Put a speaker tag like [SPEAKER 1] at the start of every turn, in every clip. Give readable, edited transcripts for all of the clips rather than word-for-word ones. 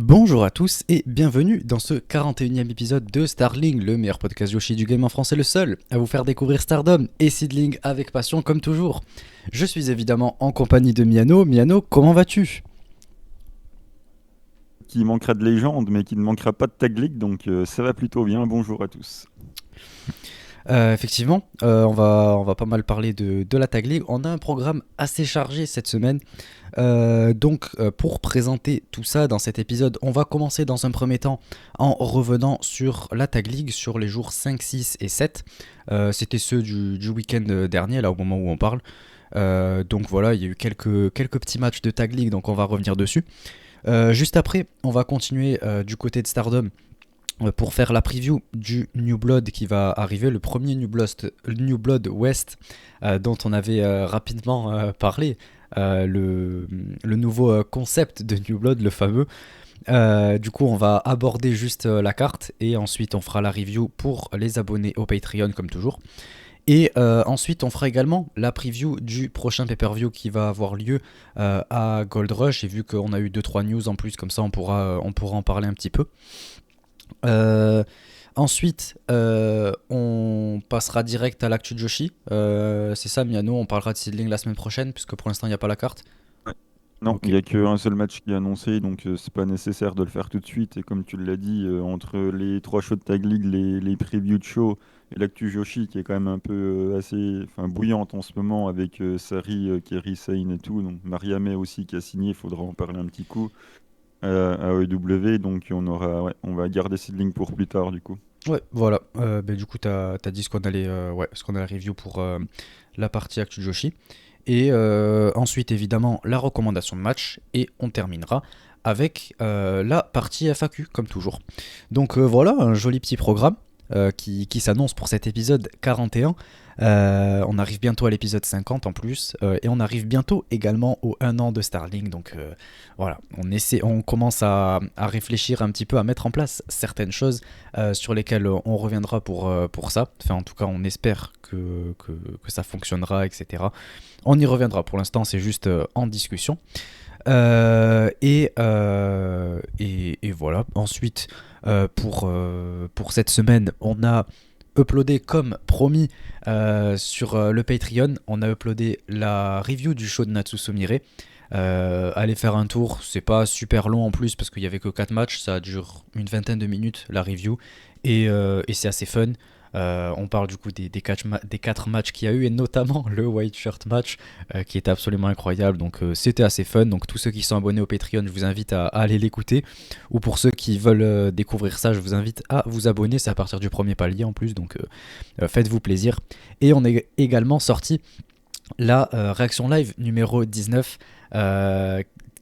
[SPEAKER 1] Bonjour à tous et bienvenue dans ce 41e épisode de Starling, le meilleur podcast Yoshi du game en français, le seul à vous faire découvrir Stardom et Seedling avec passion comme toujours. Je suis évidemment en compagnie de Miano. Miano, comment vas-tu ?
[SPEAKER 2] Qui manquera de légende, mais qui ne manquera pas de tag league, donc ça va plutôt bien. Bonjour à tous.
[SPEAKER 1] Effectivement, on va pas mal parler de la Tag League. On a un programme assez chargé cette semaine. Pour présenter tout ça dans cet épisode, on va commencer dans un premier temps en revenant sur la Tag League sur les jours 5, 6 et 7. C'était ceux du week-end dernier, là au moment où on parle. Donc voilà, il y a eu quelques petits matchs de Tag League, donc on va revenir dessus. Juste après, on va continuer du côté de Stardom pour faire la preview du New Blood qui va arriver, le premier New Blood West dont on avait rapidement parlé, le nouveau concept de New Blood, le fameux. Du coup, on va aborder juste la carte et ensuite on fera la review pour les abonnés au Patreon comme toujours. Et ensuite, on fera également la preview du prochain pay-per-view qui va avoir lieu à Gold Rush. Et vu qu'on a eu 2-3 news en plus, comme ça on pourra en parler un petit peu. Euh, ensuite, on passera direct à l'actu de Joshi. C'est ça, Miano, on parlera de Seedling la semaine prochaine, puisque pour l'instant, il n'y a pas la carte.
[SPEAKER 2] Ouais. Non, il
[SPEAKER 1] Ok.
[SPEAKER 2] n'y a qu'un seul match qui est annoncé, donc c'est pas nécessaire de le faire tout de suite. Et comme tu l'as dit, entre les trois shows de Tag League, les previews de show et l'actu Joshi qui est quand même un peu assez bouillante en ce moment avec Sari qui est resign et tout, donc Mariamé aussi qui a signé, il faudra en parler un petit coup à AEW, donc on va garder Seedling pour plus tard du coup.
[SPEAKER 1] Ouais, voilà. Du coup, t'as dit ce qu'on a la review pour la partie actu de Joshi. Et ensuite, évidemment, la recommandation de match. Et on terminera avec la partie FAQ, comme toujours. Donc voilà, un joli petit programme qui s'annonce pour cet épisode 41. On arrive bientôt à l'épisode 50 en plus. Et on arrive bientôt également au 1 an de Starling. Donc voilà, on commence à réfléchir un petit peu, à mettre en place certaines choses sur lesquelles on reviendra pour ça. Enfin, en tout cas, on espère que ça fonctionnera, etc. On y reviendra. Pour l'instant, c'est juste en discussion. Et voilà. Ensuite, pour cette semaine, on a uploadé comme promis sur le Patreon. On a uploadé la review du show de Natsu Sumire. Allez faire un tour, c'est pas super long en plus parce qu'il y avait que 4 matchs, ça dure une vingtaine de minutes la review et c'est assez fun. On parle du coup des 4 matchs qu'il y a eu et notamment le White Shirt match qui était absolument incroyable, donc c'était assez fun. Donc tous ceux qui sont abonnés au Patreon, je vous invite à aller l'écouter, ou pour ceux qui veulent découvrir ça, je vous invite à vous abonner, c'est à partir du premier palier en plus, donc faites-vous plaisir. Et on est également sorti la réaction live numéro 19,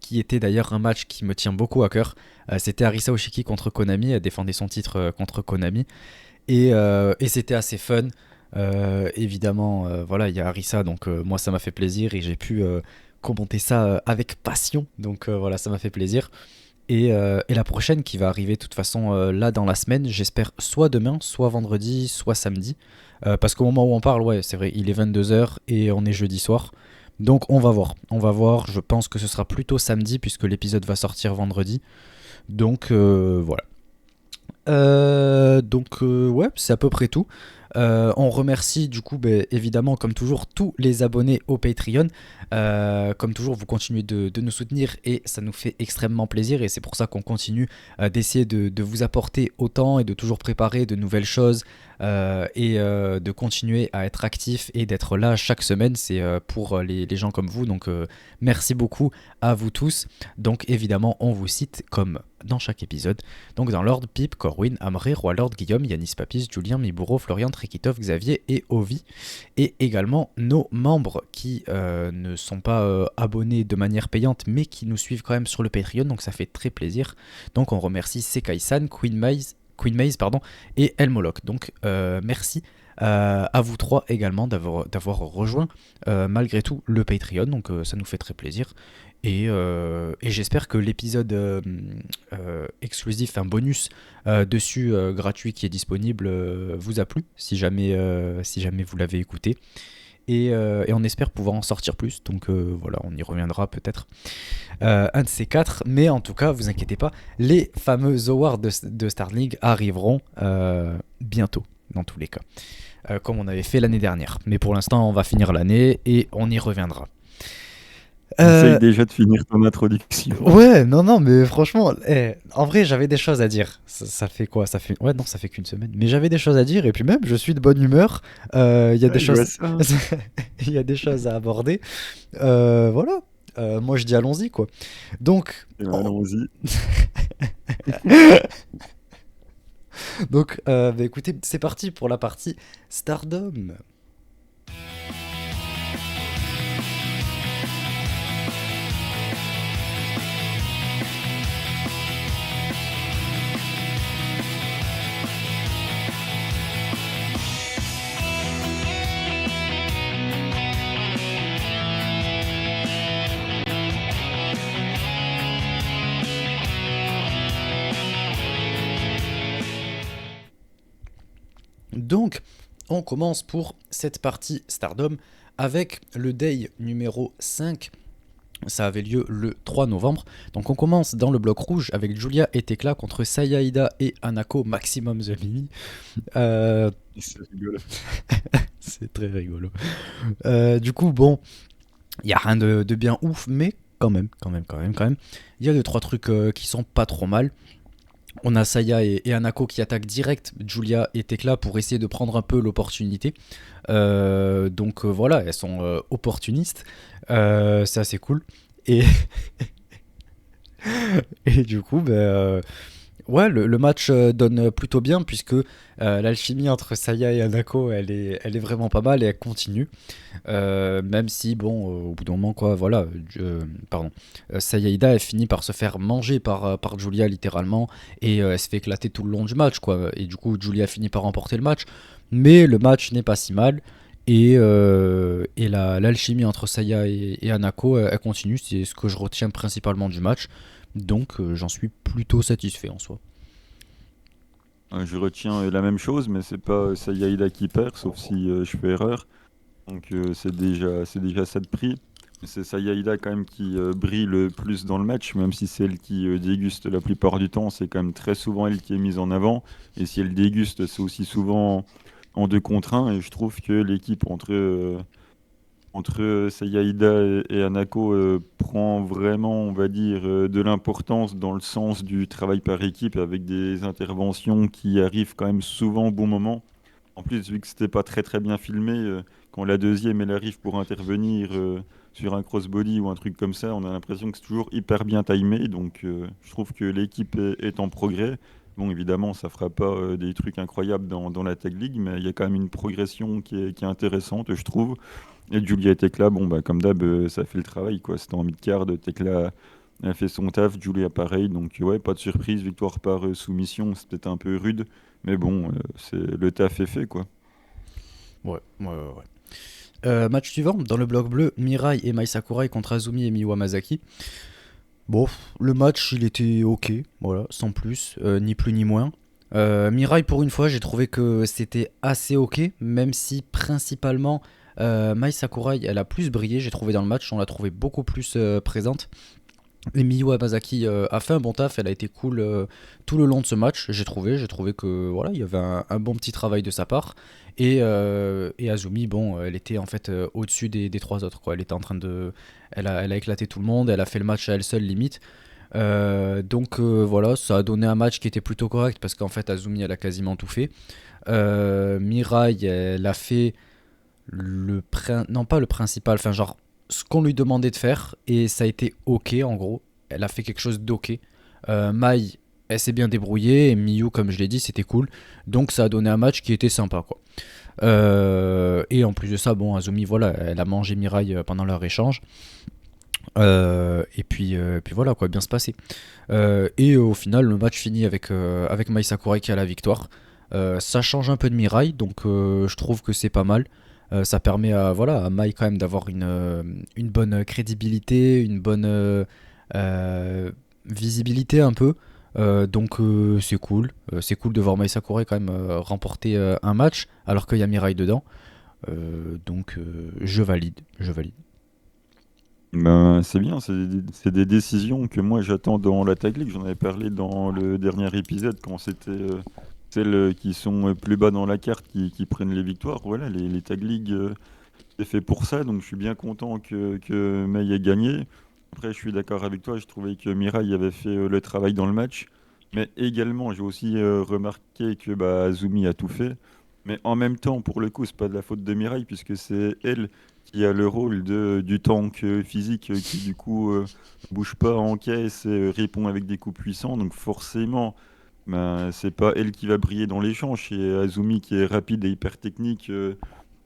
[SPEAKER 1] qui était d'ailleurs un match qui me tient beaucoup à cœur. C'était Arisa Oshiki contre Konami, elle défendait son titre contre Konami. Et c'était assez fun. Évidemment, voilà, il y a Arisa, donc moi ça m'a fait plaisir et j'ai pu commenter ça avec passion. Donc voilà, ça m'a fait plaisir. Et la prochaine qui va arriver de toute façon là dans la semaine, j'espère soit demain, soit vendredi, soit samedi. Parce qu'au moment où on parle, ouais, c'est vrai, il est 22h et on est jeudi soir. Donc on va voir. On va voir. Je pense que ce sera plutôt samedi puisque l'épisode va sortir vendredi. Donc voilà. Ouais, c'est à peu près tout. On remercie du coup, évidemment, comme toujours, tous les abonnés au Patreon. Comme toujours, vous continuez de nous soutenir et ça nous fait extrêmement plaisir. Et c'est pour ça qu'on continue d'essayer de vous apporter autant et de toujours préparer de nouvelles choses et de continuer à être actif et d'être là chaque semaine. C'est pour les gens comme vous. Donc, merci beaucoup à vous tous. Donc, évidemment, on vous cite comme dans chaque épisode. Donc dans l'ordre, Pip, Corwin, Amré, Roi Lord, Guillaume, Yanis Papis, Julien, Miburo, Florian, Trikitov, Xavier et Ovi. Et également nos membres qui ne sont pas abonnés de manière payante mais qui nous suivent quand même sur le Patreon. Donc ça fait très plaisir. Donc on remercie Sekai-san, Queen Maze pardon, et Elmoloch. Donc merci à vous trois également d'avoir rejoint malgré tout le Patreon. Donc ça nous fait très plaisir. Et j'espère que l'épisode exclusif, un bonus dessus gratuit qui est disponible vous a plu, si jamais vous l'avez écouté. et on espère pouvoir en sortir plus. Donc voilà, on y reviendra peut-être un de ces quatre. Mais en tout cas, vous inquiétez pas, les fameux awards de Star League arriveront bientôt, dans tous les cas, comme on avait fait l'année dernière. Mais pour l'instant, on va finir l'année et on y reviendra.
[SPEAKER 2] Essaye
[SPEAKER 1] Euh,
[SPEAKER 2] déjà de finir ton introduction.
[SPEAKER 1] Ouais, non, non, mais franchement, en vrai, j'avais des choses à dire. Ça fait quoi? Ça fait, ouais, non, ça fait qu'une semaine. Mais j'avais des choses à dire et puis même, je suis de bonne humeur. Il y a des
[SPEAKER 2] Ouais, je vois
[SPEAKER 1] choses,
[SPEAKER 2] ça.
[SPEAKER 1] il y a des choses à aborder. Voilà. Moi, je dis allons-y, quoi. Donc,
[SPEAKER 2] Eh ben,
[SPEAKER 1] oh,
[SPEAKER 2] allons-y.
[SPEAKER 1] bah, écoutez, c'est parti pour la partie Stardom. Donc, on commence pour cette partie Stardom avec le day numéro 5. Ça avait lieu le 3 novembre. Donc on commence dans le bloc rouge avec Julia et Tekla contre Saya Ida et Anako Maximum The Mini. Euh,
[SPEAKER 2] C'est rigolo.
[SPEAKER 1] c'est très rigolo. Du coup, bon, il n'y a rien de bien ouf, mais quand même. Il y a deux, trois trucs qui sont pas trop mal. On a Saya et Anako qui attaquent direct Julia et Tekla pour essayer de prendre un peu l'opportunité. Donc voilà, elles sont opportunistes. C'est assez cool. Et, et du coup, ouais, le match donne plutôt bien puisque l'alchimie entre Saya et Anako, elle est vraiment pas mal et elle continue. Même si, bon, au bout d'un moment, quoi, voilà, pardon, Sayaida, elle finit par se faire manger par Julia littéralement et elle se fait éclater tout le long du match, quoi. Et du coup, Julia finit par remporter le match. Mais le match n'est pas si mal. Et l'alchimie entre Saya et Anako, elle continue. C'est ce que je retiens principalement du match. Donc, j'en suis plutôt satisfait en soi.
[SPEAKER 2] Je retiens la même chose, mais c'est pas Sayaïda qui perd, sauf si je fais erreur. Donc c'est déjà ça de prix. C'est Sayaïda quand même qui brille le plus dans le match, même si c'est elle qui déguste la plupart du temps, c'est quand même très souvent elle qui est mise en avant. Et si elle déguste, c'est aussi souvent en 2 contre 1. Et je trouve que l'équipe entre Sayaïda et Hanako prend vraiment, on va dire, de l'importance dans le sens du travail par équipe avec des interventions qui arrivent quand même souvent au bon moment. En plus, vu que c'était pas très très bien filmé, quand la deuxième elle arrive pour intervenir sur un crossbody ou un truc comme ça, on a l'impression que c'est toujours hyper bien timé. Donc je trouve que l'équipe est en progrès. Bon, évidemment, ça fera pas des trucs incroyables dans la Tag League, mais il y a quand même une progression qui est intéressante, je trouve. Et Julia et Tekla, bon, bah, comme d'hab, ça fait le travail, quoi. C'était en mid-card, Tekla a fait son taf, Julia pareil. Donc, ouais, pas de surprise, victoire par soumission, c'est peut-être un peu rude, mais bon, le taf est fait, quoi.
[SPEAKER 1] Ouais. Match suivant, dans le bloc bleu, Mirai et Mai Sakurai contre Azumi et Miwa Masaki. Bon, le match, il était ok, voilà, sans plus, ni plus ni moins. Mirai, pour une fois, j'ai trouvé que c'était assez ok, même si principalement Mai Sakurai, elle a plus brillé, j'ai trouvé dans le match, on l'a trouvé beaucoup plus présente. Et Miyu Hamasaki a fait un bon taf, elle a été cool tout le long de ce match, j'ai trouvé que voilà, il y avait un bon petit travail de sa part. Et Azumi, bon, elle était en fait au-dessus des trois autres, quoi. Elle était en train de, elle a éclaté tout le monde, elle a fait le match à elle seule limite. Donc voilà, ça a donné un match qui était plutôt correct parce qu'en fait Azumi elle a quasiment tout fait. Mirai elle a fait non pas le principal, enfin genre ce qu'on lui demandait de faire et ça a été ok en gros. Elle a fait quelque chose d'ok. Mai, elle s'est bien débrouillée et Miyu, comme je l'ai dit, c'était cool. Donc ça a donné un match qui était sympa quoi. Et en plus de ça, bon, Azumi, voilà, elle a mangé Mirai pendant leur échange. Et puis voilà quoi, bien se passer. Et au final, le match finit avec Mai Sakurai qui a la victoire. Ça change un peu de Mirai, donc je trouve que c'est pas mal. Ça permet à Mai quand même d'avoir une bonne crédibilité, une bonne visibilité un peu. Donc c'est cool. C'est cool de voir Mai Sakurai quand même remporter un match alors qu'il y a Mirai dedans. Donc je valide, je valide.
[SPEAKER 2] Ben, c'est bien, c'est des décisions que moi j'attends dans la Tag League. J'en avais parlé dans le dernier épisode quand c'était celles qui sont plus bas dans la carte qui prennent les victoires. Voilà, les Tag League, c'est fait pour ça, donc je suis bien content que Mei ait gagné. Après, je suis d'accord avec toi, je trouvais que Mirai avait fait le travail dans le match. Mais également, j'ai aussi remarqué que bah, Azumi a tout fait. Mais en même temps, pour le coup, c'est pas de la faute de Mirai, puisque c'est elle qui a le rôle du tank physique qui, du coup, bouge pas en caisse et répond avec des coups puissants. Donc forcément, ben, c'est pas elle qui va briller dans l'échange. C'est Azumi qui est rapide et hyper technique.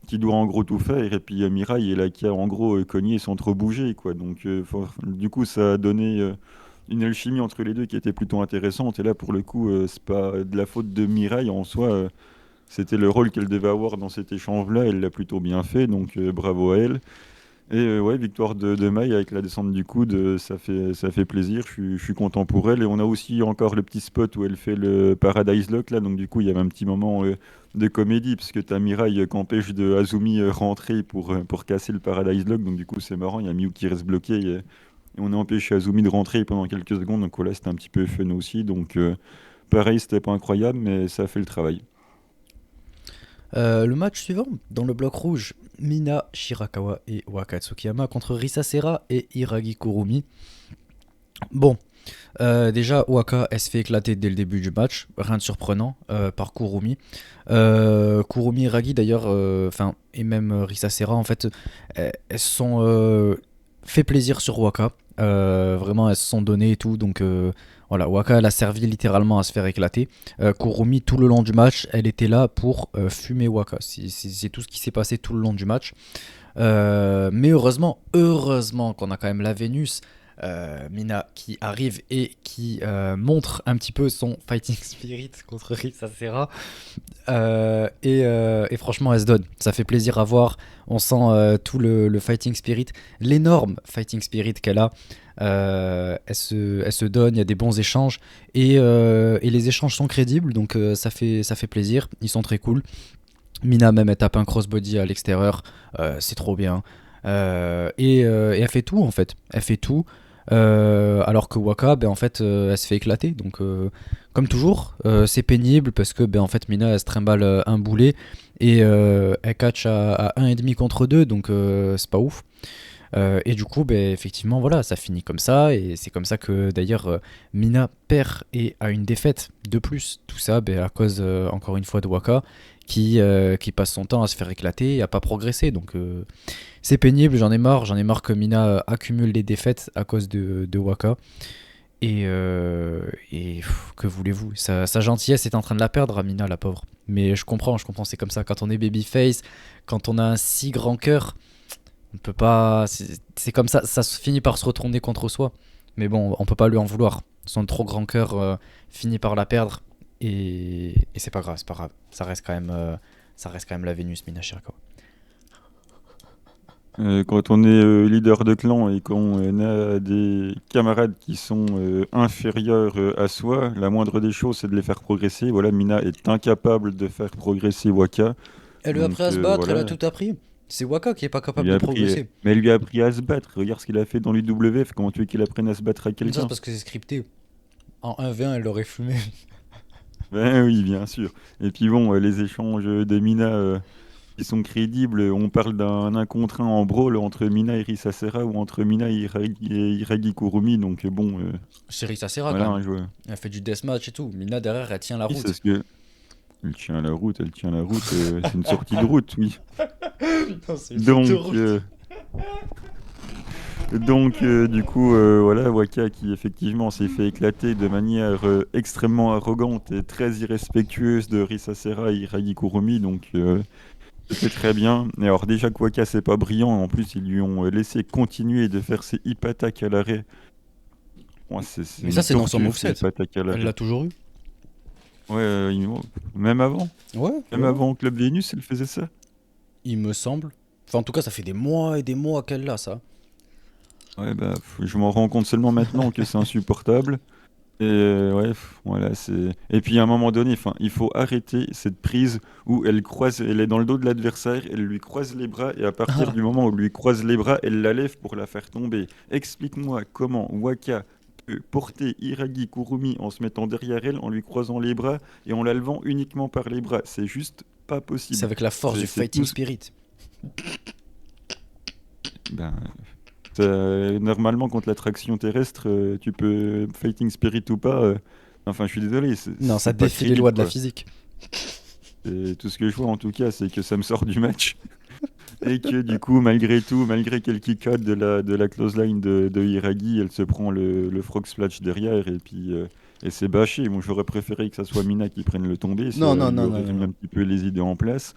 [SPEAKER 2] Qui doit en gros tout faire, et puis Mirai est là qui a en gros cogné sans trop bouger, quoi. Donc, du coup, ça a donné une alchimie entre les deux qui était plutôt intéressante. Et là, pour le coup, c'est pas de la faute de Mirai en soi. C'était le rôle qu'elle devait avoir dans cet échange-là. Elle l'a plutôt bien fait, donc bravo à elle. Et ouais, victoire de Mai avec la descente du coude, ça fait plaisir. Je suis content pour elle. Et on a aussi encore le petit spot où elle fait le Paradise Lock là. Donc du coup, il y avait un petit moment de comédie parce que t'as Mirai qui empêche de Azumi rentrer pour casser le Paradise Lock. Donc du coup, c'est marrant. Il y a Miyu qui reste bloqué et on a empêché Azumi de rentrer pendant quelques secondes. Donc voilà, c'était un petit peu fun aussi. Donc pareil, c'était pas incroyable, mais ça a fait le travail.
[SPEAKER 1] Le match suivant, dans le bloc rouge, Mina Shirakawa et Waka Tsukiyama contre Risa Serra et Hiragi Kurumi. Bon, déjà, Waka, elle se fait éclater dès le début du match, rien de surprenant, par Kurumi. Kurumi et Ragi, d'ailleurs, enfin, et même Risa Serra, en fait, elles se sont fait plaisir sur Waka. Vraiment, elles se sont données et tout, donc voilà, Waka, elle a servi littéralement à se faire éclater. Kurumi, tout le long du match, elle était là pour fumer Waka. C'est tout ce qui s'est passé tout le long du match. Mais heureusement qu'on a quand même la Vénus, Mina, qui arrive et qui montre un petit peu son fighting spirit contre Risa Serra. Et franchement, elle se donne. Ça fait plaisir à voir. On sent tout le fighting spirit, l'énorme fighting spirit qu'elle a. Elle se donne, il y a des bons échanges. Et les échanges sont crédibles, donc ça fait plaisir. Ils sont très cool. Mina même elle tape un crossbody à l'extérieur, c'est trop bien. Et elle fait tout en fait, elle fait tout. Alors que Waka, ben, en fait, elle se fait éclater. Donc, comme toujours, c'est pénible parce que ben, en fait, Mina elle se trimballe un boulet et elle catch à 1,5 contre 2, donc c'est pas ouf. Et du coup, ben, effectivement, voilà, ça finit comme ça. Et c'est comme ça que d'ailleurs Mina perd et a une défaite de plus. Tout ça ben, à cause, encore une fois, de Waka qui passe son temps à se faire éclater et à pas progresser. Donc c'est pénible, j'en ai marre que Mina accumule les défaites à cause de Waka. Et que voulez-vous, sa gentillesse est en train de la perdre, Amina, la pauvre. Mais je comprends, c'est comme ça. Quand on est babyface, quand on a un si grand cœur, on ne peut pas. C'est comme ça finit par se retourner contre soi. Mais bon, on peut pas lui en vouloir. Son trop grand cœur finit par la perdre. Et c'est pas grave, c'est pas grave. Ça reste quand même la Vénus, Mina Shirakawa.
[SPEAKER 2] Quand on est leader de clan et qu'on a des camarades qui sont inférieurs à soi, la moindre des choses, c'est de les faire progresser. Voilà, Mina est incapable de faire progresser Waka.
[SPEAKER 1] Elle lui a appris
[SPEAKER 2] Donc
[SPEAKER 1] à se battre, elle a
[SPEAKER 2] voilà,
[SPEAKER 1] tout appris. C'est Waka qui est pas
[SPEAKER 2] il
[SPEAKER 1] capable
[SPEAKER 2] lui
[SPEAKER 1] de
[SPEAKER 2] a appris,
[SPEAKER 1] progresser.
[SPEAKER 2] mais elle lui a appris à se battre. Regarde ce qu'il a fait dans l'UWF. Comment tu veux qu'il apprenne à se battre à
[SPEAKER 1] Mais ça, c'est
[SPEAKER 2] quelqu'un?
[SPEAKER 1] parce que c'est scripté. En 1v1, elle l'aurait fumé.
[SPEAKER 2] Ben oui, bien sûr. Et puis bon, les échanges de Mina qui sont crédibles, on parle d'un 1 contre 1 en brawl entre Mina et Risasera ou entre Mina et Hiragi Kurumi. Donc bon,
[SPEAKER 1] Chérie, ça sert quand
[SPEAKER 2] voilà
[SPEAKER 1] même.
[SPEAKER 2] un joueur.
[SPEAKER 1] Elle fait du deathmatch et tout. Mina, derrière, elle tient la
[SPEAKER 2] Oui, c'est
[SPEAKER 1] route.
[SPEAKER 2] ce que elle tient la route, elle tient la route. C'est une sortie de route, oui.
[SPEAKER 1] Non, c'est une faute de
[SPEAKER 2] Donc,
[SPEAKER 1] route.
[SPEAKER 2] du coup, voilà, Waka qui effectivement s'est fait éclater de manière extrêmement arrogante et très irrespectueuse de Risasera et Hiragi Kurumi. Donc, c'était très bien. Et alors, déjà que Waka, c'est pas brillant, en plus, ils lui ont laissé continuer de faire ses hip attacks à l'arrêt. Ouais, c'est
[SPEAKER 1] Mais ça,
[SPEAKER 2] une
[SPEAKER 1] c'est dans son
[SPEAKER 2] torture, ces
[SPEAKER 1] moveset.
[SPEAKER 2] hip attacks à
[SPEAKER 1] Elle
[SPEAKER 2] l'arrêt.
[SPEAKER 1] l'a toujours eu.
[SPEAKER 2] Ouais, même avant.
[SPEAKER 1] Ouais,
[SPEAKER 2] Même
[SPEAKER 1] ouais.
[SPEAKER 2] avant Club Vénus, elle faisait ça.
[SPEAKER 1] Il me semble. Enfin, en tout cas, ça fait des mois et des mois qu'elle l'a, ça.
[SPEAKER 2] Ouais, bah, je m'en rends compte seulement maintenant que c'est insupportable. Et ouais, voilà, c'est. Et puis à un moment donné, enfin, il faut arrêter cette prise où elle croise, elle est dans le dos de l'adversaire, elle lui croise les bras et à partir du moment où elle lui croise les bras, elle la lève pour la faire tomber. Explique-moi comment Waka peut porter Iragi Kurumi en se mettant derrière elle, en lui croisant les bras et en la levant uniquement par les bras. C'est juste pas
[SPEAKER 1] C'est
[SPEAKER 2] possible.
[SPEAKER 1] avec la force du
[SPEAKER 2] C'est tout.
[SPEAKER 1] fighting spirit.
[SPEAKER 2] Ben, normalement, contre l'attraction terrestre, tu peux fighting spirit ou pas. Enfin, je suis désolé,
[SPEAKER 1] Non, ça
[SPEAKER 2] c'est pas
[SPEAKER 1] défie les
[SPEAKER 2] crédible,
[SPEAKER 1] lois de la
[SPEAKER 2] quoi.
[SPEAKER 1] physique.
[SPEAKER 2] Et tout ce que je vois en tout cas, c'est que ça me sort du match. Et que du coup, malgré tout, malgré quelques codes de la close line de Hiragi, elle se prend le frog splash derrière et c'est bâché. Bon, j'aurais préféré que ça soit Mina qui prenne le tombé,
[SPEAKER 1] Non,
[SPEAKER 2] ça
[SPEAKER 1] non,
[SPEAKER 2] lui
[SPEAKER 1] non, non,
[SPEAKER 2] aurait
[SPEAKER 1] non,
[SPEAKER 2] remis
[SPEAKER 1] non.
[SPEAKER 2] un petit peu les idées en place.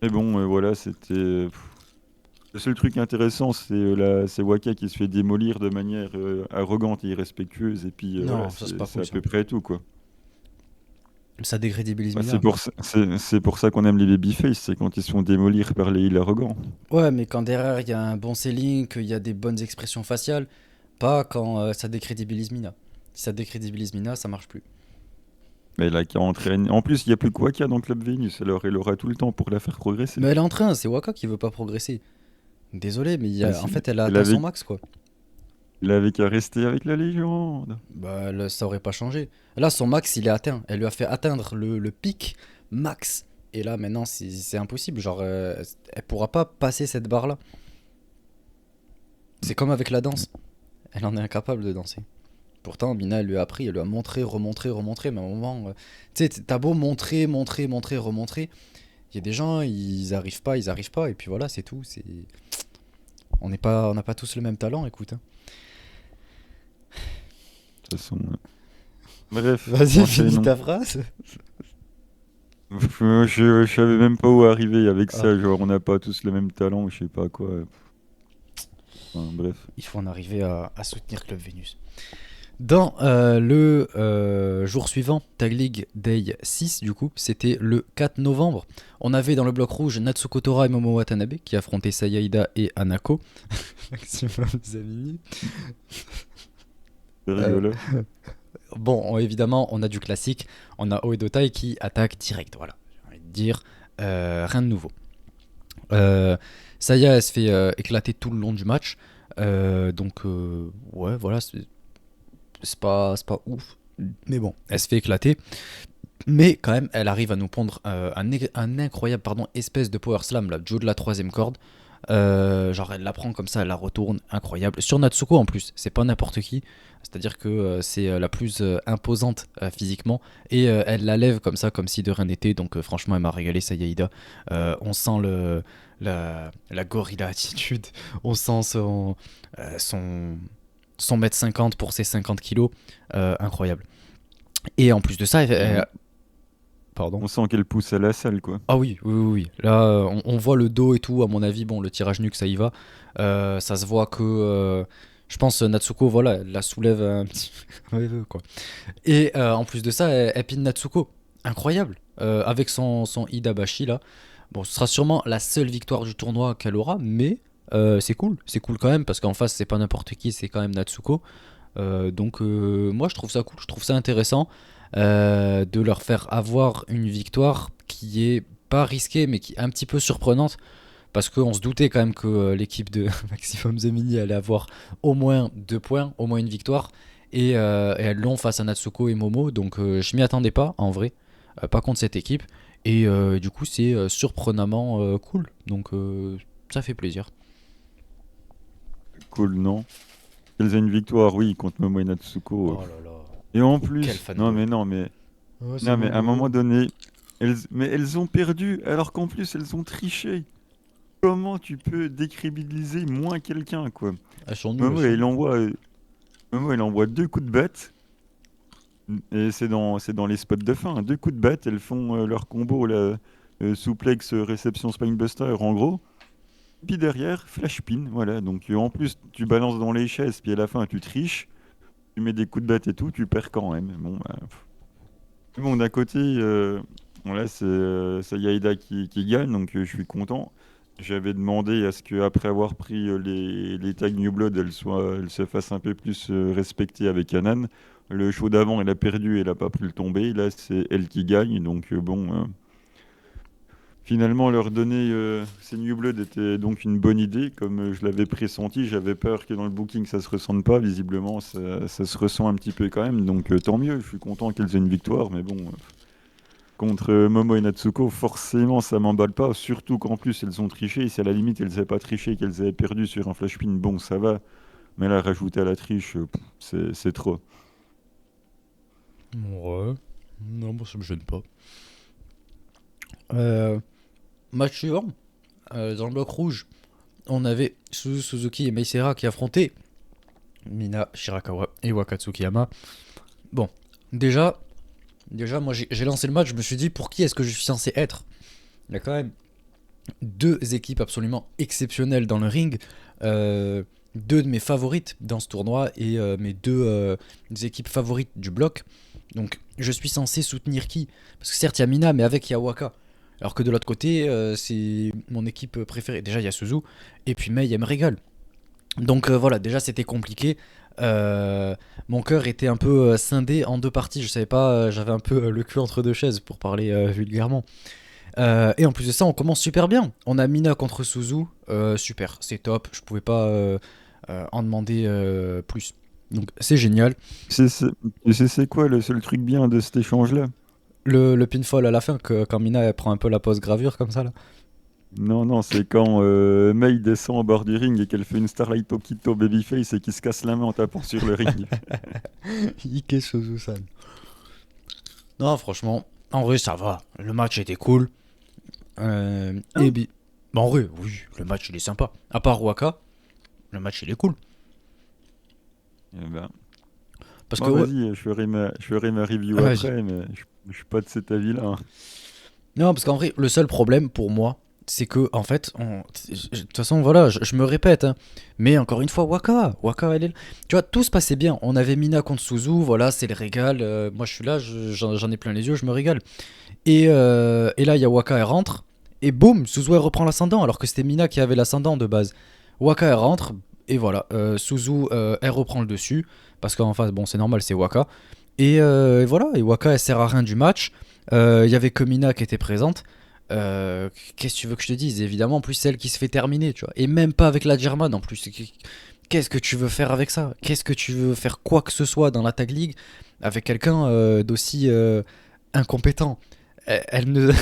[SPEAKER 2] Mais bon, voilà, c'était. Le seul truc intéressant, c'est Waka qui se fait démolir de manière arrogante et irrespectueuse. Et puis voilà,
[SPEAKER 1] Non, ça c'est
[SPEAKER 2] c'est
[SPEAKER 1] pas
[SPEAKER 2] c'est
[SPEAKER 1] cool
[SPEAKER 2] à
[SPEAKER 1] ça.
[SPEAKER 2] peu près tout, quoi.
[SPEAKER 1] Ça décrédibilise
[SPEAKER 2] Bah, c'est
[SPEAKER 1] Mina.
[SPEAKER 2] pour ça, c'est pour ça qu'on aime les babyface, c'est quand ils se font démolir par les heels arrogants.
[SPEAKER 1] Ouais, mais quand derrière il y a un bon selling, qu'il y a des bonnes expressions faciales, pas quand ça décrédibilise Mina. Si ça décrédibilise Mina, ça marche plus.
[SPEAKER 2] Mais là, qui entraîne. En plus, il n'y a plus que Waka dans le Club Vénus, alors elle aura tout le temps pour la faire progresser.
[SPEAKER 1] Mais elle est en train, c'est Waka qui veut pas progresser. Désolé, mais
[SPEAKER 2] Ah,
[SPEAKER 1] en
[SPEAKER 2] si.
[SPEAKER 1] fait, elle a
[SPEAKER 2] Elle
[SPEAKER 1] atteint son
[SPEAKER 2] avait,
[SPEAKER 1] max, quoi.
[SPEAKER 2] elle avait qu'à rester avec la légende.
[SPEAKER 1] Bah, ça aurait pas changé. Là, son max, il est atteint. Elle lui a fait atteindre le pic max. Et là, maintenant, c'est impossible. Genre, elle pourra pas passer cette barre-là. C'est comme avec la danse. Elle en est incapable de danser. Pourtant, Mina, elle lui a appris, elle lui a montré, remontré, remontré. Mais à un moment, tu sais, t'as beau montrer, montrer, montrer, remontrer. Il y a des gens, ils arrivent pas, ils arrivent pas. Et puis voilà, c'est tout. On n'a pas tous le même talent, écoute, hein.
[SPEAKER 2] De toute façon. Bref,
[SPEAKER 1] Vas-y, finis
[SPEAKER 2] enchaînons.
[SPEAKER 1] ta phrase.
[SPEAKER 2] Je savais même pas où arriver avec
[SPEAKER 1] Ah,
[SPEAKER 2] ça, genre on n'a pas tous le même talent, je sais pas quoi. Enfin, bref.
[SPEAKER 1] il faut en arriver à soutenir Club Vénus. Dans le jour suivant, Tag League Day 6, du coup, c'était le 4 novembre. On avait dans le bloc rouge Natsuko Tora et Momo Watanabe qui affrontaient Sayaida et Anako. Maximum Zamini.
[SPEAKER 2] C'est
[SPEAKER 1] Euh,
[SPEAKER 2] rigolo.
[SPEAKER 1] bon, évidemment, on a du classique. On a Oedo Tai qui attaque direct. Voilà, j'ai envie de dire rien de nouveau. Euh, Saya, elle se fait éclater tout le long du match. Donc, ouais, voilà, c'est pas ouf. Mais bon, elle se fait éclater. Mais quand même, elle arrive à nous pondre un incroyable espèce de power slam, là, Joe de la troisième corde. Genre, elle la prend comme ça, elle la retourne, incroyable. Sur Natsuko en plus, c'est pas n'importe qui. C'est-à-dire que c'est la plus imposante physiquement. Et elle la lève comme ça, comme si de rien n'était. Donc, franchement, elle m'a régalé, Sayaida. On sent la gorilla attitude. On sent son mètre 50 pour ses 50 kilos. Incroyable. Et en plus de ça,
[SPEAKER 2] On,
[SPEAKER 1] pardon.
[SPEAKER 2] on sent qu'elle pousse à la salle, quoi.
[SPEAKER 1] Ah oui, oui, oui, oui. Là, on voit le dos et tout. À mon avis, bon, le tirage nuque, ça y va. Ça se voit que, je pense, Natsuko, voilà, elle la soulève un petit peu, quoi. Et en plus de ça, elle pine Natsuko. Incroyable. Avec son Idabashi, là. Bon, ce sera sûrement la seule victoire du tournoi qu'elle aura, mais c'est cool. C'est cool quand même, parce qu'en face, c'est pas n'importe qui, c'est quand même Natsuko. Donc moi je trouve ça cool, je trouve ça intéressant de leur faire avoir une victoire qui est pas risquée mais qui est un petit peu surprenante parce qu'on se doutait quand même que l'équipe de Maximum Zemini allait avoir au moins 2 points, au moins une victoire et elles l'ont face à Natsuko et Momo donc je m'y attendais pas en vrai, pas contre cette équipe et du coup c'est surprenamment cool donc ça fait plaisir.
[SPEAKER 2] Cool, non? Qu'elles aient une victoire, oui, contre Momo et Natsuko.
[SPEAKER 1] Oh là là,
[SPEAKER 2] Et en
[SPEAKER 1] quel
[SPEAKER 2] plus, non
[SPEAKER 1] fanboy.
[SPEAKER 2] mais non mais
[SPEAKER 1] Oh, c'est
[SPEAKER 2] non mais à un moment
[SPEAKER 1] Momo.
[SPEAKER 2] donné, elles ont perdu alors qu'en plus elles ont triché. Comment tu peux décrédibiliser moins quelqu'un, quoi?
[SPEAKER 1] Elles sont nulles, elles
[SPEAKER 2] Momo,
[SPEAKER 1] sont
[SPEAKER 2] il
[SPEAKER 1] nulles.
[SPEAKER 2] envoie, Momo, elle envoie 2 coups de batte. Et c'est dans les spots de fin, hein. 2 coups de batte, elles font leur combo, là, souplex, réception spinebuster, en gros. Puis derrière, flash pin, voilà. Donc en plus, tu balances dans les chaises, puis à la fin, tu triches, tu mets des coups de batte et tout, tu perds quand même. Bon, bah, bon d'un côté, voilà, c'est Yaida qui gagne, donc je suis content. J'avais demandé à ce qu'après avoir pris les tags New Blood, elles se fassent un peu plus respecter avec Anan. Le show d'avant, elle a perdu, elle a pas pu le tomber. Là, c'est elle qui gagne. Donc bon, finalement, leur donner ces New Blood était donc une bonne idée. Comme je l'avais pressenti, j'avais peur que dans le booking, ça se ressente pas. Visiblement, ça se ressent un petit peu quand même. Donc tant mieux, je suis content qu'elles aient une victoire. Mais bon, contre Momo et Natsuko, forcément, ça m'emballe pas. Surtout qu'en plus, elles ont triché. Si à la limite, elles n'avaient pas triché, qu'elles avaient perdu sur un flash pin, bon, ça va. Mais là, rajouter à la triche, c'est trop.
[SPEAKER 1] Ouais. Non, moi ça me gêne pas. Euh, Match suivant. Dans le bloc rouge, on avait Suzuki et Meisera qui affrontaient Mina, Shirakawa et Wakatsukiyama. Bon, déjà, moi j'ai lancé le match, je me suis dit pour qui est-ce que je suis censé être. Il y a quand même deux équipes absolument exceptionnelles dans le ring. Deux de mes favorites dans ce tournoi et mes deux équipes favorites du bloc. Donc je suis censé soutenir qui? Parce que certes il y a Mina mais avec Yawaka. Alors que de l'autre côté c'est mon équipe préférée. Déjà il y a Suzu et puis Mei elle me régale. Donc voilà déjà c'était compliqué. Mon cœur était un peu scindé en deux parties. Je savais pas, j'avais un peu le cul entre deux chaises pour parler vulgairement. Et en plus de ça, on commence super bien. On a Mina contre Suzu, super, c'est top. Je pouvais pas en demander plus. Donc c'est génial.
[SPEAKER 2] Tu sais, c'est quoi le seul truc bien de cet échange-là?
[SPEAKER 1] Le pinfall à la fin, quand Mina elle prend un peu la pose gravure comme ça là.
[SPEAKER 2] Non, non, c'est quand Mei descend au bord du ring et qu'elle fait une Starlight Okito Babyface et qu'il se casse la main en tapant sur le ring.
[SPEAKER 1] Ike Suzu-san. Non, franchement, en vrai ça va. Le match était cool. Et bah, en vrai, oui, le match il est sympa. À part Waka, le match il est cool.
[SPEAKER 2] Eh ben,
[SPEAKER 1] Parce que
[SPEAKER 2] bon,
[SPEAKER 1] ouais,
[SPEAKER 2] vas-y, je ferai ma review
[SPEAKER 1] vas-y.
[SPEAKER 2] après, mais je suis pas de cet avis-là, hein.
[SPEAKER 1] Non, parce qu'en vrai, le seul problème pour moi, c'est que, en fait, de toute façon, voilà, je me répète, hein, mais encore une fois, Waka, elle est là. Tu vois, tout se passait bien. On avait Mina contre Suzu, voilà, c'est le régal. Moi, je suis là, j'en ai plein les yeux, je me régale. Et là, il y a Waka, elle rentre, et boum, Suzu, elle reprend l'ascendant, alors que c'était Mina qui avait l'ascendant de base. Waka, elle rentre, et voilà, Suzu, elle reprend le dessus, parce qu'en face, bon, c'est normal, c'est Waka. Et voilà, et Waka, elle sert à rien du match. Il y avait que Mina qui était présente. Qu'est-ce que tu veux que je te dise? Évidemment, en plus, celle qui se fait terminer, tu vois. Et même pas avec la German en plus. Qu'est-ce que tu veux faire avec ça? Qu'est-ce que tu veux faire quoi que ce soit dans la Tag League avec quelqu'un d'aussi incompétent? Elle ne...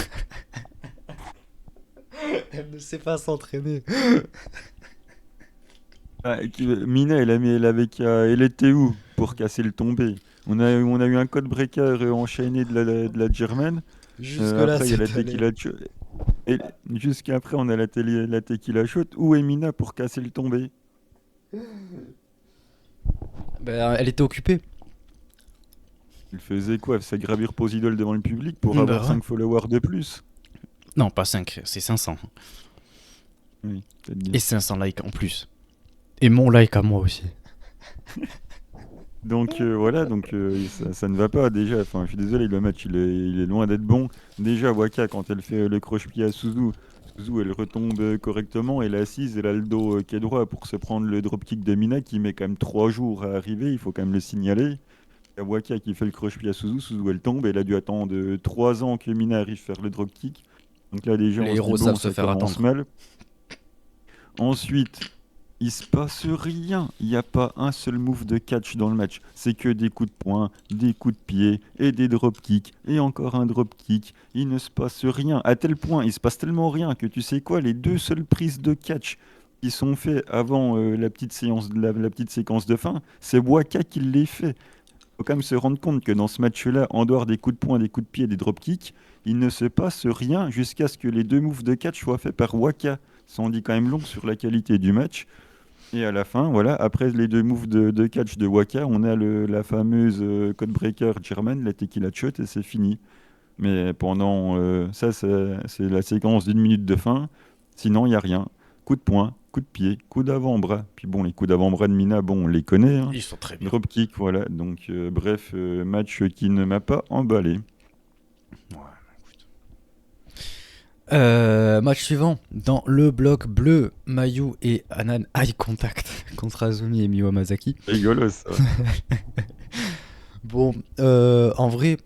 [SPEAKER 1] elle ne sait pas s'entraîner.
[SPEAKER 2] Ah, Mina, elle était où pour casser le tombé? On a eu un code breaker enchaîné de la Germaine.
[SPEAKER 1] Jusque-là,
[SPEAKER 2] Après, il y a la
[SPEAKER 1] c'est allé.
[SPEAKER 2] tequila shot. Et jusqu'après, on a la tequila shot. Où est Mina pour casser le tombé?
[SPEAKER 1] Ben, elle était occupée.
[SPEAKER 2] Il faisait quoi? Sa gravure pose idole devant le public pour
[SPEAKER 1] Bah
[SPEAKER 2] avoir
[SPEAKER 1] ouais.
[SPEAKER 2] 5 followers de plus?
[SPEAKER 1] Non, pas 5, c'est 500.
[SPEAKER 2] Oui, peut-être
[SPEAKER 1] Et
[SPEAKER 2] bien.
[SPEAKER 1] 500 likes en plus. Et mon like à moi aussi.
[SPEAKER 2] Donc voilà, donc ça ne va pas déjà. Enfin, je suis désolé, le match il est loin d'être bon. Déjà, Waka, quand elle fait le croche-pied à Suzu, elle retombe correctement. Elle est assise, elle a le dos qui est droit pour se prendre le dropkick de Mina qui met quand même 3 jours à arriver. Il faut quand même le signaler. Il y a Waka qui fait le croche-pied à Suzu, elle tombe. Elle a dû attendre 3 ans que Mina arrive à faire le dropkick. Donc là, déjà,
[SPEAKER 1] Les
[SPEAKER 2] on se dit,
[SPEAKER 1] héros savent
[SPEAKER 2] bon,
[SPEAKER 1] se
[SPEAKER 2] ça
[SPEAKER 1] faire
[SPEAKER 2] commence
[SPEAKER 1] attendre.
[SPEAKER 2] mal. Ensuite, il se passe rien. Il n'y a pas un seul move de catch dans le match. C'est que des coups de poing, des coups de pied et des drop kicks et encore un drop kick. Il ne se passe rien. À tel point, il se passe tellement rien que tu sais quoi, les deux seules prises de catch qui sont faites avant la petite séquence de fin, c'est Waka qui les fait. Faut quand même se rendre compte que dans ce match-là, en dehors des coups de poing, des coups de pied, des drop kicks, il ne se passe rien jusqu'à ce que les deux moves de catch soient faits par Waka. Ça en dit quand même long sur la qualité du match. Et à la fin, voilà, après les deux moves de catch de Waka, on a la fameuse codebreaker German, la tequila shot, et c'est fini. Mais pendant ça, c'est la séquence d'une minute de fin. Sinon, il n'y a rien. Coup de poing, coup de pied, coup d'avant-bras. Puis bon, les coups d'avant-bras de Mina, bon, on les connaît, hein.
[SPEAKER 1] Ils sont très bien.
[SPEAKER 2] Dropkick, voilà. Donc, bref, match qui ne m'a pas emballé.
[SPEAKER 1] Ouais, écoute. Match suivant, dans le bloc bleu, Mayu et Anan eye contact contre Azumi et Miwa Masaki.
[SPEAKER 2] Rigolo ça.
[SPEAKER 1] Bon, en vrai,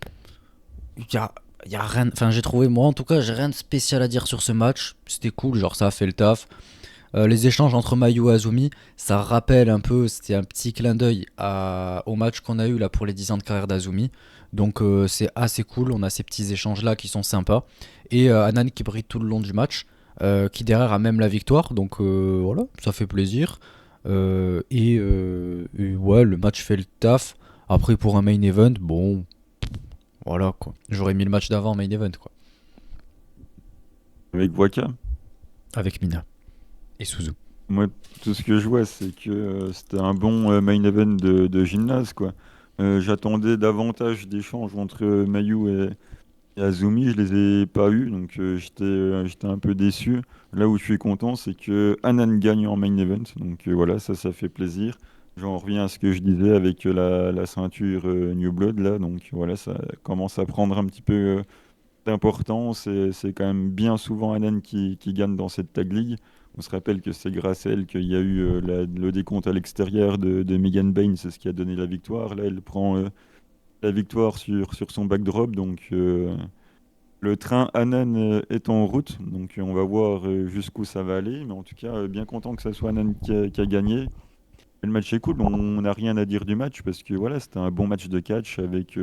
[SPEAKER 1] y a, y a rien. Enfin, j'ai trouvé, moi en tout cas, j'ai rien de spécial à dire sur ce match. C'était cool, genre ça a fait le taf. Les échanges entre Mayu et Azumi, ça rappelle un peu, c'était un petit clin d'œil au match qu'on a eu là pour les 10 ans de carrière d'Azumi. Donc c'est assez cool, on a ces petits échanges là qui sont sympas. Et Anan qui brille tout le long du match, qui derrière a même la victoire. Donc voilà, ça fait plaisir. Et ouais, le match fait le taf. Après pour un main event, bon, voilà quoi. J'aurais mis le match d'avant en main event quoi.
[SPEAKER 2] Avec Waka.
[SPEAKER 1] Avec Mina et Suzu.
[SPEAKER 2] Moi, tout ce que je vois, c'est que c'était un bon main event de gymnase, quoi. J'attendais davantage d'échanges entre Mayu et Azumi, je les ai pas eus, donc j'étais un peu déçu. Là où je suis content, c'est que Anan gagne en main event, donc voilà, ça fait plaisir. J'en reviens à ce que je disais avec la ceinture New Blood, là, donc voilà, ça commence à prendre un petit peu d'importance, et c'est quand même bien souvent Anan qui gagne dans cette tag league. On se rappelle que c'est grâce à elle qu'il y a eu le décompte à l'extérieur de Megan Bayne, c'est ce qui a donné la victoire. Là, elle prend la victoire sur son backdrop, donc le train Anan est en route, donc on va voir jusqu'où ça va aller, mais en tout cas, bien content que ça soit Anan qui a gagné. Et le match est cool, on n'a rien à dire du match parce que voilà, c'était un bon match de catch avec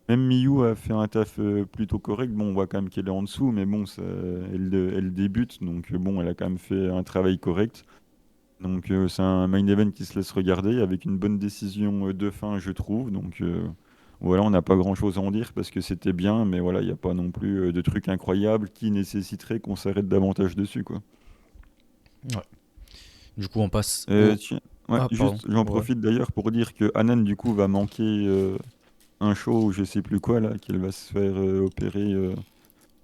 [SPEAKER 2] même Miyu a fait un taf plutôt correct. Bon, on voit quand même qu'elle est en dessous, mais bon, elle débute, donc bon, elle a quand même fait un travail correct. Donc c'est un main event qui se laisse regarder avec une bonne décision de fin, je trouve. Donc voilà, on n'a pas grand-chose à en dire parce que c'était bien, mais voilà, il n'y a pas non plus de trucs incroyables qui nécessiteraient qu'on s'arrête davantage dessus, quoi.
[SPEAKER 1] Ouais. Du coup, on passe au.
[SPEAKER 2] Tiens, ouais,
[SPEAKER 1] Ah, pardon.
[SPEAKER 2] juste, j'en
[SPEAKER 1] Ouais.
[SPEAKER 2] profite d'ailleurs pour dire que Anan, du coup, va manquer un show ou je sais plus quoi, là, qu'elle va se faire opérer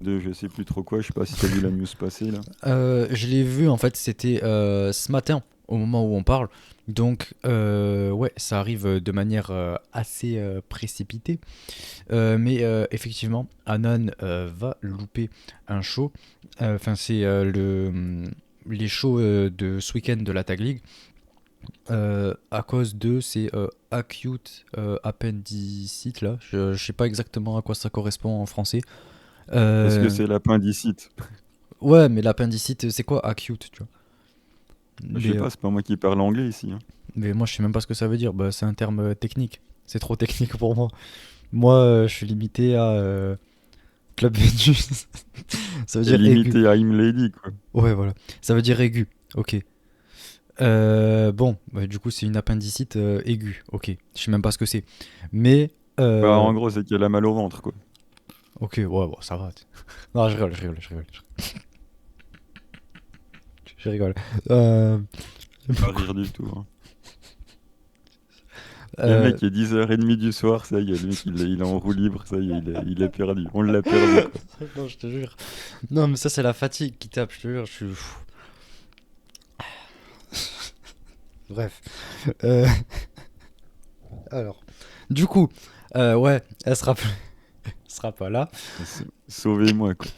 [SPEAKER 2] de je sais plus trop quoi. Je sais pas si tu as vu la news passer, là.
[SPEAKER 1] Je l'ai vu en fait, c'était ce matin au moment où on parle. Donc ouais, ça arrive de manière assez précipitée. Mais effectivement, Anan va louper un show. Enfin, c'est les shows de ce week-end de la Tag League. À cause de ces acute appendicite là. Je sais pas exactement à quoi ça correspond en français.
[SPEAKER 2] Est-ce que
[SPEAKER 1] Euh,
[SPEAKER 2] c'est l'appendicite?
[SPEAKER 1] ouais, mais l'appendicite, c'est quoi acute, tu vois?
[SPEAKER 2] Je sais
[SPEAKER 1] Mais
[SPEAKER 2] pas, c'est pas moi qui parle anglais ici, hein.
[SPEAKER 1] Mais moi, je sais même pas ce que ça veut dire. Bah, c'est un terme technique. C'est trop technique pour moi. Moi, je suis limité à Club Venus. Ça veut
[SPEAKER 2] T'es
[SPEAKER 1] dire aigu.
[SPEAKER 2] limité à Lady, quoi.
[SPEAKER 1] Ouais, voilà. Ça veut dire aigu. Ok. Bon, bah, du coup, c'est une appendicite aiguë. Ok. Je sais même pas ce que c'est. Mais,
[SPEAKER 2] Bah,
[SPEAKER 1] euh,
[SPEAKER 2] en gros, c'est qu'elle a mal au ventre, quoi.
[SPEAKER 1] ok, ouais, bon, ça va. Non, je rigole, je rigole, je rigole. Je rigole. Euh,
[SPEAKER 2] Pas rire du tout, hein. Le
[SPEAKER 1] euh,
[SPEAKER 2] mec, il est 10h30 du soir, ça y est, le mec, il est en roue libre, ça y est, il est perdu. On l'a perdu, quoi.
[SPEAKER 1] non, je te jure. Non, mais ça, c'est la fatigue qui tape, je te jure. Bref. Euh, Alors, du coup, ouais, elle sera pas là.
[SPEAKER 2] Sauvez-moi, quoi.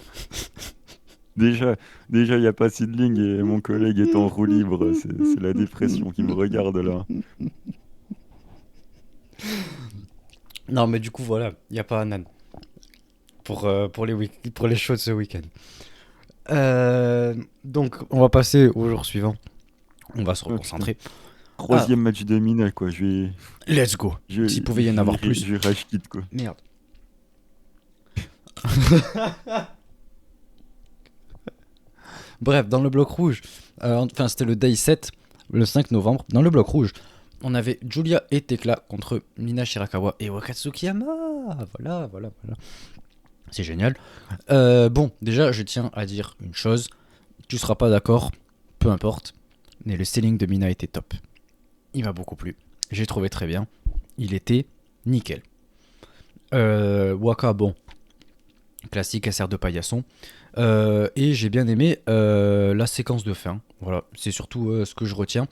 [SPEAKER 2] Déjà, il n'y a pas Sidling et mon collègue est en roue libre. C'est la dépression qui me regarde là.
[SPEAKER 1] Non, mais du coup, voilà, il y a pas Anan pour les shows de ce week-end. Donc, on va passer au jour suivant. On va se
[SPEAKER 2] Oh putain.
[SPEAKER 1] reconcentrer. Ah,
[SPEAKER 2] Troisième match de Mina, quoi.
[SPEAKER 1] let's go. S'il pouvait y en avoir plus.
[SPEAKER 2] Je rage quitte, quoi.
[SPEAKER 1] Merde. Bref, dans le bloc rouge, enfin, c'était le day 7, le 5 novembre. Dans le bloc rouge, on avait Julia et Tekla contre Mina Shirakawa et Wakatsuki Yama. Voilà, voilà, voilà. C'est génial. Bon, déjà, je tiens à dire une chose. Tu seras pas d'accord, peu importe. Mais le selling de Mina était top. Il m'a beaucoup plu. J'ai trouvé très bien. Il était nickel. Waka, bon, classique, elle sert de paillasson. Et j'ai bien aimé la séquence de fin. Voilà, c'est surtout ce que je retiens.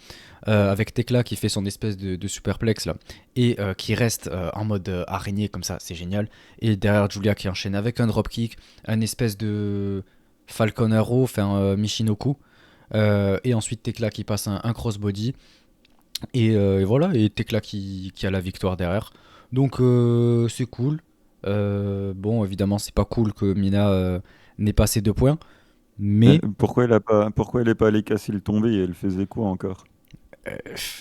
[SPEAKER 1] Avec Tekla qui fait son espèce de superplex là. Et qui reste en mode araignée comme ça, c'est génial. Et derrière Julia qui enchaîne avec un dropkick, un espèce Falcon Arrow fait un Michinoku. Et ensuite Tekla qui passe un crossbody. Et voilà, et Tekla qui a la victoire derrière. Donc c'est cool. Bon, évidemment, c'est pas cool que Mina n'ait pas ses 2 points. Mais
[SPEAKER 2] Pourquoi elle est pas allée casser le tombé? Elle faisait quoi encore?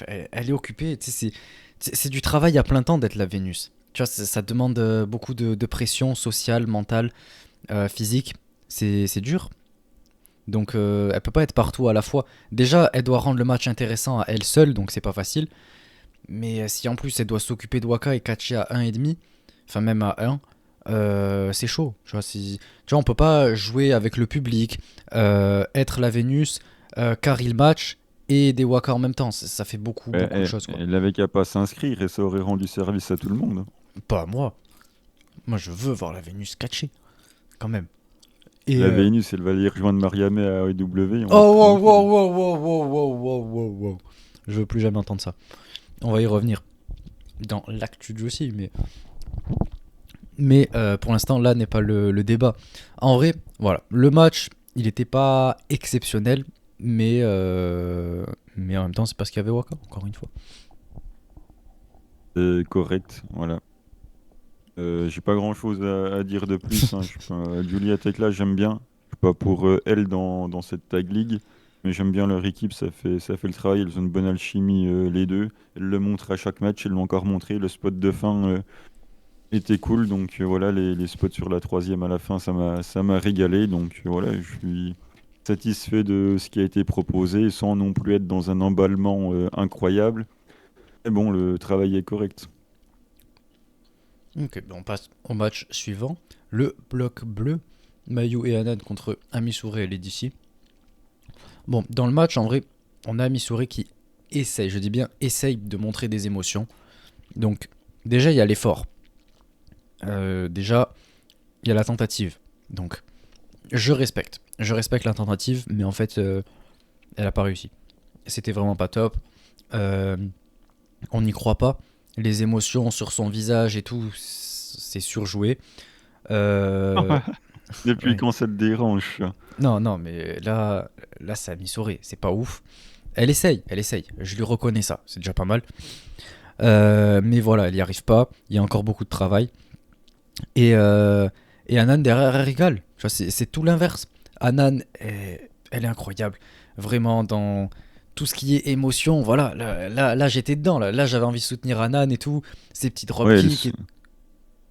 [SPEAKER 1] elle est occupée. Tu sais, c'est du travail à plein temps d'être la Vénus. Tu vois, ça demande beaucoup de pression sociale, mentale, physique. C'est dur. Donc elle peut pas être partout à la fois. Déjà, elle doit rendre le match intéressant à elle seule, donc c'est pas facile. Mais si en plus elle doit s'occuper de Waka et catcher à 1,5, enfin même à 1, c'est chaud. Tu vois, tu vois, on peut pas jouer avec le public, être la Vénus, carry le match et des Waka en même temps. Ça fait beaucoup,
[SPEAKER 2] Elle,
[SPEAKER 1] beaucoup de
[SPEAKER 2] elle-
[SPEAKER 1] choses, quoi.
[SPEAKER 2] elle avait qu'à pas s'inscrire et ça aurait rendu service à tout le monde.
[SPEAKER 1] Pas moi. Moi, je veux voir la Vénus catcher, quand même. Et
[SPEAKER 2] La Vénus, elle va aller rejoindre Mariamé à AEW et on va être
[SPEAKER 1] oh, wow, wow,
[SPEAKER 2] tranquille.
[SPEAKER 1] wow, wow, wow, wow, wow, wow, wow. Je veux plus jamais entendre ça. On va y revenir dans l'actu du aussi, mais pour l'instant, là n'est pas le débat. En vrai, voilà, le match, il n'était pas exceptionnel, mais en même temps, c'est parce qu'il y avait Waka, encore une fois.
[SPEAKER 2] C'est correct, voilà. J'ai pas grand chose à dire de plus, hein. Julia Tekla, j'aime bien. Je suis pas pour elle dans cette tag league, mais j'aime bien leur équipe, ça fait le travail. Elles ont une bonne alchimie, les deux. Elles le montrent à chaque match, elles l'ont encore montré. Le spot de fin était cool, donc voilà, les spots sur la troisième à la fin, ça m'a régalé. Donc voilà, je suis satisfait de ce qui a été proposé, sans non plus être dans un emballement incroyable. Mais bon, le travail est correct.
[SPEAKER 1] Ok, ben on passe au match suivant. Le bloc bleu, Mayu et Anan contre Amisure et Lady. Bon, dans le match, en vrai, on a Amisure qui essaye, je dis bien essaye de montrer des émotions. Donc, déjà, il y a l'effort. Déjà, il y a la tentative. Donc, je respecte. Je respecte la tentative, mais en fait, elle a pas réussi. C'était vraiment pas top. Euh, on n'y croit pas. Les émotions sur son visage et tout, c'est surjoué. Euh,
[SPEAKER 2] Depuis
[SPEAKER 1] ouais.
[SPEAKER 2] quand ça te dérange, ça?
[SPEAKER 1] Non, non, mais là, ça a mis sourire. C'est pas ouf. Elle essaye, elle essaye. Je lui reconnais ça. C'est déjà pas mal. Mais voilà, elle y arrive pas. Il y a encore beaucoup de travail. Et, euh, et Anan derrière, elle rigole. Tu vois, c'est tout l'inverse. Anan, elle est incroyable. Vraiment, dans tout ce qui est émotion, voilà. Là, j'étais dedans. Là, j'avais envie de soutenir Anan et tout. Ses petits
[SPEAKER 2] Ouais,
[SPEAKER 1] dropkicks.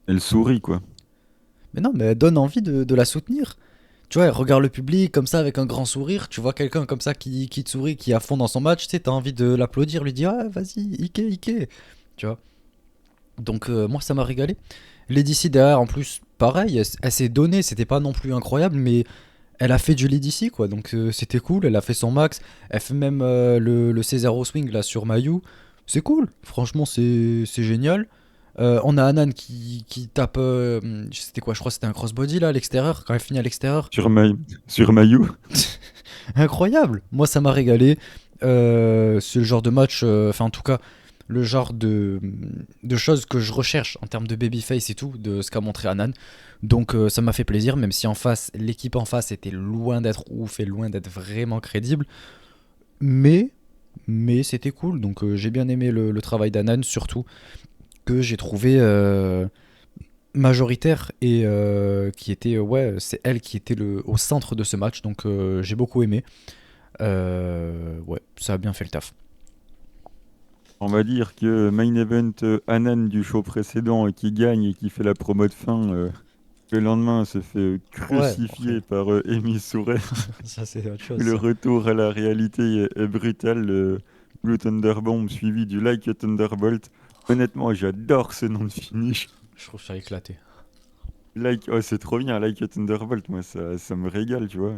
[SPEAKER 2] elle sourit, quoi.
[SPEAKER 1] Mais non, mais elle donne envie de la soutenir. Tu vois, elle regarde le public comme ça avec un grand sourire. Tu vois quelqu'un comme ça qui te sourit, qui est à fond dans son match. Tu sais, t'as envie de l'applaudir, lui dire ah, vas-y, Ike, Ike. Tu vois. Donc, moi, ça m'a régalé. Lady C derrière, en plus, pareil, elle s'est donnée. C'était pas non plus incroyable, mais elle a fait du Lady C, quoi. Donc, c'était cool. Elle a fait son max. Elle fait même le Cesaro Swing là sur Mayu. C'est cool. Franchement, c'est génial. On a Anan qui tape. C'était quoi? Je crois que c'était un crossbody là à l'extérieur. Quand elle finit à l'extérieur.
[SPEAKER 2] Sur, May- sur Mayu.
[SPEAKER 1] Incroyable. Moi, ça m'a régalé. C'est le genre de match. Enfin, en tout cas, le genre de choses que je recherche en termes de babyface et tout, de ce qu'a montré Anan. Donc, ça m'a fait plaisir, même si en face, l'équipe en face était loin d'être ouf et loin d'être vraiment crédible. Mais. Mais c'était cool. Donc, j'ai bien aimé le travail d'Anan, surtout que j'ai trouvé majoritaire et qui était ouais, c'est elle qui était au centre de ce match, donc j'ai beaucoup aimé. Ouais, ça a bien fait le taf.
[SPEAKER 2] On va dire que main event Anan du show précédent qui gagne et qui fait la promo de fin, le lendemain se fait
[SPEAKER 1] Ouais,
[SPEAKER 2] crucifier
[SPEAKER 1] après,
[SPEAKER 2] par Amy Souret.
[SPEAKER 1] ça c'est autre chose,
[SPEAKER 2] Le
[SPEAKER 1] ça.
[SPEAKER 2] retour à la réalité est brutal. Le Blue Thunderbomb suivi du Like a Thunderbolt. Honnêtement, j'adore ce nom de finish.
[SPEAKER 1] Je trouve ça éclaté.
[SPEAKER 2] Like, oh, c'est trop bien, Like a Thunderbolt. Moi, ça me régale, tu vois.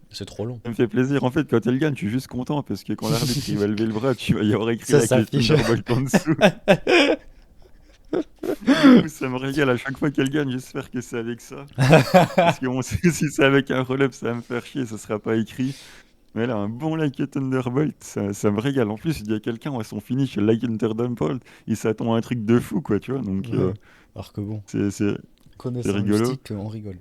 [SPEAKER 1] C'est trop long.
[SPEAKER 2] Ça me fait plaisir. En fait, quand elle gagne, je suis juste content parce que quand l'arbitre il va lever le bras, tu vas y avoir écrit
[SPEAKER 1] Ça
[SPEAKER 2] Like a
[SPEAKER 1] s'affiche.
[SPEAKER 2] Thunderbolt en dessous. Du coup, ça me régale à chaque fois qu'elle gagne. J'espère que c'est avec ça. Parce que bon, si c'est avec un roll-up, ça va me faire chier, ça sera pas écrit. Mais là, un bon Like a Thunderbolt, ça me régale. En plus, il y a quelqu'un à son finish, Like a Thunderbolt, il s'attend à un truc de fou, quoi, tu vois. Donc,
[SPEAKER 1] Ouais. Alors que bon,
[SPEAKER 2] c'est
[SPEAKER 1] connaissant le
[SPEAKER 2] rigolo.
[SPEAKER 1] stick, on rigole.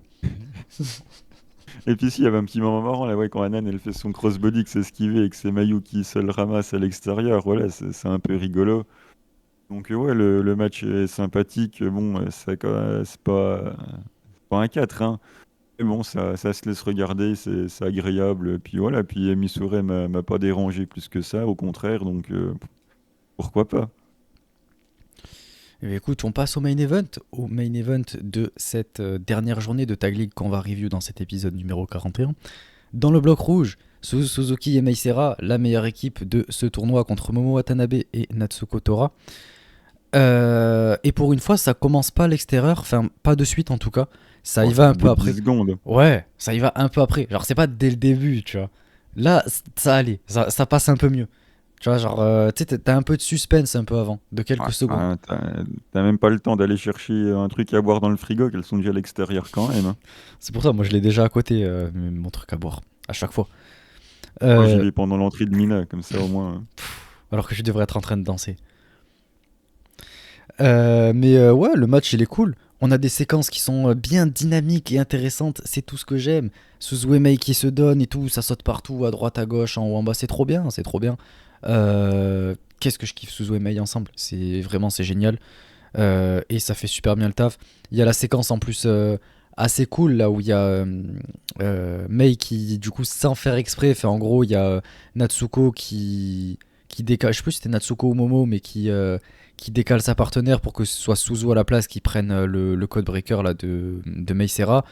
[SPEAKER 2] Et puis si, il y avait un petit moment marrant là, ouais, quand Hanan elle fait son crossbody, que c'est esquivé et que c'est Mayu qui se le ramasse à l'extérieur, voilà, c'est un peu rigolo. Donc ouais, le match est sympathique, bon, c'est pas un 4 hein. Mais bon, ça se laisse regarder, c'est agréable. Puis voilà, puis Missouri m'a pas dérangé plus que ça, au contraire, donc pourquoi pas.
[SPEAKER 1] Eh bien, écoute, on passe au main event de cette dernière journée de Tag League qu'on va review dans cet épisode numéro 41. Dans le bloc rouge, Suzuki et Meisera, la meilleure équipe de ce tournoi contre Momo Watanabe et Natsuko Tora. Et pour une fois, ça commence pas à l'extérieur, enfin pas de suite en tout cas, ça y
[SPEAKER 2] Bon,
[SPEAKER 1] va
[SPEAKER 2] c'est
[SPEAKER 1] un
[SPEAKER 2] au bout
[SPEAKER 1] peu
[SPEAKER 2] de 10
[SPEAKER 1] après.
[SPEAKER 2] secondes.
[SPEAKER 1] Ouais, ça y va un peu après. Genre, c'est pas dès le début, tu vois. Là, ça allait, ça passe un peu mieux. Tu vois, genre, tu sais, t'as un peu de suspense un peu avant, de quelques secondes.
[SPEAKER 2] T'as même pas le temps d'aller chercher un truc à boire dans le frigo, qu'elles sont déjà à l'extérieur quand même, hein.
[SPEAKER 1] C'est pour ça, moi je l'ai déjà à côté, mon truc à boire, à chaque fois.
[SPEAKER 2] Moi j'y
[SPEAKER 1] Euh,
[SPEAKER 2] vais pendant l'entrée de Mina, comme ça au moins.
[SPEAKER 1] alors que je devrais être en train de danser. Mais ouais, le match il est cool. On a des séquences qui sont bien dynamiques et intéressantes, c'est tout ce que j'aime. Suzuemei qui se donne et tout, ça saute partout, à droite, à gauche, en haut, en bas, c'est trop bien, c'est trop bien. Qu'est-ce que je kiffe Suzuemei ensemble, c'est vraiment c'est génial. Et ça fait super bien le taf. Il y a la séquence en plus assez cool là où il y a Mei qui du coup sans faire exprès, fait en gros il y a Natsuko qui décale, je sais plus si c'était Natsuko ou Momo, mais qui décale sa partenaire pour que ce soit Suzu à la place qui prenne le code breaker là de Mei Seira.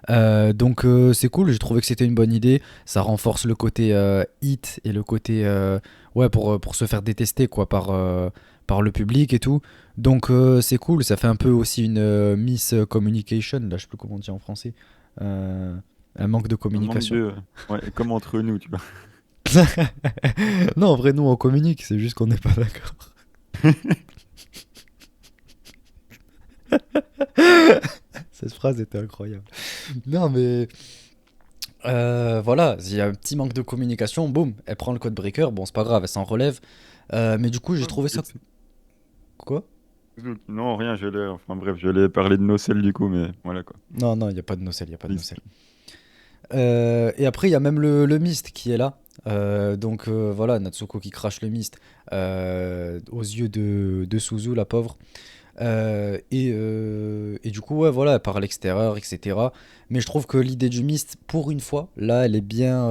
[SPEAKER 1] Donc c'est cool, j'ai trouvé que c'était une bonne idée. Ça renforce le côté hit et le côté ouais pour se faire détester quoi par le public et tout. Donc c'est cool, ça fait un peu aussi une miscommunication, là je sais plus comment on dit en français. Euh, un manque de
[SPEAKER 2] Un manque
[SPEAKER 1] communication.
[SPEAKER 2] de... Ouais, comme entre nous, tu vois.
[SPEAKER 1] Non, en vrai nous on communique, c'est juste qu'on n'est pas d'accord. Cette phrase était incroyable. Non mais voilà, il y a un petit manque de communication, boum, elle prend le code breaker, bon c'est pas grave, elle s'en relève. Mais du coup j'ai trouvé ça... Quoi?
[SPEAKER 2] Non, rien, enfin bref, j'allais parler de nocelles du coup, mais voilà quoi.
[SPEAKER 1] Non, non, il n'y a pas de nocelle, il n'y a pas de
[SPEAKER 2] Triste.
[SPEAKER 1] nocelle. Et après, il y a même le mist qui est là. Donc voilà, Natsuko qui crache le mist aux yeux de Suzu, la pauvre. Et du coup, ouais, voilà, par l'extérieur, etc. Mais je trouve que l'idée du mist, pour une fois, là, elle est bien,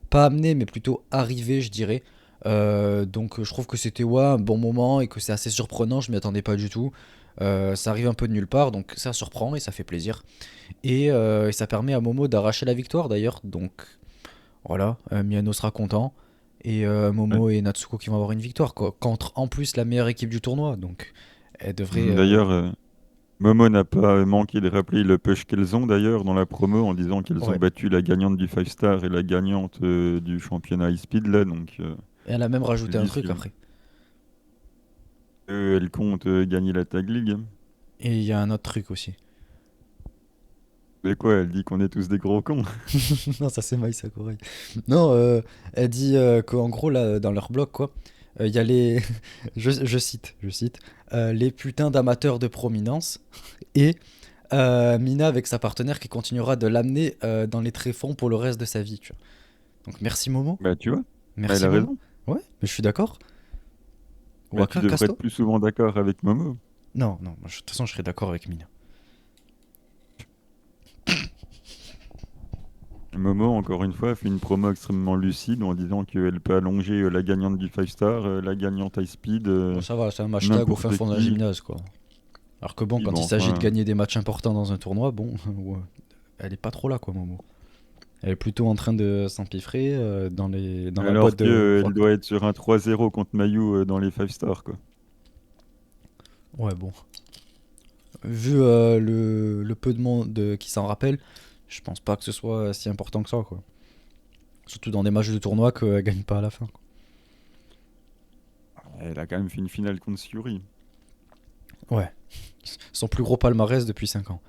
[SPEAKER 1] pas amenée, mais plutôt arrivée, je dirais. Donc je trouve que c'était ouais, un bon moment et que c'est assez surprenant, je m'y attendais pas du tout. Ça arrive un peu de nulle part, donc ça surprend et ça fait plaisir. Et ça permet à Momo d'arracher la victoire d'ailleurs. Donc voilà, Miyano sera content. Et
[SPEAKER 2] Ouais.
[SPEAKER 1] Momo et Natsuko qui vont avoir une victoire, quoi. Contre en plus la meilleure équipe du tournoi. Donc elle devrait.
[SPEAKER 2] D'ailleurs, Momo n'a pas manqué de rappeler le push qu'elles ont d'ailleurs dans la promo en disant qu'elles ont
[SPEAKER 1] Ouais.
[SPEAKER 2] battu la gagnante du 5 Star et la gagnante du championnat High Speed là, donc
[SPEAKER 1] Et elle a même
[SPEAKER 2] elle
[SPEAKER 1] rajouté un
[SPEAKER 2] dit
[SPEAKER 1] truc après.
[SPEAKER 2] elle compte gagner la Tag League.
[SPEAKER 1] Et il y a un autre truc aussi.
[SPEAKER 2] Mais quoi, elle dit qu'on est tous des gros cons.
[SPEAKER 1] Non, ça c'est Mai Sakurai. Non, elle dit qu'en gros, là, dans leur blog, quoi, il y a les. Je cite, les putains d'amateurs de prominence et Mina avec sa partenaire qui continuera de l'amener dans les tréfonds pour le reste de sa vie, tu vois. Donc merci Momo.
[SPEAKER 2] Bah tu vois, bah, elle
[SPEAKER 1] Merci
[SPEAKER 2] a
[SPEAKER 1] Momo.
[SPEAKER 2] raison.
[SPEAKER 1] Ouais, mais je suis d'accord.
[SPEAKER 2] Bah tu
[SPEAKER 1] Waka,
[SPEAKER 2] devrais être
[SPEAKER 1] Casto?
[SPEAKER 2] plus souvent d'accord avec Momo.
[SPEAKER 1] Non, non, de toute façon, je serais d'accord avec Mina.
[SPEAKER 2] Momo, encore une fois, a fait une promo extrêmement lucide en disant qu'elle peut allonger la gagnante du 5 Star, la gagnante High Speed,
[SPEAKER 1] Bon, ça va, c'est un hashtag au fin
[SPEAKER 2] n'importe
[SPEAKER 1] fond d'un
[SPEAKER 2] qui.
[SPEAKER 1] gymnase, quoi. Alors que bon,
[SPEAKER 2] Oui,
[SPEAKER 1] quand
[SPEAKER 2] bon,
[SPEAKER 1] il s'agit de
[SPEAKER 2] enfin,
[SPEAKER 1] gagner des matchs importants dans un tournoi, bon, ouais, elle est pas trop là, quoi, Momo. Elle est plutôt en train de s'empiffrer dans la boîte
[SPEAKER 2] alors
[SPEAKER 1] de
[SPEAKER 2] qu'elle
[SPEAKER 1] Rock.
[SPEAKER 2] doit être sur un 3-0 contre Mayu dans les 5 Stars, quoi.
[SPEAKER 1] Ouais, bon. Vu le peu de monde qui s'en rappelle, je pense pas que ce soit si important que ça, quoi. Surtout dans des matchs de tournoi qu'elle gagne pas à la fin, quoi.
[SPEAKER 2] Elle a quand même fait une finale contre Syuri.
[SPEAKER 1] Ouais. Son plus gros palmarès depuis 5 ans.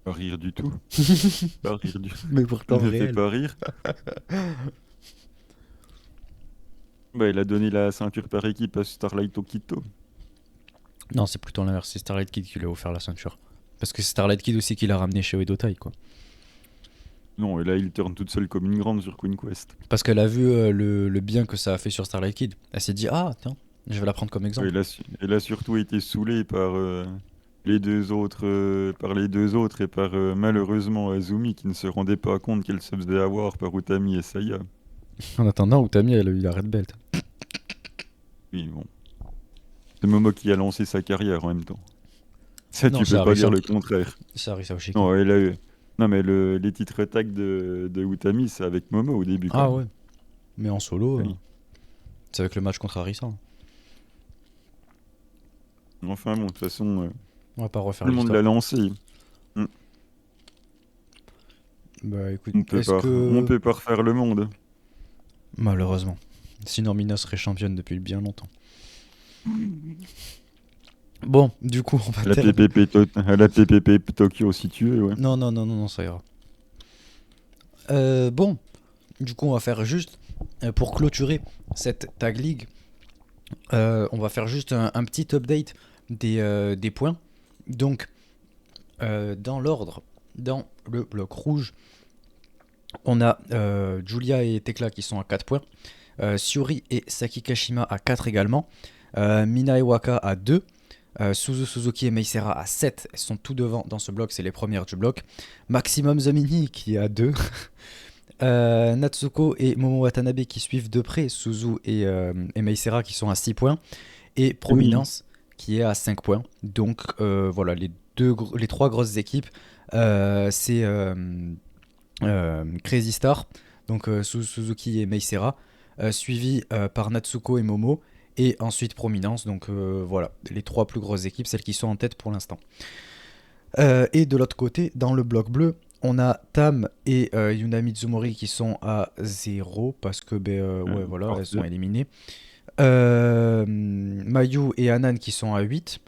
[SPEAKER 2] Pas rire du tout. Pas rire du
[SPEAKER 1] Mais
[SPEAKER 2] tout.
[SPEAKER 1] pourtant
[SPEAKER 2] Ne fait
[SPEAKER 1] réel.
[SPEAKER 2] pas rire. Bah, il a donné la ceinture par équipe à Starlight Okito.
[SPEAKER 1] Non, c'est plutôt l'inverse. C'est Starlight Kid qui lui a offert la ceinture. Parce que c'est Starlight Kid aussi qui l'a ramené chez Oedo Tai, quoi.
[SPEAKER 2] Non, et là, il turn toute seule comme une grande sur Queen Quest.
[SPEAKER 1] Parce qu'elle a vu le bien que ça a fait sur Starlight Kid. Elle s'est dit, ah, tiens, je vais la prendre comme
[SPEAKER 2] Ouais,
[SPEAKER 1] exemple.
[SPEAKER 2] elle a surtout été saoulée par les deux autres et par malheureusement Azumi qui ne se rendait pas compte qu'elle se faisait avoir par Utami et Saya.
[SPEAKER 1] En attendant, Utami, elle a eu la Red Belt.
[SPEAKER 2] Oui, bon. C'est Momo qui a lancé sa carrière en même temps. Ça,
[SPEAKER 1] Non,
[SPEAKER 2] tu
[SPEAKER 1] c'est
[SPEAKER 2] peux pas
[SPEAKER 1] Arisa.
[SPEAKER 2] dire le contraire.
[SPEAKER 1] C'est Arisa Oshiki.
[SPEAKER 2] Non, elle a eu. Non, mais les titres tag de Utami, c'est avec Momo au début quand
[SPEAKER 1] Ah
[SPEAKER 2] même.
[SPEAKER 1] ouais. Mais en solo,
[SPEAKER 2] Oui.
[SPEAKER 1] c'est avec le match contre Arisa.
[SPEAKER 2] Enfin bon, de toute façon,
[SPEAKER 1] On va pas
[SPEAKER 2] tout
[SPEAKER 1] refaire
[SPEAKER 2] le monde
[SPEAKER 1] l'histoire.
[SPEAKER 2] l'a lancé. Mm.
[SPEAKER 1] Bah écoute,
[SPEAKER 2] On peut pas refaire le monde.
[SPEAKER 1] malheureusement. Sinon, Mina serait championne depuis bien longtemps. Bon, du coup, on va terminer.
[SPEAKER 2] À la PPP Tokyo si tu veux, ouais.
[SPEAKER 1] Non, non, non, non, non, ça ira. Bon, du coup, on va faire juste, pour clôturer cette Tag League, on va faire juste un petit update des points. Donc, dans l'ordre, dans le bloc rouge, on a Julia et Tekla qui sont à 4 points. Shiori et Saki Kashima à 4 également. Mina et Waka à 2. Suzuki et Meisera à 7. Elles sont tout devant dans ce bloc, c'est les premières du bloc. Maximum Zamini qui est à 2. Natsuko et Momo Watanabe qui suivent de près. Suzu et Meisera qui sont à 6 points. Et
[SPEAKER 2] Oui.
[SPEAKER 1] Prominence qui est à 5 points. Donc voilà, les trois grosses équipes, c'est Crazy Star, donc Suzuki et Meisera, suivi par Natsuko et Momo, et ensuite Prominence. Donc voilà, les trois plus grosses équipes, celles qui sont en tête pour l'instant. Et de l'autre côté, dans le bloc bleu, on a Tam et Yuna Mizumori qui sont à 0 parce que ouais, voilà, elles sont
[SPEAKER 2] Forcé.
[SPEAKER 1] éliminées. Mayu et Anan qui sont à 8.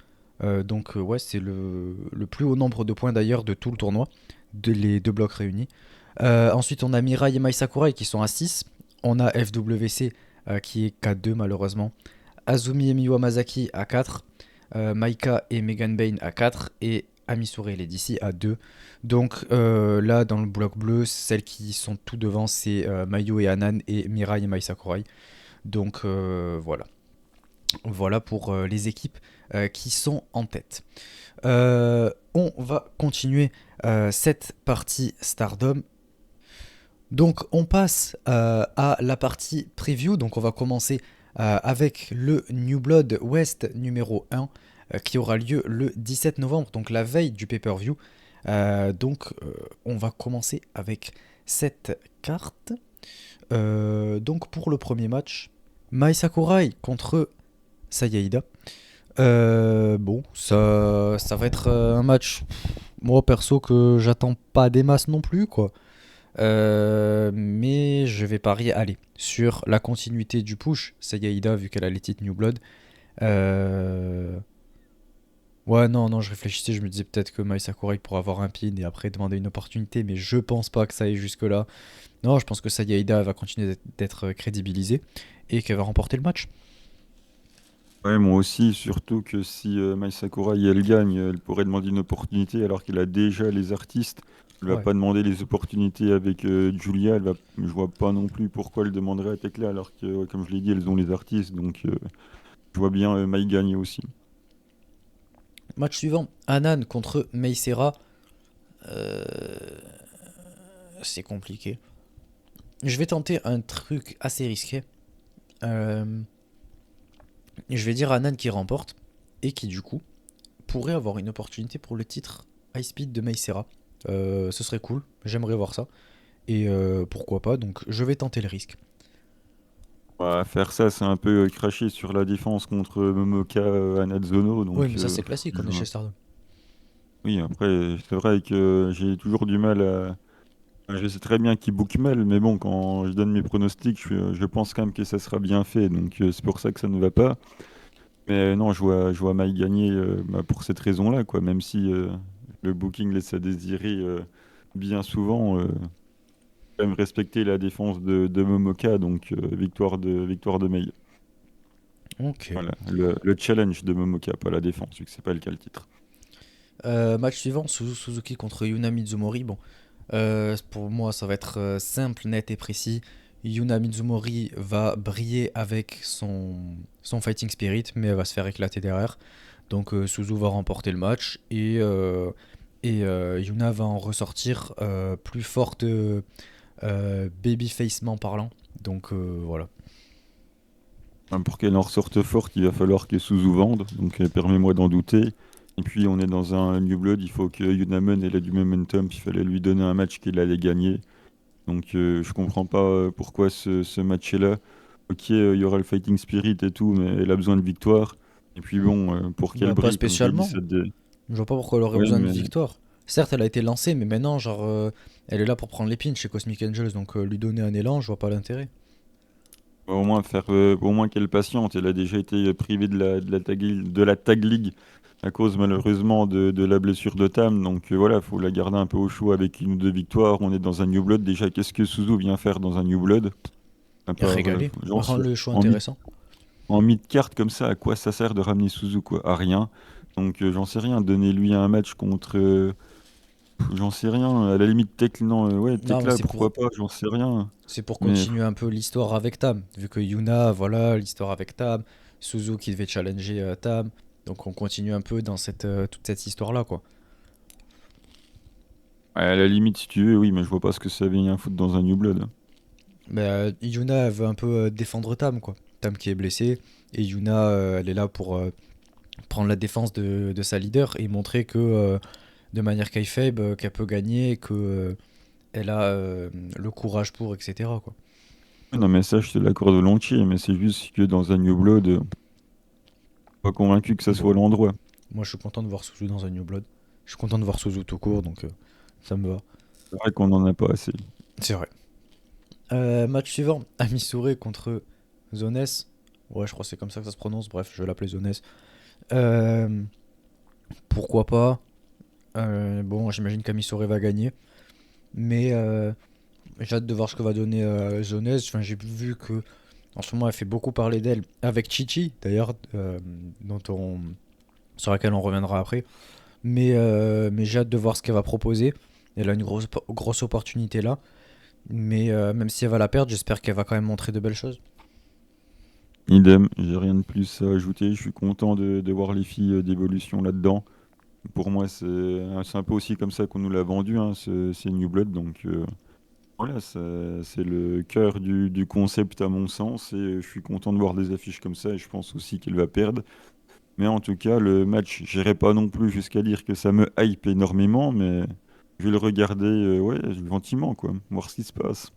[SPEAKER 1] Donc ouais, c'est le plus haut nombre de points d'ailleurs de tout le tournoi, les deux blocs réunis. Ensuite, on a Mirai et Mai Sakurai qui sont à 6. On a FWC qui est qu'à 2 malheureusement. Azumi et Miwa Masaki à 4. Maika et Megan Bain à 4. Et Amisure et Lady à 2. Donc là, dans le bloc bleu, celles qui sont tout devant, c'est Mayu et Anan et Mirai et Mai Sakurai. Donc voilà. Voilà pour les équipes qui sont en tête. On va continuer cette partie Stardom. Donc on passe à la partie preview. Donc on va commencer avec le New Blood West numéro 1 qui aura lieu le 17 novembre, donc la veille du pay-per-view. Donc on va commencer avec cette carte. Donc pour le premier match, Mai Sakurai contre Sayaida. Bon, ça va être un match, moi perso, que j'attends pas des masses non plus, quoi. Mais je vais parier, allez, sur la continuité du push, Sayaida, vu qu'elle a les titres New Blood. Euh, Ouais, non, non, je réfléchissais, je me disais peut-être que Mai Sakurai pourrait avoir un pin et après demander une opportunité, mais je pense pas que ça aille jusque-là. Non, je pense que Sayaida va continuer d'être crédibilisée et qu'elle va remporter le match.
[SPEAKER 2] Ouais, moi aussi, surtout que si Mai Sakurai elle gagne, elle pourrait demander une opportunité alors qu'elle a déjà les artistes. Elle va
[SPEAKER 1] Ouais.
[SPEAKER 2] pas demander les opportunités avec Julia. Je vois pas non plus pourquoi elle demanderait à Tekla alors que, ouais, comme je l'ai dit, elles ont les artistes. Donc je vois bien Mai gagner aussi.
[SPEAKER 1] Match suivant, Anan contre Meisera. Euh, c'est compliqué. Je vais tenter un truc assez risqué. Euh, je vais dire Anan qui remporte et qui du coup pourrait avoir une opportunité pour le titre High Speed de Meisera. Ce serait cool, j'aimerais voir ça. Et pourquoi pas, donc je vais tenter le risque.
[SPEAKER 2] Ouais, faire ça, c'est un peu cracher sur la défense contre Momoka Anazono.
[SPEAKER 1] Oui,
[SPEAKER 2] Donc
[SPEAKER 1] mais ça c'est classique, on est
[SPEAKER 2] je-
[SPEAKER 1] chez Stardom.
[SPEAKER 2] oui, après, c'est vrai que j'ai toujours du mal à. Enfin, je sais très bien qu'il book mal, mais bon, quand je donne mes pronostics, je pense quand même que ça sera bien fait. Donc c'est pour ça que ça ne va pas. Mais non, je vois Mike gagner bah, pour cette raison-là, quoi. Même si le booking laisse à désirer bien souvent, quand même respecter la défense de Momoka, donc victoire de Mei.
[SPEAKER 1] Ok.
[SPEAKER 2] Voilà, le challenge de Momoka, pas la défense, vu que c'est pas le cas le titre.
[SPEAKER 1] Match suivant, Suzuki contre Yuna Mizumori. Bon, Pour moi, ça va être simple, net et précis. Yuna Mizumori va briller avec son fighting spirit, mais elle va se faire éclater derrière. Donc Suzu va remporter le match et Yuna va en ressortir plus forte babyfacement parlant. Donc voilà.
[SPEAKER 2] Enfin, pour qu'elle en ressorte forte, il va falloir que Suzu vende, donc permets-moi d'en douter. Et puis on est dans un New Blood, il faut que Yunaman elle ait du momentum, il fallait lui donner un match qu'il allait gagner. Donc je comprends pas pourquoi ce match est là. Ok, il y aura le fighting spirit et tout, mais elle a besoin de victoire. Et puis bon, pour qu'elle
[SPEAKER 1] Bah, pas
[SPEAKER 2] brille, comme je l'ai dit,
[SPEAKER 1] spécialement. Je vois pas pourquoi elle aurait
[SPEAKER 2] Ouais,
[SPEAKER 1] besoin de
[SPEAKER 2] mais
[SPEAKER 1] victoire. Certes, elle a été lancée, mais maintenant, genre, elle est là pour prendre les pins chez Cosmic Angels, donc lui donner un élan, je vois pas l'intérêt.
[SPEAKER 2] au moins au moins qu'elle patiente. Elle a déjà été privée de la tag league à cause malheureusement de la blessure de Tam. Donc voilà, faut la garder un peu au chaud avec une ou deux victoires. On est dans un New Blood. Déjà, qu'est-ce que Suzu vient faire dans un New Blood? À part,
[SPEAKER 1] Régalé,
[SPEAKER 2] j'en sais,
[SPEAKER 1] rendre le show
[SPEAKER 2] en mid,
[SPEAKER 1] intéressant.
[SPEAKER 2] en mid-card comme ça, à quoi ça sert de ramener Suzu quoi? À rien. Donc j'en sais rien. Donnez-lui un match contre, j'en sais rien. À la limite non, ouais,
[SPEAKER 1] Non, mais
[SPEAKER 2] Tekla, pourquoi pas? J'en sais rien.
[SPEAKER 1] c'est pour
[SPEAKER 2] Mais
[SPEAKER 1] continuer un peu l'histoire avec Tam. Vu que Yuna, voilà, l'histoire avec Tam. Suzu qui devait challenger Tam. Donc on continue un peu dans toute cette histoire-là, quoi.
[SPEAKER 2] à la limite, si tu veux, oui, mais je vois pas ce que ça vient foutre dans un New Blood.
[SPEAKER 1] Mais Yuna, elle veut un peu défendre Tam, quoi. Tam qui est blessé. Et Yuna, elle est là pour prendre la défense de sa leader et montrer que de manière kayfabe qu'elle peut gagner et que elle a le courage pour, etc. quoi.
[SPEAKER 2] Ouais, non, mais ça, je te l'accorde volontiers, mais c'est juste que dans un New Blood, pas convaincu que ça
[SPEAKER 1] Bon,
[SPEAKER 2] soit l'endroit.
[SPEAKER 1] moi je suis content de voir Suzu dans un New Blood. Je suis content de voir Suzu tout court, donc ça me va.
[SPEAKER 2] C'est vrai qu'on en a pas assez.
[SPEAKER 1] C'est vrai. Match suivant, Amisure contre Zones. Ouais, je crois que c'est comme ça que ça se prononce. Bref, je vais l'appeler Zones. Euh, Pourquoi pas. Bon, j'imagine qu'Amisure va gagner. Mais j'ai hâte de voir ce que va donner Zones. Enfin, j'ai vu que en ce moment, elle fait beaucoup parler d'elle avec Chichi, d'ailleurs, dont sur laquelle on reviendra après. Mais j'ai hâte de voir ce qu'elle va proposer. Elle a une grosse opportunité là. Mais même si elle va la perdre, j'espère qu'elle va quand même montrer de belles choses.
[SPEAKER 2] Idem, j'ai rien de plus à ajouter. Je suis content de voir les filles d'évolution là-dedans. Pour moi, c'est un peu aussi comme ça qu'on nous l'a vendu, hein, c'est New Blood. Donc voilà, c'est le cœur du concept à mon sens. Et je suis content de voir des affiches comme ça. Et je pense aussi qu'elle va perdre. Mais en tout cas, le match, j'irai pas non plus jusqu'à dire que ça me hype énormément, mais je vais le regarder ouais, gentiment, quoi. Voir ce qui se passe.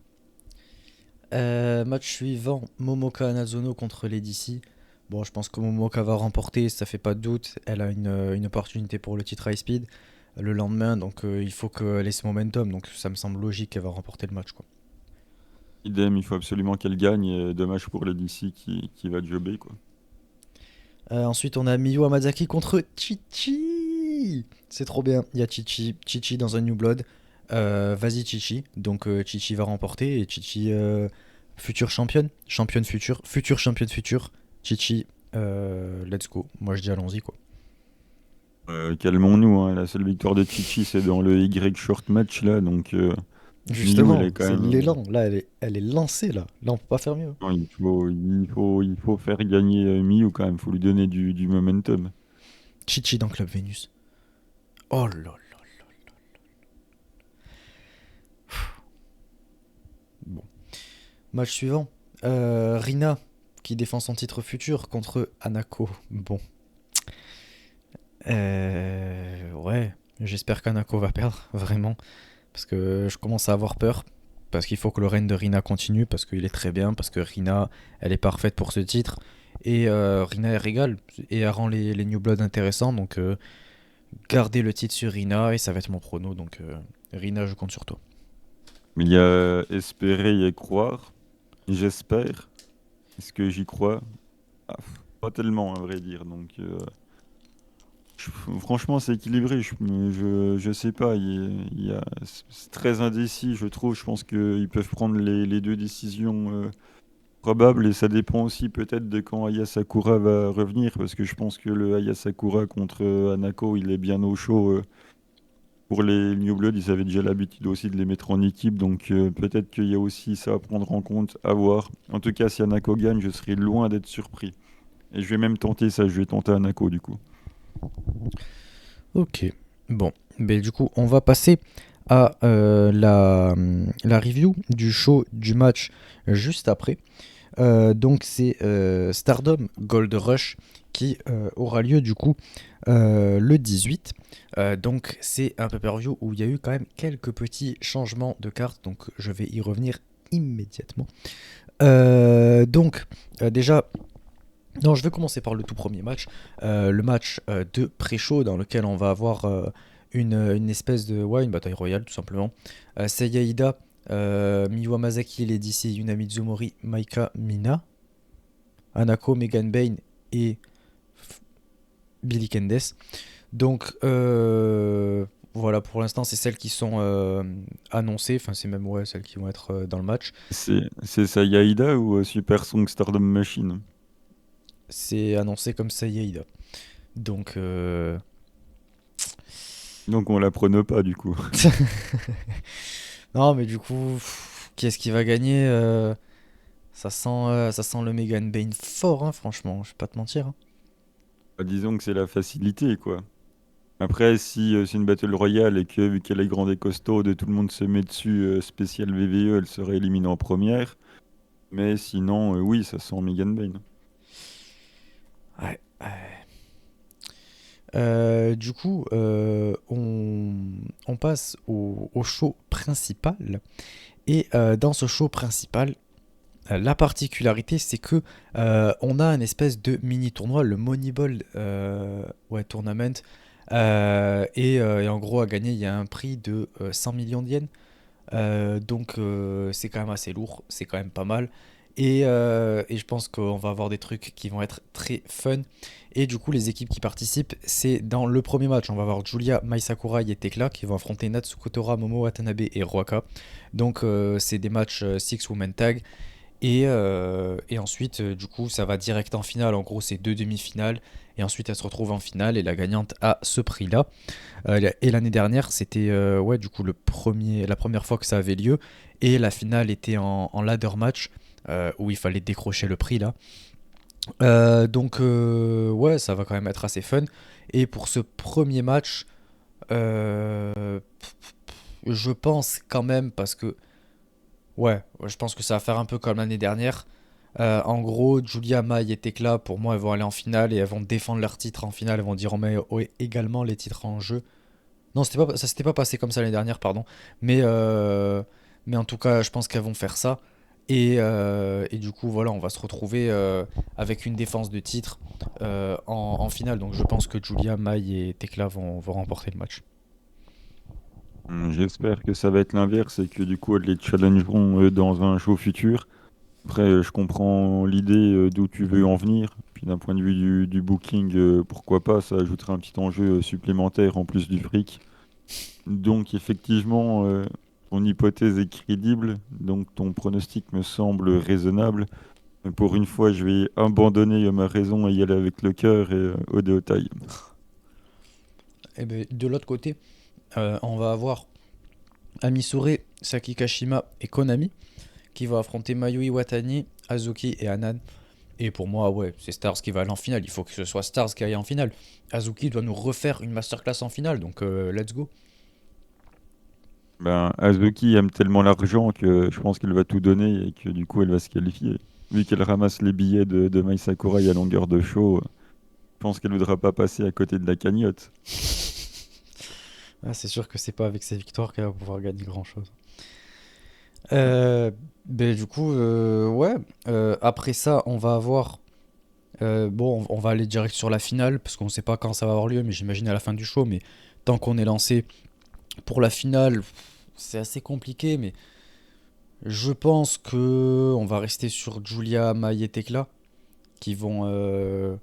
[SPEAKER 1] Match suivant, Momoka Anazono contre les DC. Bon, je pense que Momoka va remporter, ça fait pas de doute. Elle a une opportunité pour le titre High Speed le lendemain, donc il faut qu'elle ait ce momentum. Donc ça me semble logique qu'elle va remporter le match, quoi.
[SPEAKER 2] Idem, il faut absolument qu'elle gagne. Et dommage pour les DC qui va jobber, quoi.
[SPEAKER 1] Ensuite, on a Miyu Hamadaki contre Chichi. C'est trop bien. Il y a Chichi dans un New Blood. Vas-y Chichi. Donc Chichi va remporter et Chichi future championne future championne future. Chichi, let's go. Moi je dis allons-y quoi.
[SPEAKER 2] Calmons-nous, hein. La seule victoire de Chichi, c'est dans le Y short match, là. Donc, Miyu, elle
[SPEAKER 1] Justement,
[SPEAKER 2] est quand
[SPEAKER 1] c'est
[SPEAKER 2] même.
[SPEAKER 1] l'élan. Là, elle est lancée là. Là, on peut pas faire mieux.
[SPEAKER 2] Non, il faut faire gagner Miyu quand même. Il faut lui donner du momentum.
[SPEAKER 1] Chichi dans Club Venus. Oh là là. Bon. Match suivant. Rina qui défend son titre futur contre Anako. Bon. Ouais, j'espère qu'Anako va perdre, vraiment. Parce que je commence à avoir peur. Parce qu'il faut que le règne de Rina continue. Parce qu'il est très bien. Parce que Rina, elle est parfaite pour ce titre. Et Rina, elle régale. Et elle rend les New Blood intéressants. Donc, gardez le titre sur Rina. Et ça va être mon prono. Donc, Rina, je compte sur toi.
[SPEAKER 2] Il y a espérer et croire. J'espère. Est-ce que j'y crois? Ah, pas tellement, à vrai dire. Donc, franchement, c'est équilibré. Je sais pas. C'est très indécis, je trouve. Je pense qu'ils peuvent prendre les deux décisions probables. Et ça dépend aussi peut-être de quand Aya Sakura va revenir. Parce que je pense que le Aya Sakura contre Hanako, il est bien au chaud. pour les New Blood, ils avaient déjà l'habitude aussi de les mettre en équipe, donc peut-être qu'il y a aussi ça à prendre en compte, à voir. En tout cas, si Anako gagne, je serai loin d'être surpris. Et je vais même tenter ça, je vais tenter Anako du coup.
[SPEAKER 1] Ok. Bon, ben du coup, on va passer à la review du show du match juste après. Donc c'est Stardom Gold Rush qui aura lieu du coup le 18. Donc c'est un pay-per-view où il y a eu quand même quelques petits changements de cartes, donc je vais y revenir immédiatement. Déjà, non, je vais commencer par le tout premier match, le match de pré-show dans lequel on va avoir une espèce de, ouais, une bataille royale tout simplement. Seiya Ida, Miwa Masaki, Lady C, Yuna Mizumori, Maika Mina, Hanako, Megan Bain et Billy Candice. Donc voilà, pour l'instant c'est celles qui sont annoncées, enfin c'est même ouais, celles qui vont être dans le match.
[SPEAKER 2] C'est Sayaida ou Super Song Stardom Machine?
[SPEAKER 1] C'est annoncé comme Seiya Ida. Donc
[SPEAKER 2] Donc on la prenne pas du coup.
[SPEAKER 1] non mais du coup, qui est-ce qui va gagner ça sent le Megan Bain fort, hein, franchement, je vais pas te mentir, hein.
[SPEAKER 2] Bah, disons que c'est la facilité quoi. Après, si c'est une battle royale et que vu qu'elle est grande et costaud, tout le monde se met dessus, spécial VVE, elle serait éliminée en première. Mais sinon, oui, ça sent Megan Bain.
[SPEAKER 1] Ouais. Du coup, on passe au show principal. Et dans ce show principal, la particularité, c'est que on a un espèce de mini tournoi, le Moneyball ouais, Tournament. Et en gros, à gagner, il y a un prix de 100 millions de yens. Donc c'est quand même assez lourd, c'est quand même pas mal. Et je pense qu'on va avoir des trucs qui vont être très fun. Et du coup, les équipes qui participent, c'est dans le premier match, on va avoir Julia, Mai Sakurai et Tekla qui vont affronter Natsuko Tora, Momo Watanabe et Ruaka. Donc c'est des matchs Six Women Tag. Et ensuite, du coup, ça va direct en finale. En gros, c'est deux demi-finales. Et ensuite, elles se retrouvent en finale. Et la gagnante a ce prix-là. Et l'année dernière, c'était ouais, du coup, la première fois que ça avait lieu. Et la finale était en ladder match. Où il fallait décrocher le prix là. Ouais, ça va quand même être assez fun. Et pour ce premier match, euh, je pense quand même, parce que ouais, je pense que ça va faire un peu comme l'année dernière. En gros, Julia, Mai et Tekla, pour moi, elles vont aller en finale et elles vont défendre leur titre en finale. Elles vont dire on met également les titres en jeu. Non, ça s'était pas passé comme ça l'année dernière, pardon. Mais, euh, mais en tout cas, je pense qu'elles vont faire ça. Et du coup, voilà, on va se retrouver avec une défense de titre en finale. Donc je pense que Julia, Mai et Tekla vont remporter le match.
[SPEAKER 2] J'espère que ça va être l'inverse et que du coup, elles les challengeront dans un show futur. Après, je comprends l'idée d'où tu veux en venir. Puis d'un point de vue du booking, pourquoi pas, ça ajouterait un petit enjeu supplémentaire en plus du fric. Donc effectivement, ton hypothèse est crédible, donc ton pronostic me semble raisonnable. Mais pour une fois, je vais abandonner ma raison et y aller avec le cœur et au détail.
[SPEAKER 1] Et ben, de l'autre côté, on va avoir Amisure, Saki Kashima et Konami qui vont affronter Mayui Iwatani, Azuki et Anan. Et pour moi, ouais, c'est Stars qui va aller en finale. Il faut que ce soit Stars qui aille en finale. Azuki doit nous refaire une masterclass en finale, donc let's go.
[SPEAKER 2] Ben, Azuki aime tellement l'argent que je pense qu'elle va tout donner et que du coup, elle va se qualifier. Vu qu'elle ramasse les billets de Mai Sakurai à longueur de show, je pense qu'elle ne voudra pas passer à côté de la cagnotte.
[SPEAKER 1] Ah, c'est sûr que c'est pas avec ces victoires qu'elle va pouvoir gagner grand chose.
[SPEAKER 2] Ouais.
[SPEAKER 1] Ben, du coup, ouais. Après ça, on va avoir. Bon, on va aller direct sur la finale, parce qu'on sait pas quand ça va avoir lieu, mais j'imagine à la fin du show. Mais tant qu'on est lancé pour la finale, c'est assez compliqué, mais je pense que on va rester sur Julia, Mai et Tekla, qui vont, euh,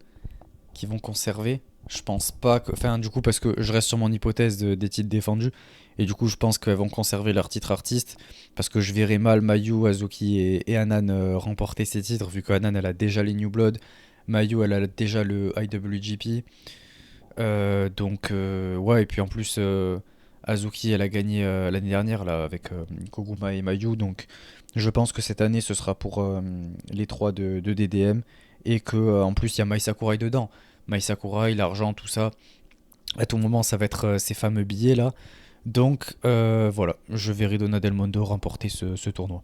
[SPEAKER 1] qui vont conserver. Je pense pas que. Enfin, du coup, parce que je reste sur mon hypothèse des titres défendus. Et du coup, je pense qu'elles vont conserver leur titre artiste. Parce que je verrai mal Mayu, Azuki et Anan remporter ces titres, vu qu'Anan, elle a déjà les New Blood. Mayu, elle a déjà le IWGP. Ouais, et puis en plus, Azuki, elle a gagné l'année dernière là, avec Koguma et Mayu. Donc je pense que cette année, ce sera pour les trois de DDM. Et que en plus, il y a Mai Sakurai dedans. Mai Sakurai, l'argent, tout ça. À tout moment, ça va être ces fameux billets là. Donc voilà, je verrai Donna Del Mondo remporter ce tournoi.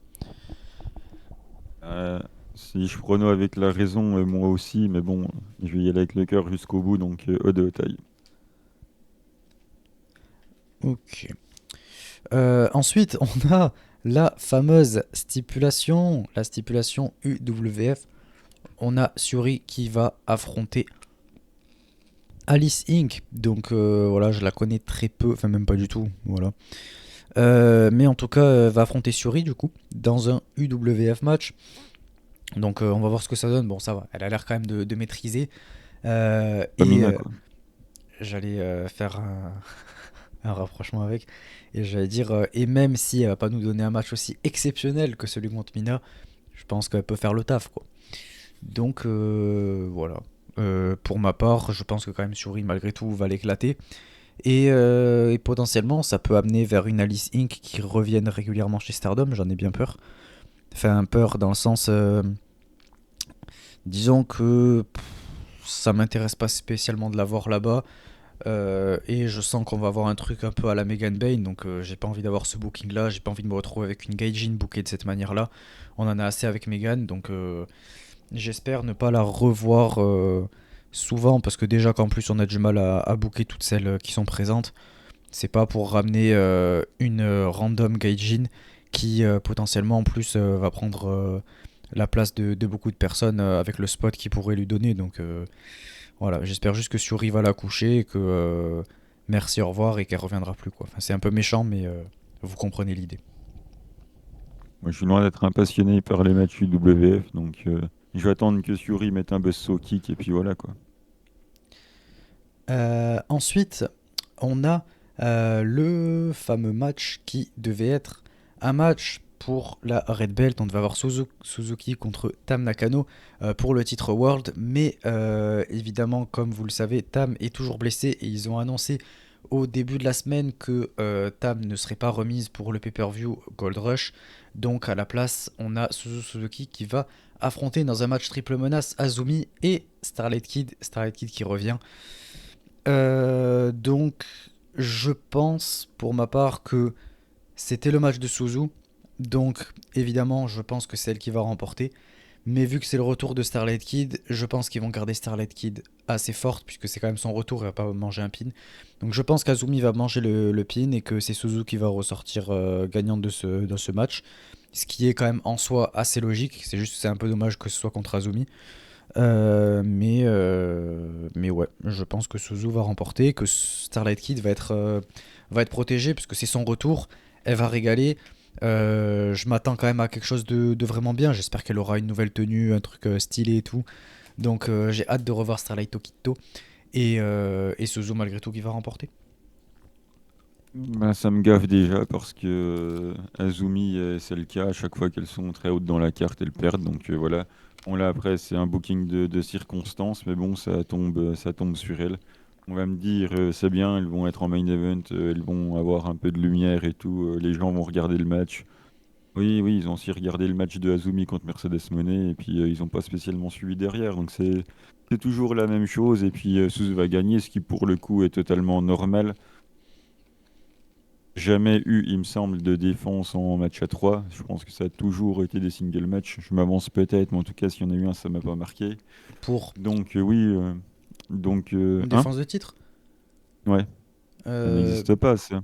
[SPEAKER 2] Euh, Si je prono avec la raison, moi aussi, mais bon, je vais y aller avec le cœur jusqu'au bout, donc Ode Otai.
[SPEAKER 1] Ok. Ensuite, on a la fameuse stipulation, la stipulation UWF. On a Suri qui va affronter Alice Inc. Donc voilà, je la connais très peu, enfin même pas du tout. Voilà. Mais en tout cas, va affronter Suri du coup dans un UWF match. Donc on va voir ce que ça donne. Bon, ça va, elle a l'air quand même de maîtriser. Euh, et
[SPEAKER 2] Pamina,
[SPEAKER 1] euh,
[SPEAKER 2] quoi.
[SPEAKER 1] J'allais faire un rapprochement avec. Et j'allais dire, et même si elle va pas nous donner un match aussi exceptionnel que celui contre Mina, je pense qu'elle peut faire le taf, quoi. Donc voilà. Pour ma part, je pense que quand même Shuri, malgré tout, va l'éclater. Et potentiellement, ça peut amener vers une Alice Inc. qui revienne régulièrement chez Stardom, j'en ai bien peur. Enfin, peur dans le sens. Disons que ça m'intéresse pas spécialement de la voir là-bas. Et je sens qu'on va avoir un truc un peu à la Megan Bayne, donc j'ai pas envie d'avoir ce booking là, j'ai pas envie de me retrouver avec une Gaijin bookée de cette manière là. On en a assez avec Megan, donc j'espère ne pas la revoir souvent, parce que déjà qu'en plus on a du mal à booker toutes celles qui sont présentes. C'est pas pour ramener une random Gaijin qui potentiellement en plus va prendre la place de beaucoup de personnes avec le spot qu'il pourrait lui donner, donc voilà, j'espère juste que Suri va la coucher et que merci, au revoir et qu'elle reviendra plus quoi. Enfin, c'est un peu méchant, mais vous comprenez l'idée.
[SPEAKER 2] Moi, je suis loin d'être un passionné par les matchs UWF, donc je vais attendre que Suri mette un buzzsaw kick, et puis voilà, quoi.
[SPEAKER 1] Ensuite, on a le fameux match qui devait être un match pour la Red Belt. On devait avoir Suzuki contre Tam Nakano pour le titre World. Mais évidemment, comme vous le savez, Tam est toujours blessé et ils ont annoncé au début de la semaine que Tam ne serait pas remise pour le pay-per-view Gold Rush. Donc à la place, on a Suzuki qui va affronter dans un match triple menace Azumi et Starlight Kid. Starlight Kid qui revient. Donc, je pense pour ma part que c'était le match de Suzu. Donc, évidemment, je pense que c'est elle qui va remporter. Mais vu que c'est le retour de Starlight Kid, je pense qu'ils vont garder Starlight Kid assez forte, puisque c'est quand même son retour, elle va pas manger un pin. Donc, je pense qu'Azumi va manger le pin et que c'est Suzu qui va ressortir gagnante de ce match. Ce qui est quand même en soi assez logique. C'est juste que c'est un peu dommage que ce soit contre Azumi. Mais ouais, je pense que Suzu va remporter, que Starlight Kid va être protégée, parce que c'est son retour, elle va régaler. Je m'attends quand même à quelque chose de vraiment bien, j'espère qu'elle aura une nouvelle tenue, un truc stylé et tout. Donc j'ai hâte de revoir Starlight Okito et Suzu malgré tout qui va remporter.
[SPEAKER 2] Bah, ça me gaffe déjà parce que Azumi et SLK, à chaque fois qu'elles sont très hautes dans la carte, elles perdent. Donc voilà. Bon, là, après, c'est un booking de circonstances, mais bon, ça tombe sur elles. On va me dire, c'est bien, elles vont être en main event, elles vont avoir un peu de lumière et tout, les gens vont regarder le match. Oui, oui, ils ont aussi regardé le match de Azumi contre Mercedes Moné, et puis ils n'ont pas spécialement suivi derrière. Donc c'est toujours la même chose, et puis Suzu va gagner, ce qui pour le coup est totalement normal. Jamais eu, il me semble, de défense en match à 3. Je pense que ça a toujours été des single match. Je m'avance peut-être, mais en tout cas, s'il y en a eu un, ça m'a pas marqué.
[SPEAKER 1] Pour
[SPEAKER 2] Donc oui, donc
[SPEAKER 1] une
[SPEAKER 2] hein,
[SPEAKER 1] défense de titre,
[SPEAKER 2] ouais, ça
[SPEAKER 1] euh,
[SPEAKER 2] n'existe pas, ça.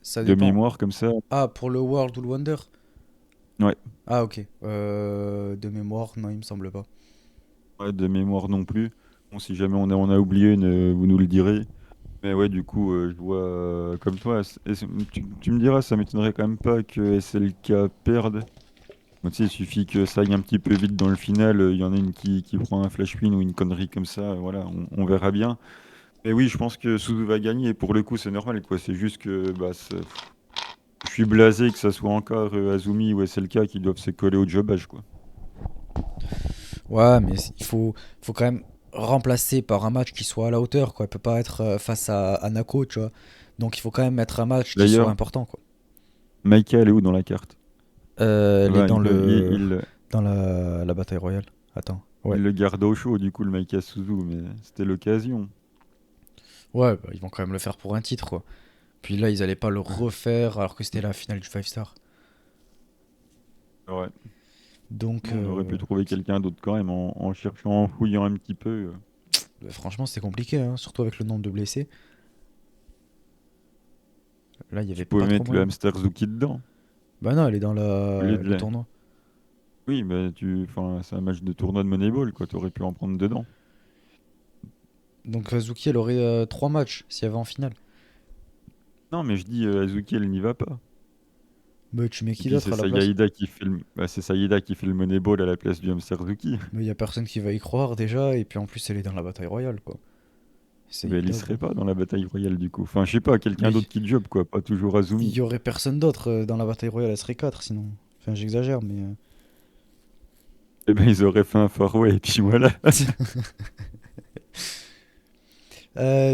[SPEAKER 1] ça
[SPEAKER 2] De
[SPEAKER 1] dépend.
[SPEAKER 2] mémoire comme ça,
[SPEAKER 1] Ah, pour le World ou le Wonder.
[SPEAKER 2] ouais,
[SPEAKER 1] Ah ok, de mémoire, non il me semble pas.
[SPEAKER 2] ouais, de mémoire non plus. Bon, si jamais on a oublié, vous nous le direz. Mais ouais, du coup, je vois comme toi. Tu me diras, ça m'étonnerait quand même pas que SLK perde. Moi, tu sais, il suffit que ça aille un petit peu vite dans le final. Il y en a une qui prend un flash win ou une connerie comme ça. Voilà, on verra bien. Mais oui, je pense que Suzu va gagner. Et pour le coup, c'est normal, quoi. C'est juste que bah, je suis blasé que ça soit encore Azumi ou SLK qui doivent se coller au jobage, quoi.
[SPEAKER 1] Ouais, mais il faut quand même remplacer par un match qui soit à la hauteur, quoi. Elle peut pas être face à Nako, tu vois. Donc il faut quand même mettre un match qui soit
[SPEAKER 2] D'ailleurs,
[SPEAKER 1] important, quoi.
[SPEAKER 2] Maïka, elle est où dans la carte?
[SPEAKER 1] Elle est
[SPEAKER 2] Bah,
[SPEAKER 1] dans
[SPEAKER 2] il,
[SPEAKER 1] le
[SPEAKER 2] il-
[SPEAKER 1] dans la bataille royale. Attends. Ouais.
[SPEAKER 2] il le garde au chaud, du coup, le Maïka Suzu, mais c'était l'occasion.
[SPEAKER 1] Ouais, bah, ils vont quand même le faire pour un titre, quoi. Puis là, ils allaient pas le refaire alors que c'était la finale du 5 star.
[SPEAKER 2] Ouais.
[SPEAKER 1] Donc,
[SPEAKER 2] Sinon, on aurait pu trouver quelqu'un d'autre quand même en cherchant, en fouillant un petit peu.
[SPEAKER 1] bah, franchement, c'était compliqué, hein, surtout avec le nombre de blessés. Là, il y avait
[SPEAKER 2] Tu
[SPEAKER 1] pas
[SPEAKER 2] pouvais
[SPEAKER 1] trop
[SPEAKER 2] mettre le
[SPEAKER 1] moyen.
[SPEAKER 2] hamster Zuki dedans,
[SPEAKER 1] Bah non, elle est dans
[SPEAKER 2] au lieu de
[SPEAKER 1] le
[SPEAKER 2] la...
[SPEAKER 1] tournoi.
[SPEAKER 2] Oui, bah, enfin, c'est un match de tournoi de Moneyball, quoi. T'aurais pu en prendre dedans.
[SPEAKER 1] Donc Azuki, elle aurait 3 matchs s'il y avait en finale.
[SPEAKER 2] Non, mais je dis, Azuki, elle n'y va pas.
[SPEAKER 1] Mais tu mets
[SPEAKER 2] Et
[SPEAKER 1] qui
[SPEAKER 2] puis
[SPEAKER 1] d'autre à la place?
[SPEAKER 2] C'est Saïda qui fait le Moneyball à la place du hamster Zuki.
[SPEAKER 1] Mais il y a personne qui va y croire déjà, et puis en plus, elle est dans la bataille royale, quoi. C'est
[SPEAKER 2] Mais elle y
[SPEAKER 1] Ida,
[SPEAKER 2] serait
[SPEAKER 1] bon.
[SPEAKER 2] pas dans la bataille royale, du coup. Enfin, je sais pas, quelqu'un
[SPEAKER 1] Mais
[SPEAKER 2] d'autre qui job, quoi. Pas toujours
[SPEAKER 1] il
[SPEAKER 2] Azumi.
[SPEAKER 1] y aurait personne d'autre dans la bataille royale, elle serait 4 sinon. Enfin, j'exagère, mais.
[SPEAKER 2] Eh ben, ils auraient fait un Farway, et puis voilà.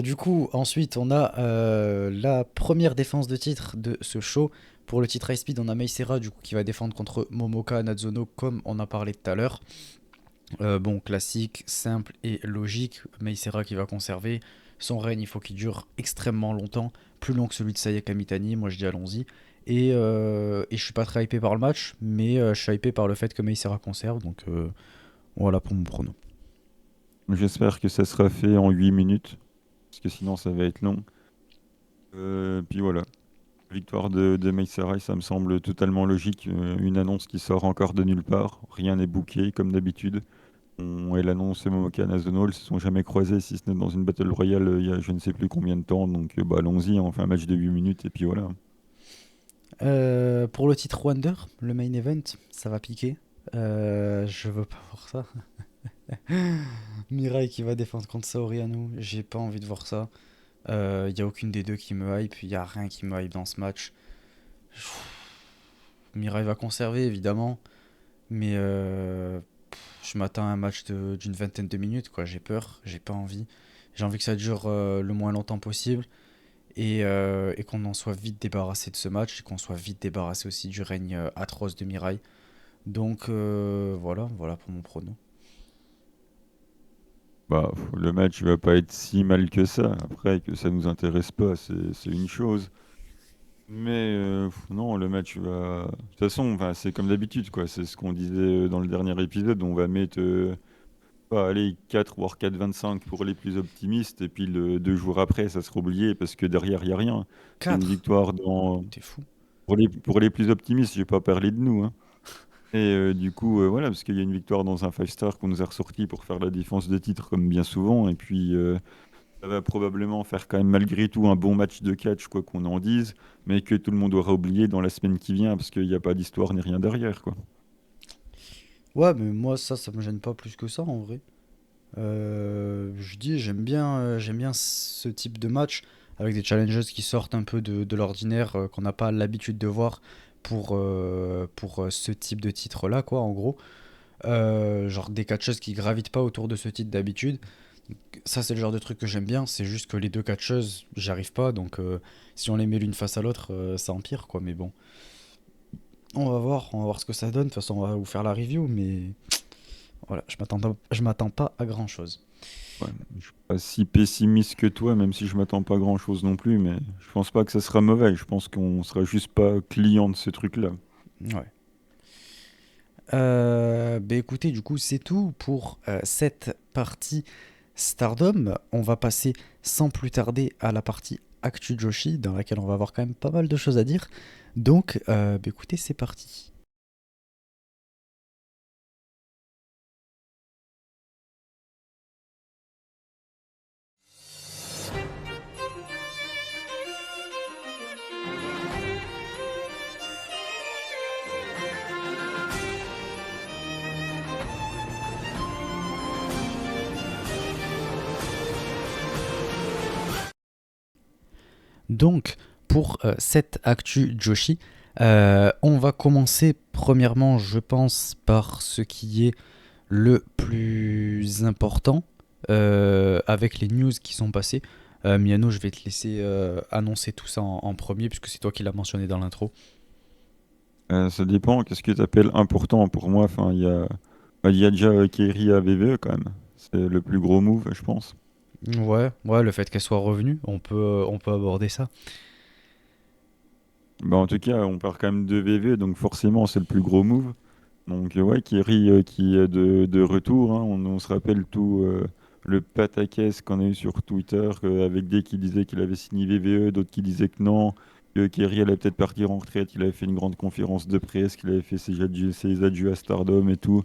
[SPEAKER 1] Du coup, ensuite, on a la première défense de titre de ce show. Pour le titre High Speed, on a Meisera du coup, qui va défendre contre Momoka Natsuno, comme on a parlé tout à l'heure. Bon, classique, simple et logique. Meisera qui va conserver. Son règne, il faut qu'il dure extrêmement longtemps, plus long que celui de Sayaka Mitani. Moi, je dis allons-y. Et je suis pas très hypé par le match, mais je suis hypé par le fait que Meisera conserve. Donc voilà pour mon prono.
[SPEAKER 2] J'espère que ça sera fait en 8 minutes, parce que sinon, ça va être long. Puis voilà. Victoire de Mei Serai, ça me semble totalement logique. Une annonce qui sort encore de nulle part. Rien n'est booké, comme d'habitude. Elle annonce et Momoka Nazono, elles se sont jamais croisées, si ce n'est dans une Battle Royale il y a je ne sais plus combien de temps. Donc bah, allons-y, on fait un match de 8 minutes et puis voilà.
[SPEAKER 1] Pour le titre Wonder, le main event, ça va piquer. Je veux pas voir ça. Mirai qui va défendre contre Saori Anou, j'ai pas envie de voir ça. Y a aucune des deux qui me hype, y a rien qui me hype dans ce match. Mirai va conserver évidemment, mais je m'attends à un match d'une vingtaine de minutes, quoi. J'ai peur, j'ai pas envie. J'ai envie que ça dure le moins longtemps possible et qu'on en soit vite débarrassé de ce match et qu'on soit vite débarrassé aussi du règne atroce de Mirai. Donc voilà pour mon prono.
[SPEAKER 2] Bah, le match va pas être si mal que ça. Après, que ça nous intéresse pas, c'est une chose. Mais non, le match va. De toute façon, enfin, c'est comme d'habitude, quoi. C'est ce qu'on disait dans le dernier épisode. On va mettre allez, 4 voire 4,25 pour les plus optimistes. Et puis 2 jours après, ça sera oublié parce que derrière, il n'y a rien. C'est une
[SPEAKER 1] 4.
[SPEAKER 2] victoire dans.
[SPEAKER 1] T'es fou.
[SPEAKER 2] Pour les plus optimistes, je vais pas parler de nous, hein. Et du coup, voilà, parce qu'il y a une victoire dans un 5 star qu'on nous a ressorti pour faire la défense de titre comme bien souvent. Et puis, ça va probablement faire quand même malgré tout un bon match de catch, quoi qu'on en dise, mais que tout le monde aura oublié dans la semaine qui vient parce qu'il n'y a pas d'histoire ni rien derrière, quoi.
[SPEAKER 1] Ouais, mais moi ça me gêne pas plus que ça en vrai. Je dis, j'aime bien ce type de match avec des challenges qui sortent un peu de l'ordinaire qu'on n'a pas l'habitude de voir pour ce type de titre-là, quoi, en gros. Genre des catcheuses qui gravitent pas autour de ce titre d'habitude. Ça, c'est le genre de truc que j'aime bien. C'est juste que les deux catcheuses, j'y arrive pas. Donc, si on les met l'une face à l'autre, ça empire, quoi. Mais bon, on va voir ce que ça donne. De toute façon, on va vous faire la review. Mais voilà, je m'attends pas à grand chose.
[SPEAKER 2] Ouais, je suis pas si pessimiste que toi, même si je m'attends pas grand-chose non plus, mais je pense pas que ça sera mauvais. Je pense qu'on sera juste pas client de ces trucs-là.
[SPEAKER 1] Ouais. Bah écoutez, du coup, c'est tout pour cette partie Stardom. On va passer sans plus tarder à la partie Actu Joshi, dans laquelle on va avoir quand même pas mal de choses à dire. Donc, bah écoutez, c'est parti. Donc, pour cette Actu Joshi, on va commencer premièrement, je pense, par ce qui est le plus important avec les news qui sont passées. Miano, je vais te laisser annoncer tout ça en premier, puisque c'est toi qui l'as mentionné dans l'intro.
[SPEAKER 2] Ça dépend, qu'est-ce que tu appelles important pour moi? Enfin, il y a déjà Kairi à VVE quand même. C'est le plus gros move, je pense.
[SPEAKER 1] Ouais, ouais, le fait qu'elle soit revenue, on peut aborder ça.
[SPEAKER 2] Bah, en tout cas, on part quand même de VV, donc forcément, c'est le plus gros move. Donc, ouais, Kairi qui est de retour, hein. On se rappelle tout le pataquès qu'on a eu sur Twitter, avec des qui disaient qu'il avait signé VVE, d'autres qui disaient que non, que Kairi allait peut-être partir en retraite. Il avait fait une grande conférence de presse, qu'il avait fait ses adieux à Stardom et tout.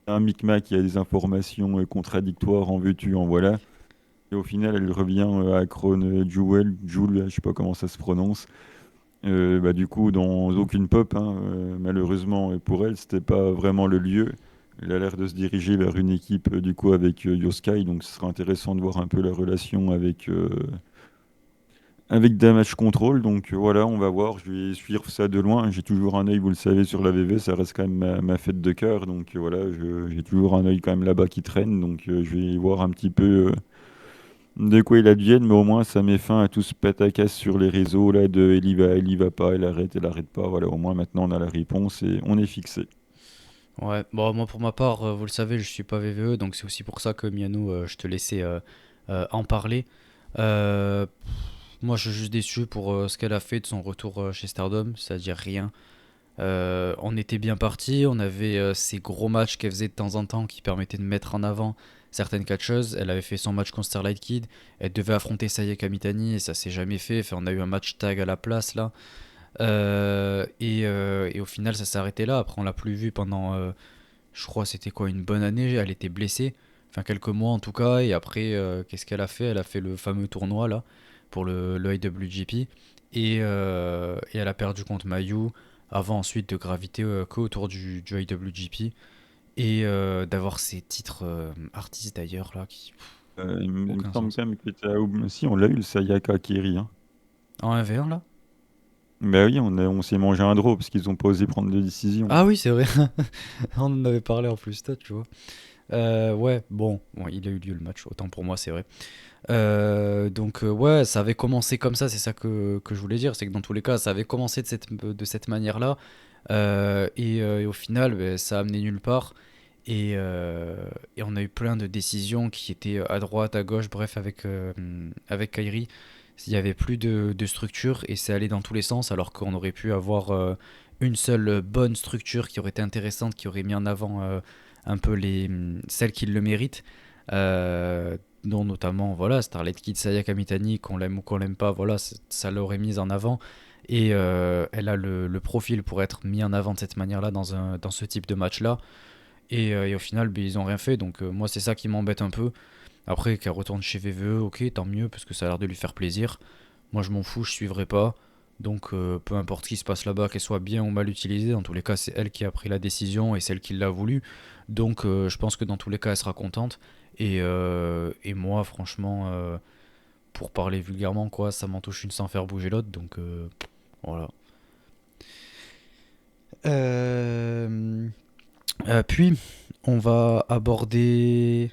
[SPEAKER 2] Un micmac qui a des informations contradictoires, en veux-tu, en voilà. Et au final, elle revient à Crown Jewel, Jewel, je sais pas comment ça se prononce. Bah, du coup, dans aucune pop, hein, malheureusement, et pour elle, c'était pas vraiment le lieu. Elle a l'air de se diriger vers une équipe du coup avec Yoskai, donc ce sera intéressant de voir un peu la relation avec Damage Control. Donc voilà, on va voir, je vais suivre ça de loin. J'ai toujours un œil, vous le savez, sur la VV, ça reste quand même ma fête de cœur. Donc voilà, j'ai toujours un œil quand même là-bas qui traîne, donc je vais voir un petit peu de quoi il advienne, mais au moins ça met fin à tout ce pataquès sur les réseaux là de elle y va pas, elle arrête pas. Voilà, au moins maintenant on a la réponse et on est fixé.
[SPEAKER 1] Ouais, bon, moi pour ma part, vous le savez, je suis pas VVE, donc c'est aussi pour ça que Miano, je te laissais en parler. Euh, Moi, je suis juste déçu pour ce qu'elle a fait de son retour chez Stardom, c'est-à-dire rien. On était bien parti, on avait ces gros matchs qu'elle faisait de temps en temps qui permettaient de mettre en avant certaines catcheuses. Elle avait fait son match contre Starlight Kid, elle devait affronter Sayaka Mitani et ça s'est jamais fait. Enfin, on a eu un match tag à la place là. Et au final, ça s'est arrêté là. Après, on l'a plus vue pendant, je crois, c'était quoi, une bonne année. Elle était blessée, enfin quelques mois en tout cas. Et après, qu'est-ce qu'elle a fait? Elle a fait le fameux tournoi là pour le IWGP et elle a perdu contre Mayu avant ensuite de graviter que autour du IWGP et d'avoir ces titres artistes d'ailleurs là qui
[SPEAKER 2] Il me
[SPEAKER 1] aucun
[SPEAKER 2] semble
[SPEAKER 1] sens.
[SPEAKER 2] quand même que si on l'a eu le Sayaka Kiri, hein.
[SPEAKER 1] En 1v1 là?
[SPEAKER 2] Bah oui, on s'est mangé un draw parce qu'ils ont pas osé prendre de décision.
[SPEAKER 1] Ah oui, c'est vrai. On en avait parlé en plus, toi, tu vois. Ouais, bon, il a eu lieu le match, autant pour moi, c'est vrai. Donc, ouais, ça avait commencé comme ça, c'est ça que je voulais dire, c'est que dans tous les cas, ça avait commencé de cette manière-là, et au final, ben, ça a amené nulle part, et on a eu plein de décisions qui étaient à droite, à gauche, bref, avec Kairi, il n'y avait plus de structure, et c'est allé dans tous les sens, alors qu'on aurait pu avoir une seule bonne structure qui aurait été intéressante, qui aurait mis en avant un peu celles qui le méritent. Euh, dont notamment voilà Starlight Kid, Sayaka Mitani, qu'on l'aime ou qu'on l'aime pas, voilà, ça l'aurait mise en avant et elle a le profil pour être mis en avant de cette manière-là dans ce type de match-là et au final ben, ils ont rien fait donc moi c'est ça qui m'embête un peu. Après qu'elle retourne chez VVE, ok, tant mieux parce que ça a l'air de lui faire plaisir. Moi je m'en fous, je suivrai pas. Donc peu importe ce qui se passe là-bas, qu'elle soit bien ou mal utilisée, dans tous les cas c'est elle qui a pris la décision et celle qui l'a voulu. Donc je pense que dans tous les cas elle sera contente. Et moi franchement, pour parler vulgairement, quoi, ça m'en touche une sans faire bouger l'autre. Donc voilà. Euh, Puis on va aborder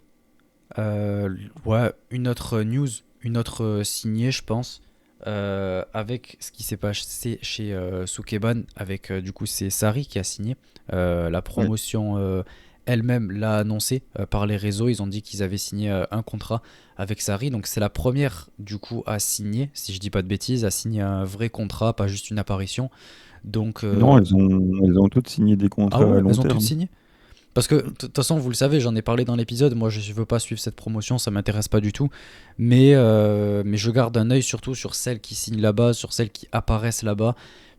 [SPEAKER 1] ouais, une autre news, une autre signée, je pense, avec ce qui s'est passé chez Sukeban, avec du coup c'est Sari qui a signé. La
[SPEAKER 2] Ouais.
[SPEAKER 1] promotion elle-même l'a annoncé par les réseaux. Ils ont dit qu'ils avaient signé un contrat avec Sari, donc c'est la première du coup à signer, si je dis pas de bêtises, à signer un vrai contrat, pas juste une apparition. Donc
[SPEAKER 2] Non, elles ont toutes signé des
[SPEAKER 1] ah
[SPEAKER 2] contrats à
[SPEAKER 1] ouais,
[SPEAKER 2] long
[SPEAKER 1] elles ont toutes
[SPEAKER 2] terme.
[SPEAKER 1] signé. Parce que, de toute façon, vous le savez, j'en ai parlé dans l'épisode, moi je veux pas suivre cette promotion, ça m'intéresse pas du tout. Mais je garde un œil surtout sur celles qui signent là-bas, sur celles qui apparaissent là-bas,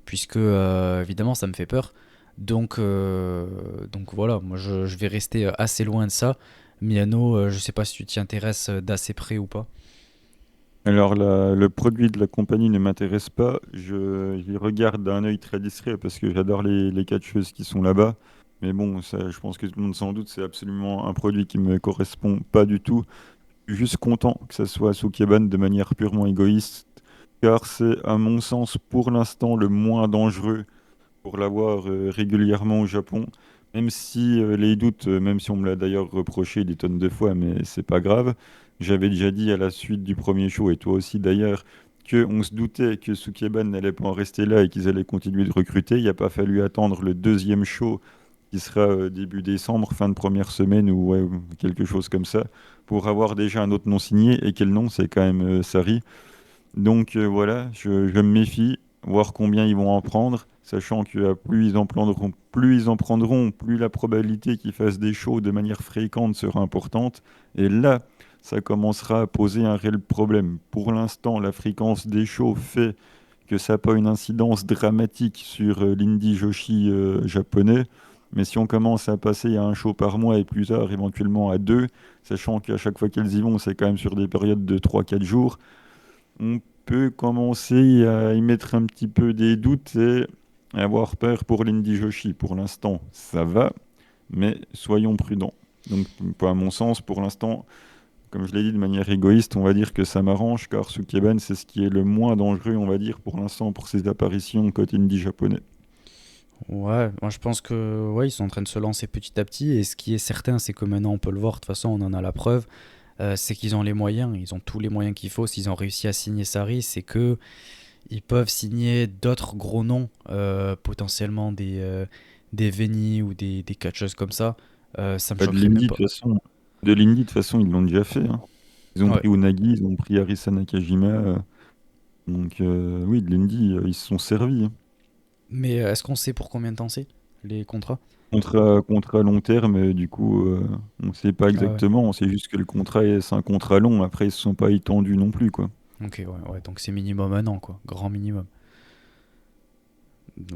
[SPEAKER 1] puisque évidemment ça me fait peur. Donc voilà, moi je vais rester assez loin de ça. Miano, je sais pas si tu t'y intéresses d'assez près ou pas.
[SPEAKER 2] Alors, le produit de la compagnie ne m'intéresse pas. J'y regarde d'un œil très discret parce que j'adore les catcheuses qui sont là-bas. Mais bon, ça, je pense que tout le monde s'en doute, c'est absolument un produit qui me correspond pas du tout. Je suis juste content que ça soit Sukeban de manière purement égoïste, car c'est, à mon sens, pour l'instant, le moins dangereux pour l'avoir régulièrement au Japon. Même si les doutes, même si on me l'a d'ailleurs reproché des tonnes de fois, mais c'est pas grave. j'avais déjà dit à la suite du premier show, et toi aussi d'ailleurs, qu'on se doutait que Sukeban n'allait pas en rester là et qu'ils allaient continuer de recruter. Il n'a pas fallu attendre le deuxième show qui sera début décembre, fin de première semaine ou ouais, ou quelque chose comme ça, pour avoir déjà un autre nom signé. Et quel nom? C'est quand même Sari. Donc voilà, je me méfie, voir combien ils vont en prendre, sachant que plus la probabilité qu'ils fassent des shows de manière fréquente sera importante. Et là, ça commencera à poser un réel problème. Pour l'instant, la fréquence des shows fait que ça n'a pas une incidence dramatique sur l'indie joshi japonais. Mais si on commence à passer à un show par mois et plus tard éventuellement à deux, sachant qu'à chaque fois qu'elles y vont, c'est quand même sur des périodes de 3 4 jours, on peut commencer à y mettre un petit peu des doutes et avoir peur pour l'Indy Joshi. Pour l'instant, ça va, mais soyons prudents. Donc, à mon sens, pour l'instant, comme je l'ai dit de manière égoïste, on va dire que ça m'arrange car Sukeban, c'est ce qui est le moins dangereux, on va dire, pour l'instant, pour ses apparitions côté indie japonais.
[SPEAKER 1] Ouais, moi je pense que ouais, ils sont en train de se lancer petit à petit et ce qui est certain, c'est que maintenant on peut le voir, de toute façon on en a la preuve, c'est qu'ils ont les moyens, ils ont tous les moyens qu'il faut. S'ils ont réussi à signer Sarri, c'est que ils peuvent signer d'autres gros noms, potentiellement des Veni ou des catcheuses comme ça. Ça me
[SPEAKER 2] Pas de
[SPEAKER 1] choquerait même
[SPEAKER 2] l'indie, de
[SPEAKER 1] pas.
[SPEAKER 2] toute façon. De l'indie, de toute façon, ils l'ont déjà fait, hein. Ils ont
[SPEAKER 1] Ouais.
[SPEAKER 2] pris Unagi, ils ont pris Arisa Nakajima. Donc, oui, de l'indie, ils se sont servis, hein.
[SPEAKER 1] Mais est-ce qu'on sait pour combien de temps c'est, les contrats?
[SPEAKER 2] Contrat long terme, du coup, on ne sait pas
[SPEAKER 1] Ah ouais.
[SPEAKER 2] exactement. On sait juste que c'est un contrat long. Après, ils ne se sont pas étendus non plus, quoi.
[SPEAKER 1] Ok, ouais, ouais, donc c'est minimum un an, quoi. Grand minimum.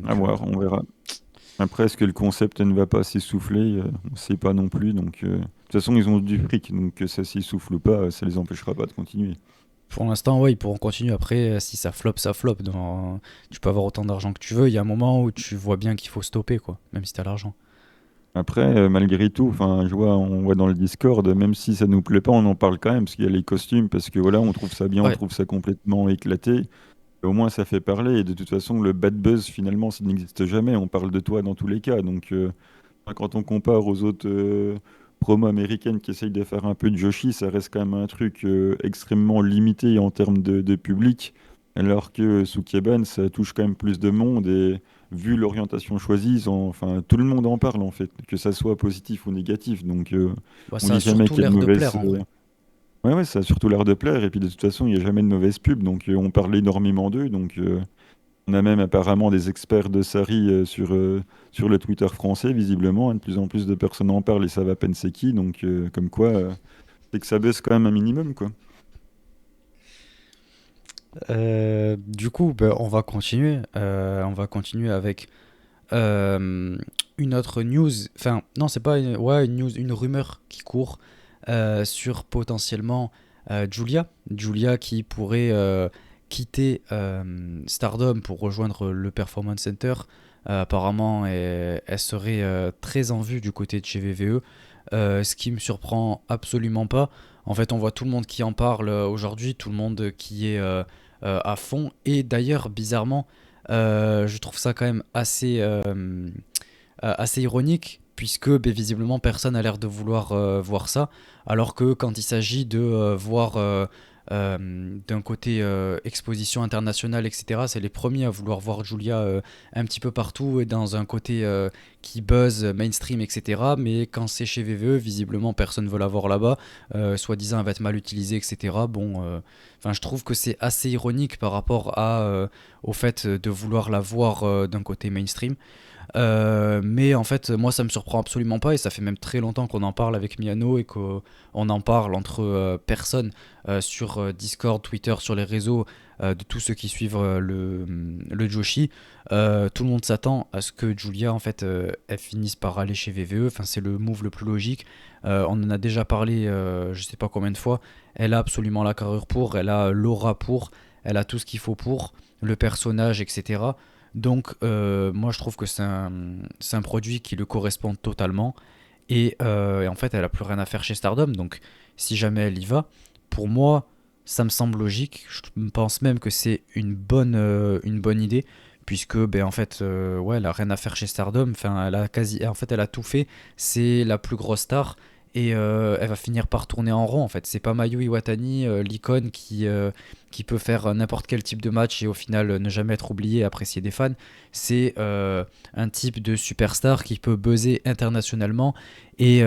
[SPEAKER 2] À
[SPEAKER 1] Donc,
[SPEAKER 2] voir, on verra. Après, est-ce que le concept ne va pas s'essouffler? On ne sait pas non plus. Donc, de toute façon, ils ont du fric. Donc, que ça s'essouffle ou pas, ça les empêchera pas de continuer.
[SPEAKER 1] pour l'instant, ouais, ils pourront continuer. Après, si ça flop, ça flop. Tu peux avoir autant d'argent que tu veux. Il y a un moment où tu vois bien qu'il faut stopper, quoi. Même si t'as l'argent.
[SPEAKER 2] Après, malgré tout, enfin, on voit dans le Discord, même si ça nous plaît pas, on en parle quand même, parce qu'il y a les costumes, parce que voilà, on trouve ça bien, on
[SPEAKER 1] Ouais,
[SPEAKER 2] trouve ça complètement éclaté. Au moins, ça fait parler. Et de toute façon, le bad buzz, finalement, ça n'existe jamais. On parle de toi dans tous les cas. Donc, quand on compare aux autres promos américaines qui essayent de faire un peu de Joshi, ça reste quand même un truc extrêmement limité en termes de public. Alors que Sukeban, ça touche quand même plus de monde. Et vu l'orientation choisie, enfin, tout le monde en parle, en fait, que ça soit positif ou négatif. Donc,
[SPEAKER 1] bah,
[SPEAKER 2] on
[SPEAKER 1] ça a
[SPEAKER 2] dit jamais
[SPEAKER 1] surtout
[SPEAKER 2] qu'il y a de
[SPEAKER 1] l'air de plaire
[SPEAKER 2] mauvaises.
[SPEAKER 1] en vrai.
[SPEAKER 2] Ouais, ouais, ça a surtout l'air de plaire. Et puis de toute façon, il n'y a jamais de mauvaise pub. Donc on parle énormément d'eux. Donc on a même apparemment des experts de Sari sur le Twitter français, visiblement, hein. De plus en plus de personnes en parlent et savent à peine c'est qui. Donc comme quoi, c'est que ça baisse quand même un minimum, quoi.
[SPEAKER 1] Du coup, bah, on va continuer. On va continuer avec euh, une autre news. Enfin, non, c'est pas ouais, une news, une rumeur qui court sur potentiellement Julia. Julia qui pourrait quitter Stardom pour rejoindre le Performance Center. Apparemment, elle serait très en vue du côté de chez VVE. Ce qui me surprend absolument pas. En fait, on voit tout le monde qui en parle aujourd'hui, tout le monde qui est à fond. Et d'ailleurs, bizarrement, je trouve ça quand même assez ironique, puisque ben, visiblement personne n'a l'air de vouloir voir ça, alors que quand il s'agit de voir d'un côté exposition internationale, etc., c'est les premiers à vouloir voir Julia un petit peu partout et dans un côté qui buzz mainstream, etc. Mais quand c'est chez VVE, visiblement personne ne veut la voir là-bas, soi-disant elle va être mal utilisée, etc. Bon, je trouve que c'est assez ironique par rapport au fait de vouloir la voir d'un côté mainstream. Mais en fait, moi, ça me surprend absolument pas et ça fait même très longtemps qu'on en parle avec Miano et qu'on en parle entre personnes sur Discord, Twitter, sur les réseaux de tous ceux qui suivent le Joshi. Tout le monde s'attend à ce que Julia, en fait, elle finisse par aller chez VVE. Enfin, c'est le move le plus logique. On en a déjà parlé, je sais pas combien de fois. Elle a absolument la carrure pour, elle a l'aura pour, elle a tout ce qu'il faut pour, le personnage, etc. Donc, moi, je trouve que c'est un produit qui le correspond totalement. Et en fait, elle a plus rien à faire chez Stardom. Donc, si jamais elle y va, pour moi, ça me semble logique. Je pense même que c'est une bonne idée. Puisque, ben, en fait, ouais, elle a rien à faire chez Stardom. Enfin, elle a quasi, en fait, elle a tout fait. C'est la plus grosse star. et elle va finir par tourner en rond en fait. C'est pas Mayu Iwatani, l'icône qui peut faire n'importe quel type de match et au final ne jamais être oublié et apprécié des fans. C'est un type de superstar qui peut buzzer internationalement et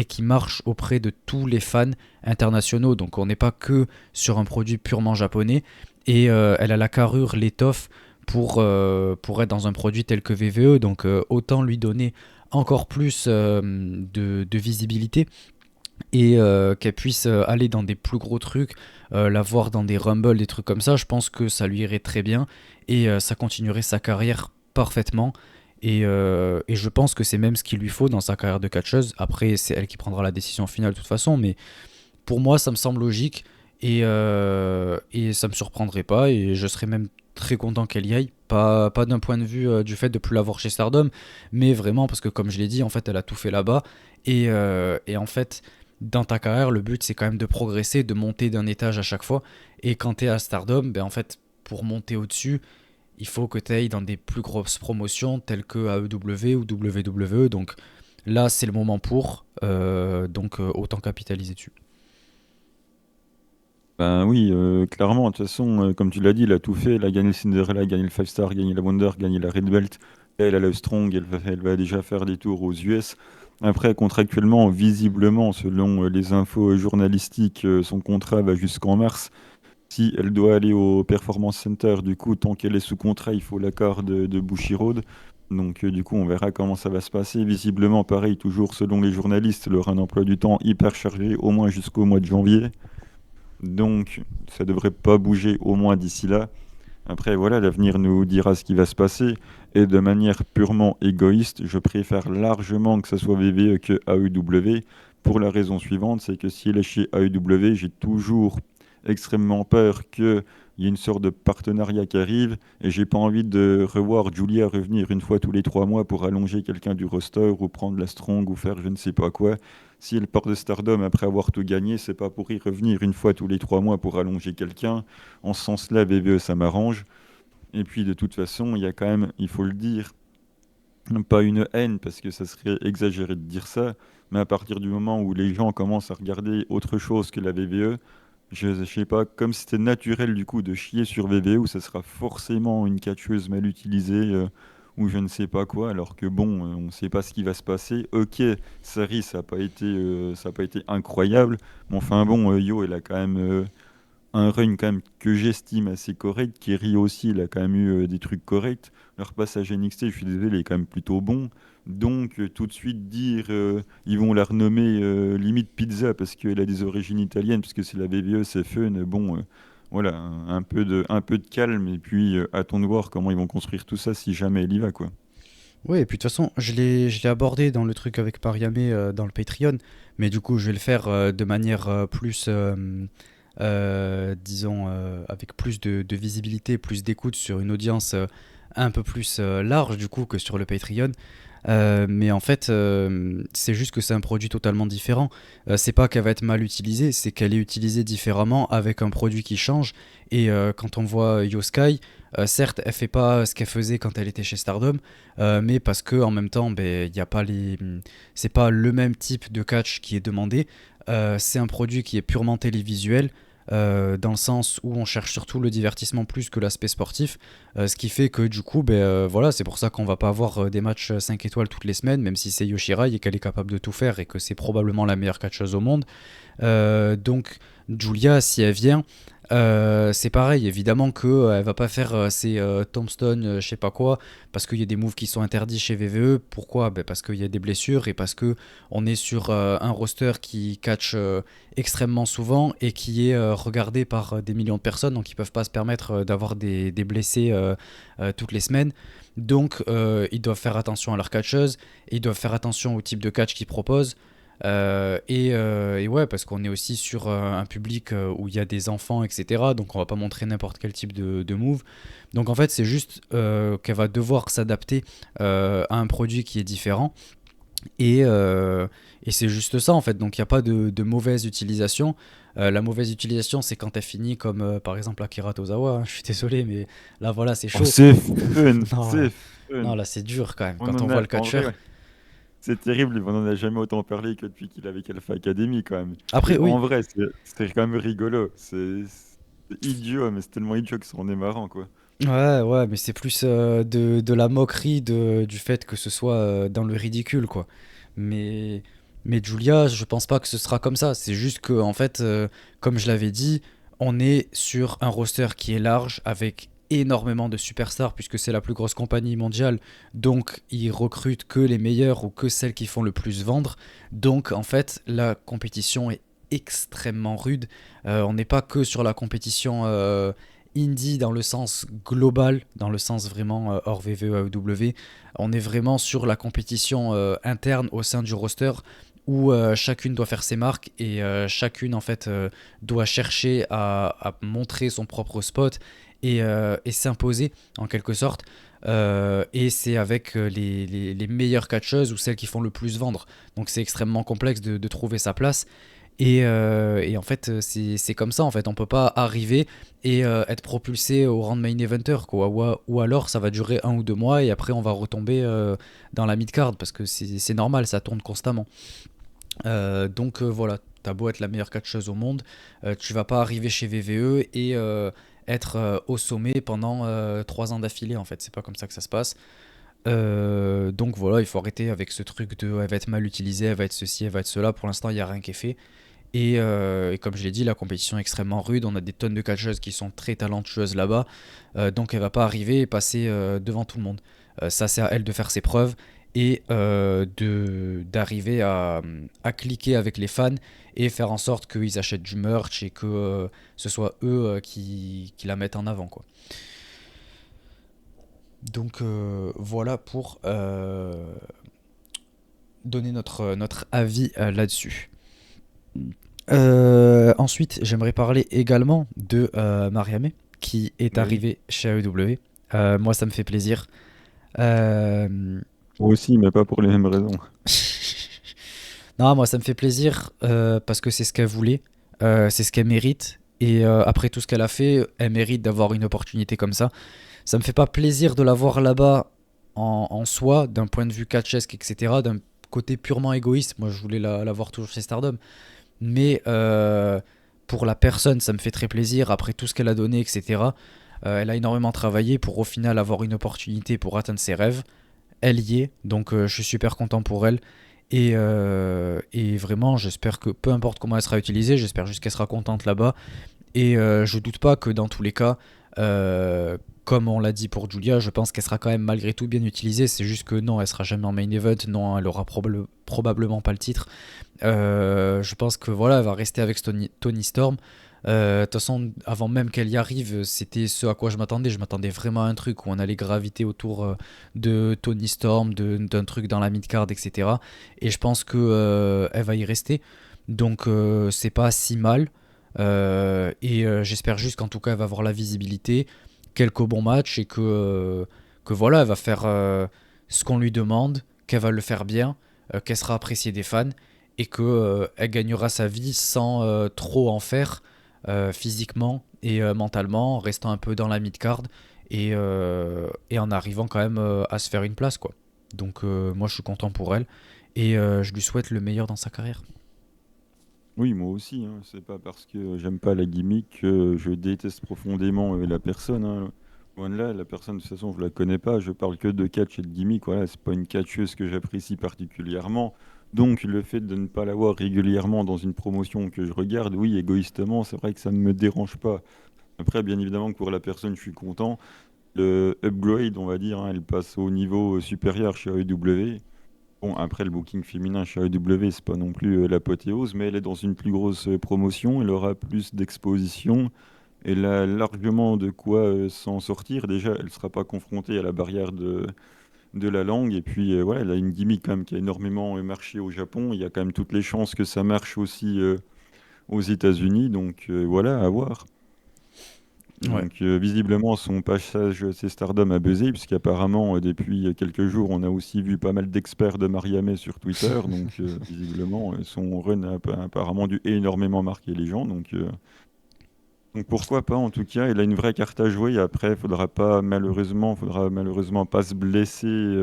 [SPEAKER 1] qui marche auprès de tous les fans internationaux. Donc on n'est pas que sur un produit purement japonais et elle a la carrure, l'étoffe pour être dans un produit tel que VVE. Donc autant lui donner encore plus de visibilité et qu'elle puisse aller dans des plus gros trucs, la voir dans des rumbles, des trucs comme ça, je pense que ça lui irait très bien et ça continuerait sa carrière parfaitement. Et je pense que c'est même ce qu'il lui faut dans sa carrière de catcheuse. Après, c'est elle qui prendra la décision finale de toute façon, mais pour moi, ça me semble logique et ça me surprendrait pas et je serais même très content qu'elle y aille. Pas d'un point de vue du fait de plus l'avoir chez Stardom, mais vraiment parce que comme je l'ai dit, en fait, elle a tout fait là-bas et en fait, dans ta carrière, le but c'est quand même de progresser, de monter d'un étage à chaque fois. Et quand tu es à Stardom, ben en fait, pour monter au-dessus, il faut que tu ailles dans des plus grosses promotions telles que AEW ou WWE. Donc là, c'est le moment pour. Donc autant capitaliser dessus.
[SPEAKER 2] Ben oui, clairement, de toute façon, comme tu l'as dit, il a tout fait. Il a gagné le Cinderella, gagné le Five Star, gagné la Wonder, gagné la Red Belt. Là, elle a le Strong, elle va déjà faire des tours aux US. Après, contractuellement, visiblement, selon les infos journalistiques, son contrat va jusqu'en mars. Si elle doit aller au Performance Center, du coup, tant qu'elle est sous contrat, il faut l'accord de Bushiroad. Donc, du coup, on verra comment ça va se passer. Visiblement, pareil, toujours selon les journalistes, elle aura un emploi du temps hyper chargé, au moins jusqu'au mois de janvier. Donc, ça devrait pas bouger au moins d'ici là. Après, voilà, l'avenir nous dira ce qui va se passer. Et de manière purement égoïste, je préfère largement que ça soit VVE que AEW. Pour la raison suivante, c'est que si elle est chez AEW, j'ai toujours extrêmement peur qu'il y ait une sorte de partenariat qui arrive. Et j'ai pas envie de revoir Julia revenir une fois tous les 3 mois pour allonger quelqu'un du roster ou prendre la strong ou faire je ne sais pas quoi. Si elle part de Stardom après avoir tout gagné, c'est pas pour y revenir une fois tous les 3 mois pour allonger quelqu'un. En ce sens-là, VVE, ça m'arrange. Et puis de toute façon, il y a quand même, il faut le dire, pas une haine, parce que ça serait exagéré de dire ça, mais à partir du moment où les gens commencent à regarder autre chose que la VVE, je sais pas, comme c'était naturel du coup de chier sur VVE, où ça sera forcément une catcheuse mal utilisée, ou je ne sais pas quoi, alors que bon, on ne sait pas ce qui va se passer. Ok, Sari, ça a pas été incroyable, mais enfin bon, Yo, elle a quand même un run quand même que j'estime assez correct. Kerry aussi, il a quand même eu des trucs corrects. Leur passage NXT, je suis désolé, il est quand même plutôt bon. Donc tout de suite dire ils vont la renommer limite pizza parce qu'elle a des origines italiennes, parce que c'est la BBE, c'est fun. Bon, voilà, un peu de calme et puis attends de voir comment ils vont construire tout ça si jamais elle y va, quoi.
[SPEAKER 1] Ouais, et puis de toute façon, je l'ai abordé dans le truc avec Pariamé dans le Patreon, mais du coup, je vais le faire de manière plus, disons, avec plus de visibilité, plus d'écoute sur une audience un peu plus large du coup que sur le Patreon. Mais en fait, c'est juste que c'est un produit totalement différent. C'est pas qu'elle va être mal utilisée, c'est qu'elle est utilisée différemment avec un produit qui change. Et quand on voit Yoskai, certes, elle fait pas ce qu'elle faisait quand elle était chez Stardom, mais parce que en même temps, ben, y a pas c'est pas le même type de catch qui est demandé. C'est un produit qui est purement télévisuel. Dans le sens où on cherche surtout le divertissement plus que l'aspect sportif, ce qui fait que du coup, ben, voilà, c'est pour ça qu'on va pas avoir des matchs 5 étoiles toutes les semaines, même si c'est Yoshirai et qu'elle est capable de tout faire et que c'est probablement la meilleure catcheuse au monde. Donc Julia, si elle vient, c'est pareil, évidemment que elle va pas faire ses tombstones, je sais pas quoi, parce qu'il y a des moves qui sont interdits chez VVE. Pourquoi? Ben parce qu'il y a des blessures et parce que on est sur un roster qui catch extrêmement souvent et qui est regardé par des millions de personnes, donc ils peuvent pas se permettre d'avoir des blessés toutes les semaines. Donc ils doivent faire attention à leur catcheuse, et ils doivent faire attention au type de catch qu'ils proposent. Et ouais, parce qu'on est aussi sur un public où il y a des enfants, etc. Donc on va pas montrer n'importe quel type de move. Donc en fait, c'est juste qu'elle va devoir s'adapter à un produit qui est différent. Et c'est juste ça en fait. Donc il n'y a pas de mauvaise utilisation. La mauvaise utilisation, c'est quand elle finit comme par exemple Akira Tozawa, hein. Je suis désolé, mais là voilà, c'est
[SPEAKER 2] Oh,
[SPEAKER 1] chaud.
[SPEAKER 2] c'est fun,
[SPEAKER 1] Non,
[SPEAKER 2] c'est
[SPEAKER 1] non,
[SPEAKER 2] fun.
[SPEAKER 1] là c'est dur quand même.
[SPEAKER 2] On
[SPEAKER 1] Quand on
[SPEAKER 2] en
[SPEAKER 1] voit
[SPEAKER 2] a,
[SPEAKER 1] le
[SPEAKER 2] en vrai,
[SPEAKER 1] catcheur,
[SPEAKER 2] ouais. C'est terrible, on en a jamais autant parlé que depuis qu'il est avec Alpha Academy quand même.
[SPEAKER 1] Après,
[SPEAKER 2] Et
[SPEAKER 1] oui.
[SPEAKER 2] en vrai, c'est quand même rigolo. C'est idiot, mais c'est tellement idiot que ça en est marrant, quoi.
[SPEAKER 1] Ouais, ouais, mais c'est plus de la moquerie du fait que ce soit dans le ridicule, quoi. Mais, mais Julia, je pense pas que ce sera comme ça. C'est juste que, en fait, comme je l'avais dit, on est sur un roster qui est large, avec énormément de superstars, puisque c'est la plus grosse compagnie mondiale. Donc, ils recrutent que les meilleurs ou que celles qui font le plus vendre. Donc, en fait, la compétition est extrêmement rude. On n'est pas que sur la compétition indie dans le sens global, dans le sens vraiment hors VVE AEW. On est vraiment sur la compétition interne au sein du roster où chacune doit faire ses marques et chacune en fait doit chercher à montrer son propre spot et s'imposer en quelque sorte. Et c'est avec les meilleures catcheuses ou celles qui font le plus vendre. Donc c'est extrêmement complexe de trouver sa place. Et en fait, c'est comme ça. En fait, on peut pas arriver et être propulsé au rang de main eventer, quoi. Ou alors, ça va durer 1 ou 2 mois et après, on va retomber dans la mid-card parce que c'est normal, ça tourne constamment. Donc voilà, t'as beau être la meilleure catcheuse au monde, tu vas pas arriver chez VVE et être au sommet pendant 3 ans d'affilée. En fait, c'est pas comme ça que ça se passe. Donc voilà, il faut arrêter avec ce truc de elle va être mal utilisée, elle va être ceci, elle va être cela. Pour l'instant, il n'y a rien qui est fait. Et comme je l'ai dit, la compétition est extrêmement rude. On a des tonnes de catcheuses qui sont très talentueuses là-bas. Donc elle va pas arriver et passer devant tout le monde. Ça, c'est à elle de faire ses preuves et d'arriver à cliquer avec les fans et faire en sorte qu'ils achètent du merch et que ce soit eux qui la mettent en avant, quoi. Donc voilà pour donner notre avis là-dessus. Ensuite, j'aimerais parler également de Mariamé, qui est
[SPEAKER 2] Oui.
[SPEAKER 1] arrivé chez AEW. Moi, ça me fait plaisir. Euh,
[SPEAKER 2] Moi aussi, mais pas pour les mêmes raisons.
[SPEAKER 1] Non, moi, ça me fait plaisir parce que c'est ce qu'elle voulait, c'est ce qu'elle mérite. Et après tout ce qu'elle a fait, elle mérite d'avoir une opportunité comme ça. Ça me fait pas plaisir de la voir là-bas en soi, d'un point de vue catchesque, etc. D'un côté purement égoïste. Moi, je voulais la voir toujours chez Stardom. Mais pour la personne, ça me fait très plaisir. Après tout ce qu'elle a donné, etc. Elle a énormément travaillé pour au final avoir une opportunité pour atteindre ses rêves. Elle y est, donc je suis super content pour elle. Et vraiment, j'espère que peu importe comment elle sera utilisée, j'espère juste qu'elle sera contente là-bas. Et je doute pas que dans tous les cas, comme on l'a dit pour Julia, je pense qu'elle sera quand même malgré tout bien utilisée. C'est juste que non, elle sera jamais en main event, non, elle aura probablement pas le titre. Je pense que voilà, elle va rester avec Tony Storm. De toute façon, avant même qu'elle y arrive, c'était ce à quoi je m'attendais. Je m'attendais vraiment à un truc où on allait graviter autour de Tony Storm, d'un truc dans la mid-card, etc. Et je pense que elle va y rester. Donc c'est pas si mal. Et j'espère juste qu'en tout cas, elle va avoir la visibilité, quelques bons matchs et que voilà, elle va faire ce qu'on lui demande, qu'elle va le faire bien, qu'elle sera appréciée des fans et que elle gagnera sa vie sans trop en faire physiquement et mentalement, en restant un peu dans la mid-card et en arrivant quand même à se faire une place, quoi. Donc moi je suis content pour elle et je lui souhaite le meilleur dans sa carrière.
[SPEAKER 2] Oui, moi aussi, hein. C'est pas parce que j'aime pas la gimmick que je déteste profondément la personne, hein. Loin de là, la personne, de toute façon, je la connais pas. Je parle que de catch et de gimmick. Voilà, c'est pas une catcheuse que j'apprécie particulièrement. Donc, le fait de ne pas la voir régulièrement dans une promotion que je regarde, oui, égoïstement, c'est vrai que ça ne me dérange pas. Après, bien évidemment que pour la personne, je suis content. Le upgrade, on va dire, hein, elle passe au niveau supérieur chez AEW. Bon, après, le booking féminin chez AEW, c'est pas non plus l'apothéose, mais elle est dans une plus grosse promotion, elle aura plus d'exposition, elle a largement de quoi s'en sortir. Déjà, elle sera pas confrontée à la barrière de la langue, et puis voilà, elle a une gimmick quand même qui a énormément marché au Japon. Il y a quand même toutes les chances que ça marche aussi aux États-Unis, donc voilà, à voir.
[SPEAKER 1] Ouais.
[SPEAKER 2] Donc visiblement son passage chez Stardom a buzzé puisqu'apparemment depuis quelques jours on a aussi vu pas mal d'experts de Mariamé sur Twitter, donc visiblement son run a apparemment dû énormément marquer les gens, donc pourquoi pas. En tout cas il a une vraie carte à jouer. Après faudra malheureusement pas se blesser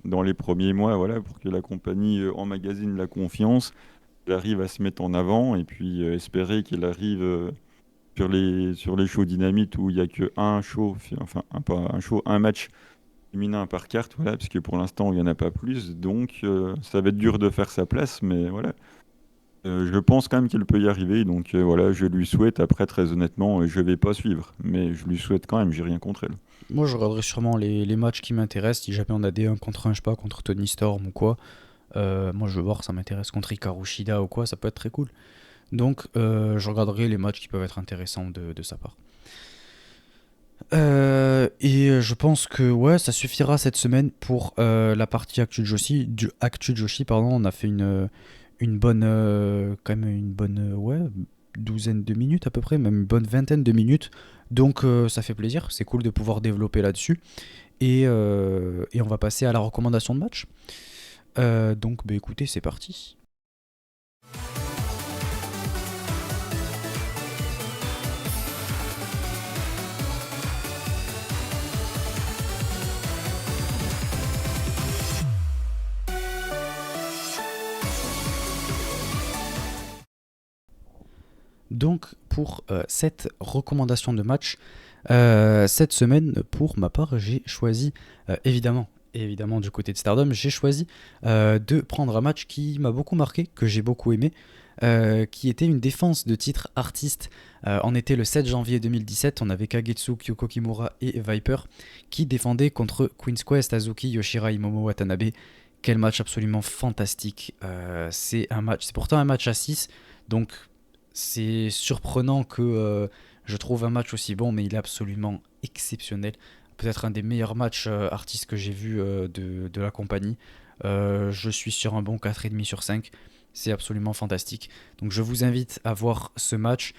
[SPEAKER 2] dans les premiers mois, voilà, pour que la compagnie emmagasine la confiance, qu'elle arrive à se mettre en avant et puis espérer qu'elle arrive sur les shows Dynamite où il n'y a que un show, enfin pas un show, un match féminin par carte, voilà, parce que pour l'instant il n'y en a pas plus, donc ça va être dur de faire sa place, mais voilà. Je pense quand même qu'il peut y arriver, donc voilà, je lui souhaite. Après, très honnêtement, je vais pas suivre, mais je lui souhaite quand même, j'ai rien contre elle.
[SPEAKER 1] Moi, je regarderai sûrement les matchs qui m'intéressent. Si jamais on a des 1 contre 1, je sais pas, contre Tony Storm ou quoi. Moi, je veux voir, ça m'intéresse contre Hikaru Shida ou quoi, ça peut être très cool. Donc, je regarderai les matchs qui peuvent être intéressants de sa part. Et je pense que ouais, ça suffira cette semaine pour la partie Actu Joshi. Actu Joshi, pardon, on a fait une bonne, quand même une bonne, ouais, douzaine de minutes à peu près, même une bonne vingtaine de minutes. Donc ça fait plaisir, c'est cool de pouvoir développer là-dessus. Et on va passer à la recommandation de match. Donc bah, écoutez, c'est parti. Donc pour cette recommandation de match, cette semaine, pour ma part, j'ai choisi, évidemment du côté de Stardom, j'ai choisi de prendre un match qui m'a beaucoup marqué, que j'ai beaucoup aimé, qui était une défense de titre artiste. On était le 7 janvier 2017, on avait Kagetsu, Kyoko Kimura et Viper qui défendaient contre Queen's Quest, Azuki, Yoshira, Momo Watanabe. Quel match absolument fantastique. C'est pourtant un match à 6, donc c'est surprenant que je trouve un match aussi bon, mais il est absolument exceptionnel. Peut-être un des meilleurs matchs artistes que j'ai vu de la compagnie. Je suis sur un bon 4,5 sur 5. C'est absolument fantastique. Donc je vous invite à voir ce match.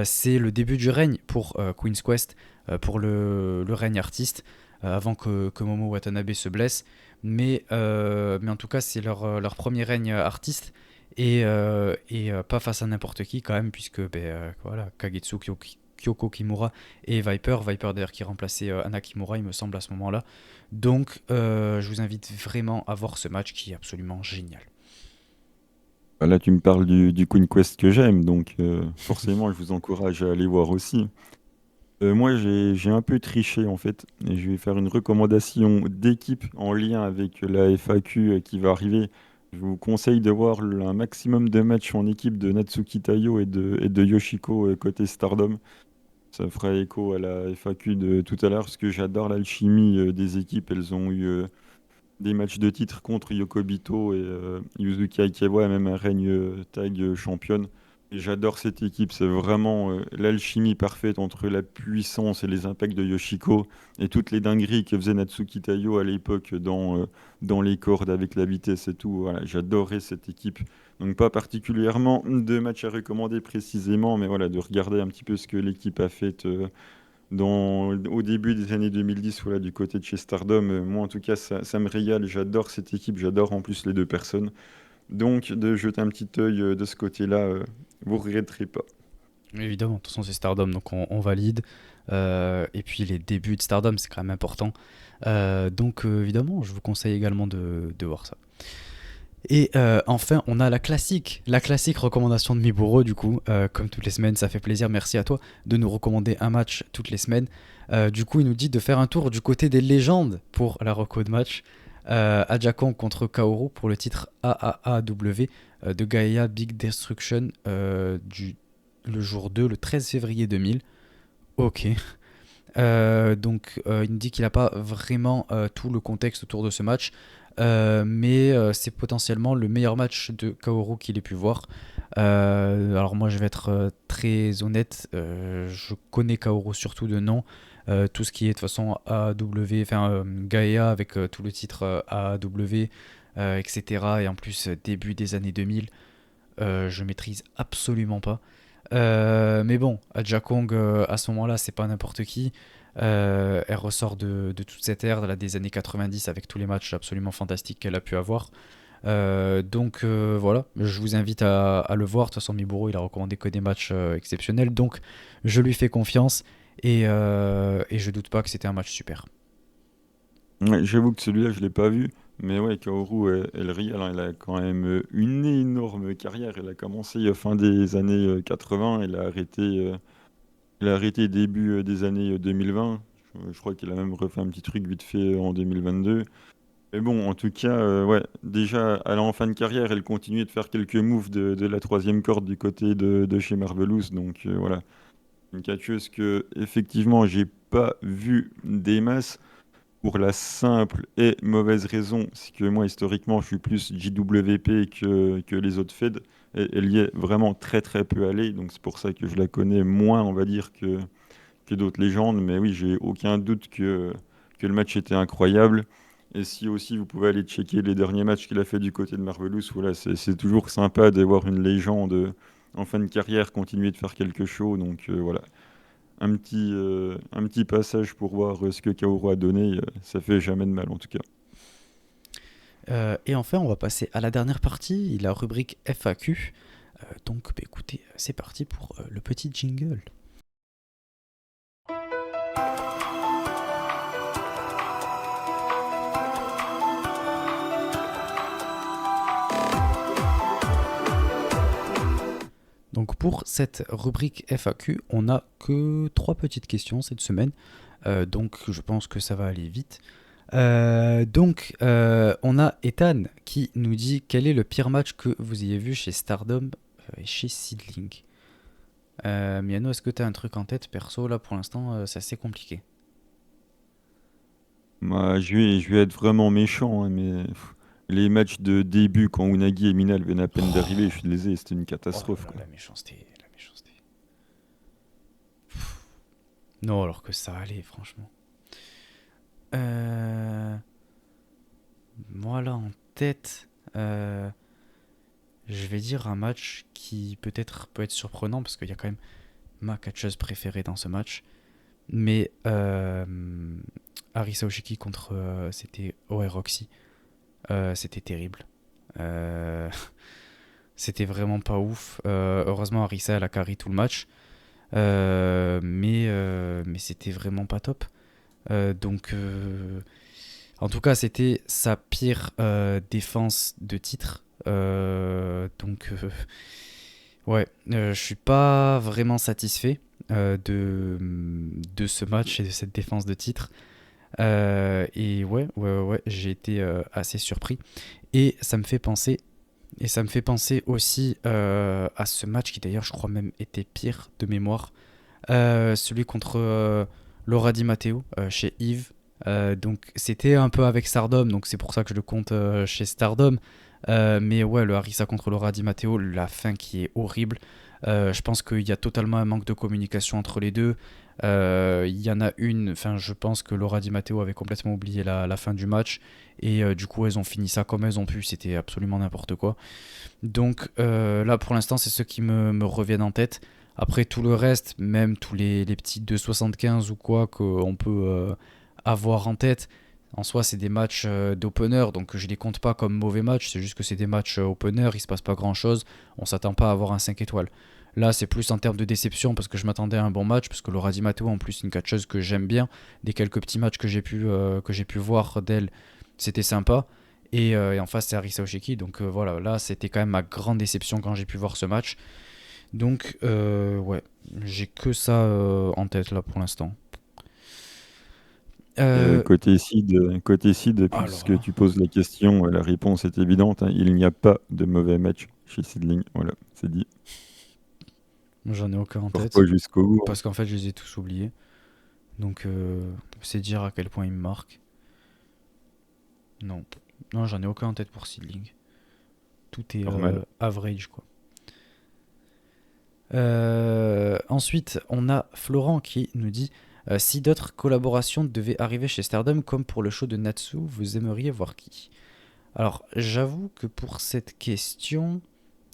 [SPEAKER 1] C'est le début du règne pour Queen's Quest, pour le règne artiste, avant que Momo Watanabe se blesse. Mais en tout cas, c'est leur premier règne artiste. Et pas face à n'importe qui quand même, puisque voilà, Kagetsu, Kyoko Kimura et Viper d'ailleurs qui remplaçait Anna Kimura il me semble à ce moment là. Donc je vous invite vraiment à voir ce match qui est absolument génial.
[SPEAKER 2] Là, tu me parles du Queen Quest que j'aime, donc forcément, je vous encourage à aller voir aussi. Moi, j'ai un peu triché en fait, et je vais faire une recommandation d'équipe en lien avec la FAQ qui va arriver. Je vous conseille de voir un maximum de matchs en équipe de Natsuki Tayo et de Yoshiko côté Stardom. Ça fera écho à la FAQ de tout à l'heure, parce que j'adore l'alchimie des équipes. Elles ont eu des matchs de titre contre Yokobito et Yuzuki Aikawa, même un règne tag championne. Et j'adore cette équipe, c'est vraiment l'alchimie parfaite entre la puissance et les impacts de Yoshiko et toutes les dingueries que faisait Natsuki Tayo à l'époque dans les cordes avec la vitesse et tout. Voilà, j'adorais cette équipe. Donc pas particulièrement de matchs à recommander précisément, mais voilà, de regarder un petit peu ce que l'équipe a fait au début des années 2010, voilà, du côté de chez Stardom. Moi, en tout cas, ça me régale. J'adore cette équipe. J'adore en plus les deux personnes. Donc, de jeter un petit œil de ce côté-là, vous ne regretterez pas.
[SPEAKER 1] Évidemment, de toute façon c'est Stardom donc on valide. Et puis les débuts de Stardom c'est quand même important. Donc évidemment je vous conseille également de voir ça. Et enfin, on a la classique recommandation de Miburo, du coup, comme toutes les semaines, ça fait plaisir, merci à toi de nous recommander un match toutes les semaines. Du coup, il nous dit de faire un tour du côté des légendes pour la reco de match. Ajakon contre Kaoru pour le titre AAAW de Gaia Big Destruction le jour 2, le 13 février 2000. Ok. Donc il nous dit qu'il n'a pas vraiment tout le contexte autour de ce match, mais c'est potentiellement le meilleur match de Kaoru qu'il ait pu voir. Alors moi je vais être très honnête, je connais Kaoru surtout de nom. Tout ce qui est de toute façon AW, enfin Gaia avec tout le titre AW, etc. Et en plus début des années 2000, je maîtrise absolument pas. Mais bon, Aja Kong, à ce moment-là, c'est pas n'importe qui. Elle ressort de toute cette ère là, des années 90 avec tous les matchs absolument fantastiques qu'elle a pu avoir. Donc voilà, je vous invite à le voir. De toute façon, Miburo, il a recommandé que des matchs exceptionnels. Donc je lui fais confiance et je doute pas que c'était un match super.
[SPEAKER 2] Ouais, j'avoue que celui-là, je ne l'ai pas vu. Mais ouais, Kaoru El Real, elle a quand même une énorme carrière. Elle a commencé fin des années 80, elle a arrêté début des années 2020. Je crois qu'elle a même refait un petit truc vite fait en 2022. Mais bon, en tout cas, ouais, déjà, elle est en fin de carrière, elle continue de faire quelques moves de la troisième corde du côté de chez Marvelous. Donc voilà, une catcheuse que, effectivement, j'ai pas vu des masses pour la simple et mauvaise raison. C'est que moi, historiquement, je suis plus JWP que les autres Fed. Et elle y est vraiment très très peu allée. Donc c'est pour ça que je la connais moins, on va dire, que d'autres légendes. Mais oui, j'ai aucun doute que le match était incroyable. Et si aussi vous pouvez aller checker les derniers matchs qu'il a fait du côté de Marvelous, voilà, c'est toujours sympa de voir une légende en fin de carrière continuer de faire quelque chose. Donc voilà, un petit passage pour voir ce que Kaoru a donné, ça fait jamais de mal en tout cas.
[SPEAKER 1] Et enfin, on va passer à la dernière partie, la rubrique FAQ. Donc, bah, écoutez, c'est parti pour le petit jingle. Donc pour cette rubrique FAQ, on n'a que 3 petites questions cette semaine. Donc je pense que ça va aller vite. On a Ethan qui nous dit quel est le pire match que vous ayez vu chez Stardom et chez Seedling. Miano, est-ce que tu as un truc en tête perso? Là pour l'instant, c'est assez compliqué.
[SPEAKER 2] Moi, je vais être vraiment méchant, hein, mais les matchs de début, quand Unagi et Mina viennent à peine d'arriver, je suis désolé, c'était une
[SPEAKER 1] Oh là
[SPEAKER 2] catastrophe,
[SPEAKER 1] là,
[SPEAKER 2] quoi.
[SPEAKER 1] la méchanceté, la méchanceté. Non, alors que ça allait, franchement. Euh, Moi là en tête, je vais dire un match qui peut-être peut être surprenant parce qu'il y a quand même ma catcheuse préférée dans ce match. Mais Arisa Oshiki contre c'était Oe Roxy, c'était terrible. Euh, C'était vraiment pas ouf. Heureusement Arisa elle a carry tout le match. Mais c'était vraiment pas top. En tout cas c'était sa pire défense de titre. Ouais, je suis pas vraiment satisfait de ce match et de cette défense de titre. Et ouais, j'ai été assez surpris. Et ça me fait penser, et ça me fait penser aussi à ce match qui d'ailleurs, je crois même était pire de mémoire. Celui contre Laura Di Matteo chez Yves. Donc c'était un peu avec Stardom, donc c'est pour ça que je le compte chez Stardom. Mais ouais, le Harissa contre Laura Di Matteo, la fin qui est horrible. Je pense qu'il y a totalement un manque de communication entre les deux. Il y en a une, enfin je pense que Laura Di Matteo avait complètement oublié la fin du match. Et du coup, elles ont fini ça comme elles ont pu. C'était absolument n'importe quoi. Donc là, pour l'instant, c'est ceux qui me reviennent en tête. Après, tout le reste, même tous les petits 2,75 ou quoi qu'on peut avoir en tête, en soi, c'est des matchs d'opener, donc je les compte pas comme mauvais matchs, c'est juste que c'est des matchs opener, il se passe pas grand chose, on s'attend pas à avoir un 5 étoiles. Là, c'est plus en termes de déception parce que je m'attendais à un bon match, parce que Laura Di Matteo, en plus, une catcheuse que j'aime bien. Des quelques petits matchs que j'ai pu voir d'elle, c'était sympa. Et en face, c'est Arisa Oshiki, donc voilà, là, c'était quand même ma grande déception quand j'ai pu voir ce match. Donc, ouais, j'ai que ça en tête là pour l'instant.
[SPEAKER 2] Et
[SPEAKER 1] Euh,
[SPEAKER 2] côté seed,
[SPEAKER 1] alors
[SPEAKER 2] puisque
[SPEAKER 1] là,
[SPEAKER 2] tu poses la question, la réponse est évidente, hein, il n'y a pas de mauvais match chez Seedling. Voilà, c'est dit.
[SPEAKER 1] j'en ai aucun en
[SPEAKER 2] Sors
[SPEAKER 1] tête
[SPEAKER 2] pas jusqu'au bout, hein.
[SPEAKER 1] parce qu'en fait, je les ai tous oubliés. Donc, c'est dire à quel point ils me marquent. Non, non, j'en ai aucun en tête pour Seedling. Tout est
[SPEAKER 2] Normal.
[SPEAKER 1] average quoi. Ensuite, on a Florent qui nous dit si d'autres collaborations devaient arriver chez Stardom, comme pour le show de Natsu, vous aimeriez voir qui? Alors, j'avoue que pour cette question,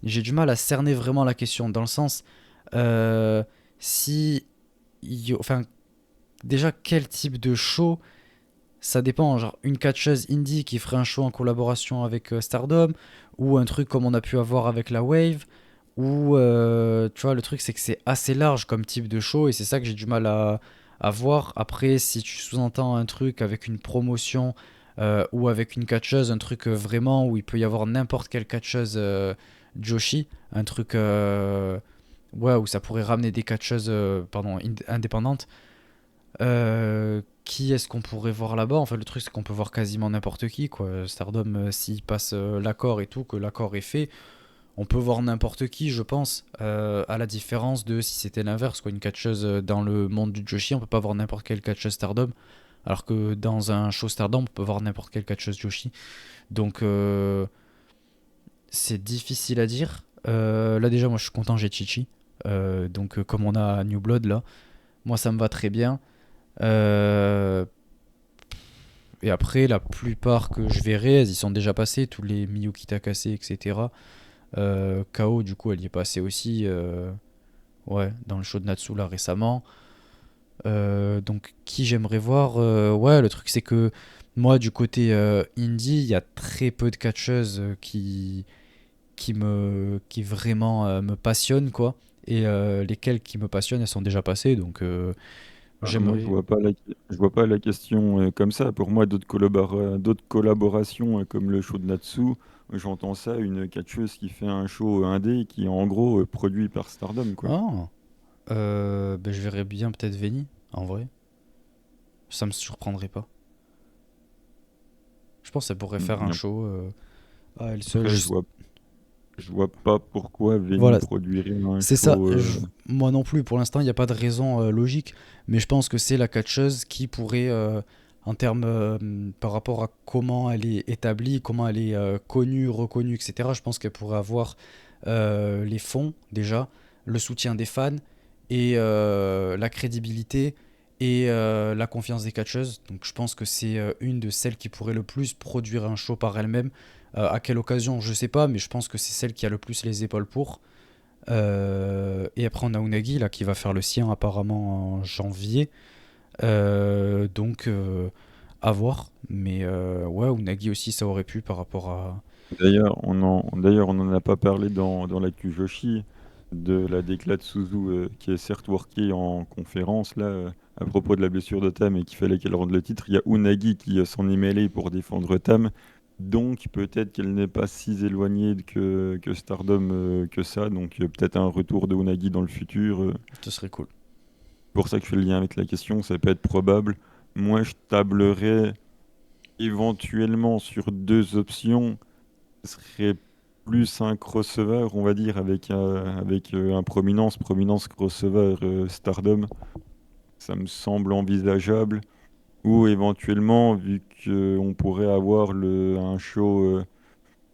[SPEAKER 1] j'ai du mal à cerner vraiment la question, dans le sens, euh, si, enfin, déjà quel type de show, ça dépend, genre une catcheuse indie qui ferait un show en collaboration avec Stardom, ou un truc comme on a pu avoir avec la Wave, ou tu vois, le truc c'est que c'est assez large comme type de show, et c'est ça que j'ai du mal à voir. Après, si tu sous-entends un truc avec une promotion ou avec une catcheuse, un truc vraiment où il peut y avoir n'importe quelle catcheuse Joshi, un truc ouais, où ça pourrait ramener des catcheuses indépendantes. Qui est-ce qu'on pourrait voir là-bas? En fait, le truc, c'est qu'on peut voir quasiment n'importe qui, quoi. Stardom, s'il passe l'accord et tout, que l'accord est fait, on peut voir n'importe qui, je pense. À la différence de si c'était l'inverse, quoi. Une catcheuse dans le monde du Joshi, on peut pas voir n'importe quelle catcheuse Stardom. Alors que dans un show Stardom, on peut voir n'importe quelle catcheuse Joshi. Donc, c'est difficile à dire. Là, déjà, moi, je suis content, j'ai Chichi. Donc, comme on a New Blood, là, moi, ça me va très bien. Euh, et après, la plupart que je verrai, elles y sont déjà passées, tous les Miyuki Takase, etc. KO, du coup, elle y est passée aussi, ouais, dans le show de Natsu là récemment. Donc, qui j'aimerais voir, ouais, le truc c'est que moi, du côté indie, il y a très peu de catcheuses qui vraiment me passionnent, quoi. Et lesquelles qui me passionnent, elles sont déjà passées, donc
[SPEAKER 2] Moi,
[SPEAKER 1] j'aimerais.
[SPEAKER 2] je vois pas la question comme ça. Pour moi, d'autres collaborations comme le show de Natsu, j'entends ça, une catcheuse qui fait un show indé qui est en gros produit par Stardom, quoi.
[SPEAKER 1] Ah, ben, je verrais bien peut-être Veni, en vrai. Ça me surprendrait pas. Je pense qu'elle pourrait faire un
[SPEAKER 2] Mm.
[SPEAKER 1] show à elle seule.
[SPEAKER 2] Après, je vois pas pourquoi Veni
[SPEAKER 1] Voilà,
[SPEAKER 2] produirait un
[SPEAKER 1] c'est ça.
[SPEAKER 2] show.
[SPEAKER 1] Moi non plus, pour l'instant, il n'y a pas de raison logique. Mais je pense que c'est la catcheuse qui pourrait, en termes par rapport à comment elle est établie, comment elle est connue, reconnue, etc., je pense qu'elle pourrait avoir les fonds déjà, le soutien des fans et la crédibilité et la confiance des catcheuses. Donc je pense que c'est une de celles qui pourrait le plus produire un show par elle-même. À quelle occasion, je sais pas, mais je pense que c'est celle qui a le plus les épaules pour. Et après, on a Unagi là, qui va faire le sien apparemment en janvier. Donc, à voir. Mais ouais, Unagi aussi, ça aurait pu par rapport à.
[SPEAKER 2] D'ailleurs, on n'en a pas parlé dans l'actu Joshi, de la déclat de Suzu qui est certes worké en conférence là, à propos de la blessure de Tam et qu'il fallait qu'elle rende le titre. Il y a Unagi qui s'en est mêlé pour défendre Tam. Donc peut-être qu'elle n'est pas si éloignée que Stardom que ça. Donc peut-être un retour de Unagi dans le futur.
[SPEAKER 1] Ce serait cool.
[SPEAKER 2] Pour ça que je fais le lien avec la question, ça peut être probable. Moi, je tablerais éventuellement sur deux options serait plus un crossover, on va dire, avec un prominence crossover Stardom. Ça me semble envisageable. Ou éventuellement, vu qu'on pourrait avoir un show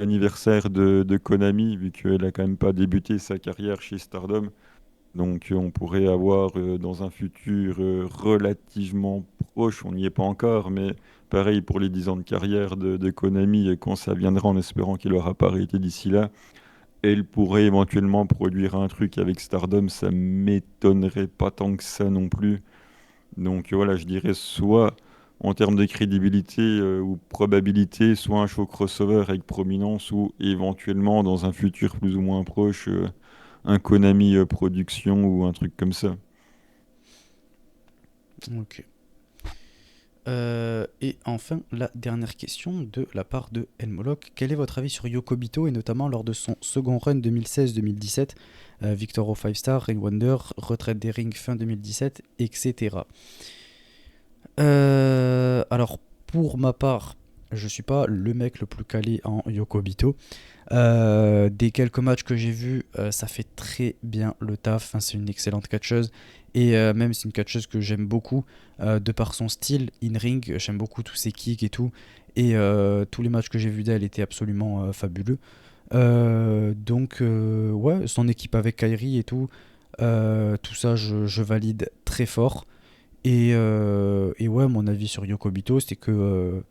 [SPEAKER 2] anniversaire de Konami, vu qu'elle a quand même pas débuté sa carrière chez Stardom. Donc on pourrait avoir dans un futur relativement proche, on n'y est pas encore, mais pareil pour les 10 ans de carrière de Konami, quand ça viendra, en espérant qu'il n'aura pas arrêté d'ici là, elle pourrait éventuellement produire un truc avec Stardom, ça m'étonnerait pas tant que ça non plus. Donc voilà, je dirais soit en termes de crédibilité ou probabilité, soit un show crossover avec prominence, ou éventuellement dans un futur plus ou moins proche, un Konami production ou un truc comme ça.
[SPEAKER 1] Ok. Et enfin, la dernière question de la part de Elmoloc. Quel est votre avis sur Yokobito et notamment lors de son second run 2016-2017, Victor au 5 Star, Rain Wonder, retraite des rings fin 2017, etc. Alors, pour ma part, je suis pas le mec le plus calé en Yokobito. Des quelques matchs que j'ai vus, ça fait très bien le taf. Enfin, c'est une excellente catcheuse. Et même c'est une catcheuse que j'aime beaucoup de par son style in-ring. J'aime beaucoup tous ses kicks et tout. Et tous les matchs que j'ai vus d'elle étaient absolument fabuleux. Donc, ouais, son équipe avec Kairi et tout ça, je valide très fort. Et ouais, mon avis sur Yokobito, c'est que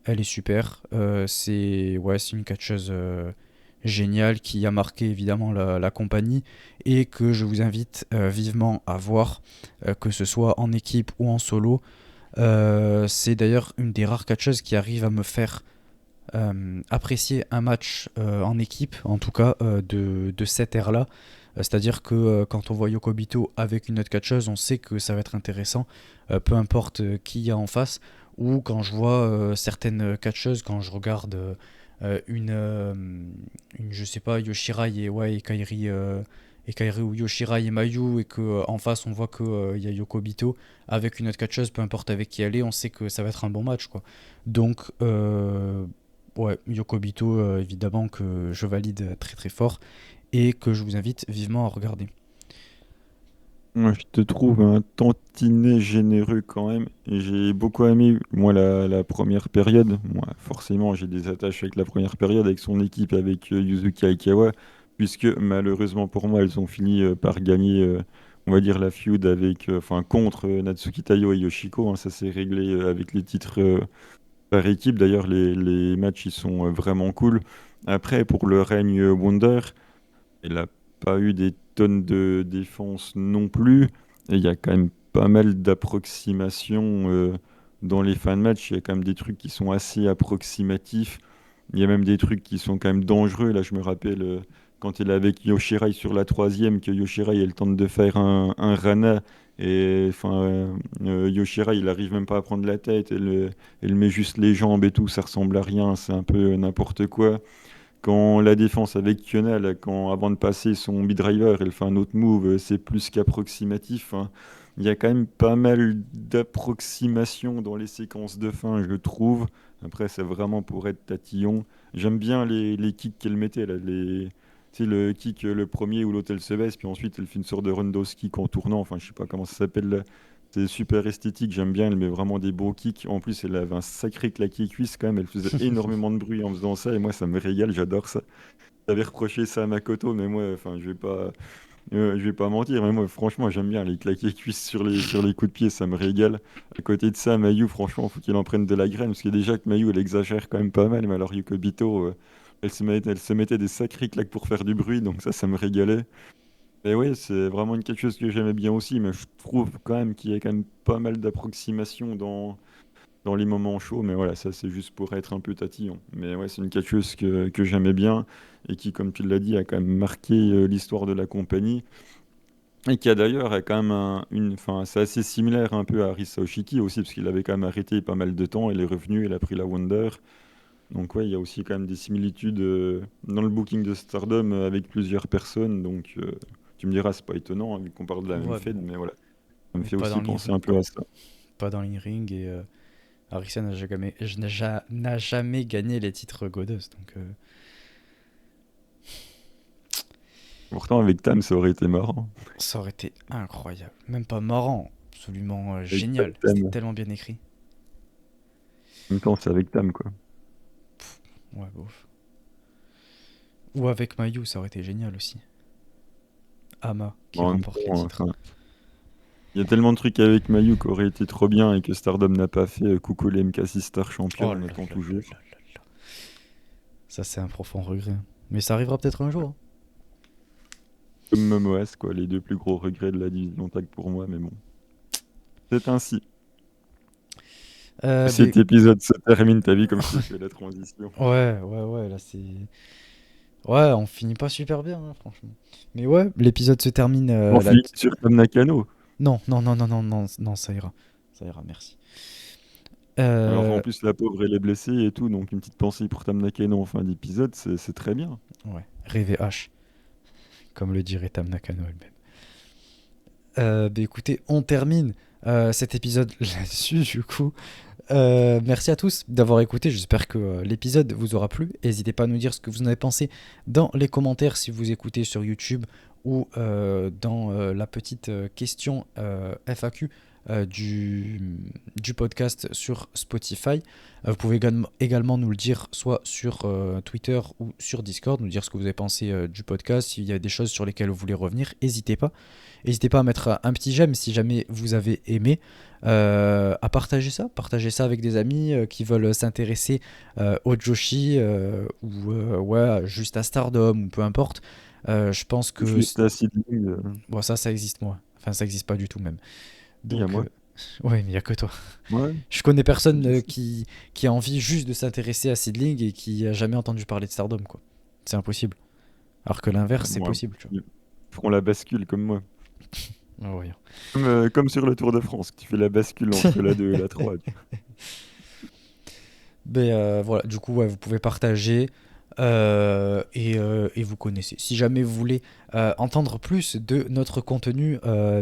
[SPEAKER 1] elle est super. C'est ouais, c'est une catcheuse géniale qui a marqué évidemment la compagnie et que je vous invite vivement à voir, que ce soit en équipe ou en solo. C'est d'ailleurs une des rares catcheuses qui arrive à me faire apprécier un match en équipe, en tout cas de cette ère-là. C'est-à-dire que quand on voit Yokobito avec une autre catcheuse, on sait que ça va être intéressant, peu importe qui il y a en face. ou quand je vois certaines catcheuses, quand je regarde une, je sais pas, Yoshirai et Kairi ou Yoshirai et Mayu, et que en face on voit que il y a Yoko Bito avec une autre catcheuse, peu importe avec qui elle est, on sait que ça va être un bon match, quoi. Donc, ouais, Yoko Bito, évidemment que je valide très très fort et que je vous invite vivement à regarder.
[SPEAKER 2] Moi, je te trouve un tantinet généreux quand même. Et j'ai beaucoup aimé, moi, la première période. Moi, forcément, j'ai des attaches avec la première période, avec son équipe, avec Yuzuki Aikawa, puisque malheureusement pour moi, elles ont fini par gagner, on va dire, la feud enfin, contre Natsuki Tayo et Yoshiko, hein. Ça s'est réglé avec les titres par équipe. D'ailleurs, les matchs, ils sont vraiment cool. Après, pour le règne Wonder, il n'a pas eu des tonnes de défense non plus. Et il y a quand même pas mal d'approximations dans les fins de match. Il y a quand même des trucs qui sont assez approximatifs. Il y a même des trucs qui sont quand même dangereux. Là, je me rappelle quand il est avec Yoshirai sur la troisième, que Yoshirai, elle tente de faire un Rana. Et enfin, Yoshirai, il arrive même pas à prendre la tête. Elle met juste les jambes et tout. Ça ressemble à rien. C'est un peu n'importe quoi. Quand la défense avec Kiona, là, avant de passer son mid-driver, elle fait un autre move, c'est plus qu'approximatif, hein. Il y a quand même pas mal d'approximations dans les séquences de fin, je trouve. Après, c'est vraiment pour être tatillon. J'aime bien les kicks qu'elle mettait, là, tu sais, le kick, le premier où l'autre elle se baisse, puis ensuite elle fait une sorte de roundhouse kick en tournant, enfin je sais pas comment ça s'appelle là. C'est super esthétique, j'aime bien, elle met vraiment des beaux kicks. En plus, elle avait un sacré claqué cuisse quand même, elle faisait énormément de bruit en faisant ça, et moi ça me régale, j'adore ça. J'avais reproché ça à Makoto, mais moi, enfin, je vais pas mentir, mais moi franchement j'aime bien les claqués cuisses sur les coups de pied, ça me régale. À côté de ça, Mayu, franchement, faut qu'il en prenne de la graine, parce que déjà que Mayu, elle exagère quand même pas mal, mais alors Yuko Bito, elle se mettait des sacrés claques pour faire du bruit, donc ça me régalait. Mais oui, c'est vraiment quelque chose que j'aimais bien aussi, mais je trouve quand même qu'il y a quand même pas mal d'approximations dans les moments chauds, mais voilà, ça c'est juste pour être un peu tatillon. Mais ouais, c'est une catcheuse que j'aimais bien et qui, comme tu l'as dit, a quand même marqué l'histoire de la compagnie et qui a d'ailleurs a quand même enfin, c'est assez similaire un peu à Arisa Oshiki aussi, parce qu'il avait quand même arrêté pas mal de temps, il est revenu, il a pris la Wonder. Donc ouais, il y a aussi quand même des similitudes dans le booking de Stardom avec plusieurs personnes, donc tu me diras, c'est pas étonnant hein, vu qu'on parle de la même
[SPEAKER 1] Ouais,
[SPEAKER 2] fed,
[SPEAKER 1] bon,
[SPEAKER 2] mais voilà, ça me
[SPEAKER 1] mais
[SPEAKER 2] fait
[SPEAKER 1] pas dans
[SPEAKER 2] aussi
[SPEAKER 1] le
[SPEAKER 2] penser
[SPEAKER 1] ring,
[SPEAKER 2] un peu à ça.
[SPEAKER 1] pas dans le ring, et Arisa n'a jamais gagné les titres Goddess, donc
[SPEAKER 2] Pourtant, avec Tam, ça aurait été marrant.
[SPEAKER 1] ça aurait été incroyable. Même pas marrant, absolument
[SPEAKER 2] Avec pas
[SPEAKER 1] génial. C'était
[SPEAKER 2] Tam.
[SPEAKER 1] tellement bien écrit.
[SPEAKER 2] En même temps, c'est avec Tam, quoi.
[SPEAKER 1] Ouais, bof. Ou avec Mayu, ça aurait été génial aussi. Ama qui
[SPEAKER 2] En même
[SPEAKER 1] remporte les
[SPEAKER 2] temps,
[SPEAKER 1] titres.
[SPEAKER 2] enfin, il y a tellement de trucs avec Mayu qui auraient été trop bien et que Stardom n'a pas fait. Coucou les MK6 Star Champion,
[SPEAKER 1] Oh là
[SPEAKER 2] on
[SPEAKER 1] là
[SPEAKER 2] attend
[SPEAKER 1] là
[SPEAKER 2] toujours.
[SPEAKER 1] là là là. Ça, c'est un profond regret. Mais ça arrivera peut-être un jour, hein.
[SPEAKER 2] Comme Momoas, quoi, les deux plus gros regrets de la division tag pour moi, mais bon. C'est ainsi.
[SPEAKER 1] Mais
[SPEAKER 2] Cet épisode se termine, t'as vu comme je t'ai fait la transition.
[SPEAKER 1] ouais, là c'est. Ouais, on finit pas super bien, hein, franchement. Mais ouais, l'épisode se termine
[SPEAKER 2] On
[SPEAKER 1] là.
[SPEAKER 2] finit sur Tam Nakano.
[SPEAKER 1] Non, non, non, non, non, non, non, ça ira. Ça ira, merci.
[SPEAKER 2] Alors en
[SPEAKER 1] Euh,
[SPEAKER 2] plus, la pauvre, elle est blessée et tout, donc une petite pensée pour Tam Nakano en fin d'épisode, c'est très bien.
[SPEAKER 1] ouais, rêver H, comme le dirait Tam Nakano elle-même. Bah écoutez, on termine cet épisode là-dessus, du coup. Merci à tous d'avoir écouté. J'espère que l'épisode vous aura plu. N'hésitez pas à nous dire ce que vous en avez pensé dans les commentaires si vous écoutez sur YouTube ou dans la petite question FAQ du podcast sur Spotify. Vous pouvez également nous le dire soit sur Twitter ou sur Discord, nous dire ce que vous avez pensé du podcast, s'il y a des choses sur lesquelles vous voulez revenir. N'hésitez pas. N'hésitez pas à mettre un petit j'aime si jamais vous avez aimé, à partager ça avec des amis qui veulent s'intéresser au Joshi ou ouais, juste à Stardom ou peu importe. Je pense que
[SPEAKER 2] Juste à Sidling,
[SPEAKER 1] bon, ça existe moi. Enfin, ça existe pas du tout même.
[SPEAKER 2] il y a
[SPEAKER 1] Donc,
[SPEAKER 2] moi.
[SPEAKER 1] ouais, mais il y a que toi.
[SPEAKER 2] Ouais,
[SPEAKER 1] Je connais personne
[SPEAKER 2] je sais.
[SPEAKER 1] qui a envie juste de s'intéresser à Seedling et qui a jamais entendu parler de Stardom, quoi. C'est impossible. Alors que l'inverse, c'est
[SPEAKER 2] Moi,
[SPEAKER 1] possible, tu
[SPEAKER 2] ils feront la bascule comme moi.
[SPEAKER 1] vois. Ah, voyons.
[SPEAKER 2] Comme sur le Tour de France, tu fais la bascule entre la 2 et la 3.
[SPEAKER 1] Voilà, du coup, ouais, vous pouvez partager et vous connaissez. Si jamais vous voulez entendre plus de notre contenu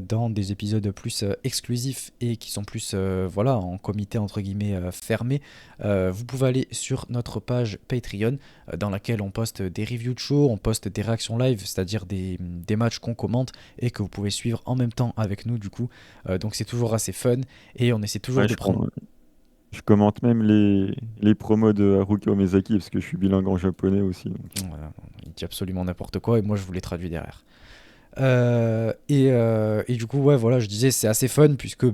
[SPEAKER 1] dans des épisodes plus exclusifs et qui sont plus voilà, en comité entre guillemets fermé, vous pouvez aller sur notre page Patreon dans laquelle on poste des reviews de show, on poste des réactions live, c'est-à-dire des matchs qu'on commente et que vous pouvez suivre en même temps avec nous du coup. Donc c'est toujours assez fun et on essaie toujours
[SPEAKER 2] Ouais,
[SPEAKER 1] de prendre.
[SPEAKER 2] je commente même les promos de Haruka Omezaki parce que je suis bilingue en japonais aussi. Donc,
[SPEAKER 1] Voilà, il dit absolument n'importe quoi et moi je vous les traduis derrière. Et du coup, ouais, voilà, je disais, c'est assez fun puisque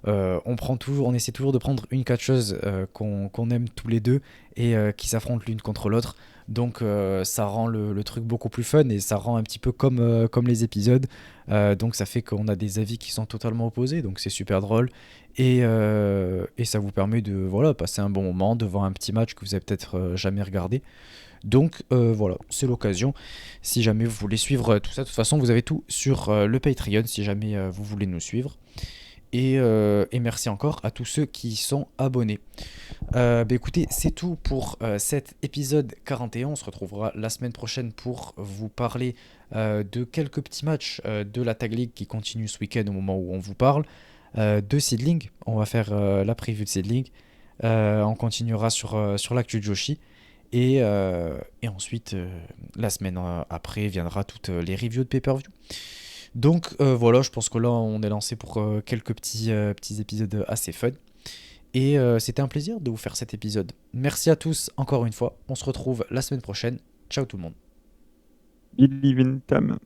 [SPEAKER 1] on essaie toujours de prendre une catcheuse qu'on aime tous les deux et qui s'affrontent l'une contre l'autre. Donc ça rend le truc beaucoup plus fun et ça rend un petit peu comme les épisodes. Donc ça fait qu'on a des avis qui sont totalement opposés, donc c'est super drôle. Et ça vous permet de voilà, passer un bon moment devant un petit match que vous avez peut-être jamais regardé. Donc voilà, c'est l'occasion. Si jamais vous voulez suivre tout ça, de toute façon, vous avez tout sur le Patreon si jamais vous voulez nous suivre. Et merci encore à tous ceux qui sont abonnés. Écoutez, c'est tout pour cet épisode 41. On se retrouvera la semaine prochaine pour vous parler de quelques petits matchs de la Tag League qui continue ce week-end au moment où on vous parle. De Seedling, on va faire la preview de Seedling. On continuera sur l'actu de Joshi. Et ensuite, la semaine après, viendra toutes les reviews de pay-per-view. Donc voilà, je pense que là, on est lancé pour quelques petits épisodes assez fun. Et c'était un plaisir de vous faire cet épisode. Merci à tous encore une fois. On se retrouve la semaine prochaine. Ciao tout le monde.
[SPEAKER 2] Believe in Tam.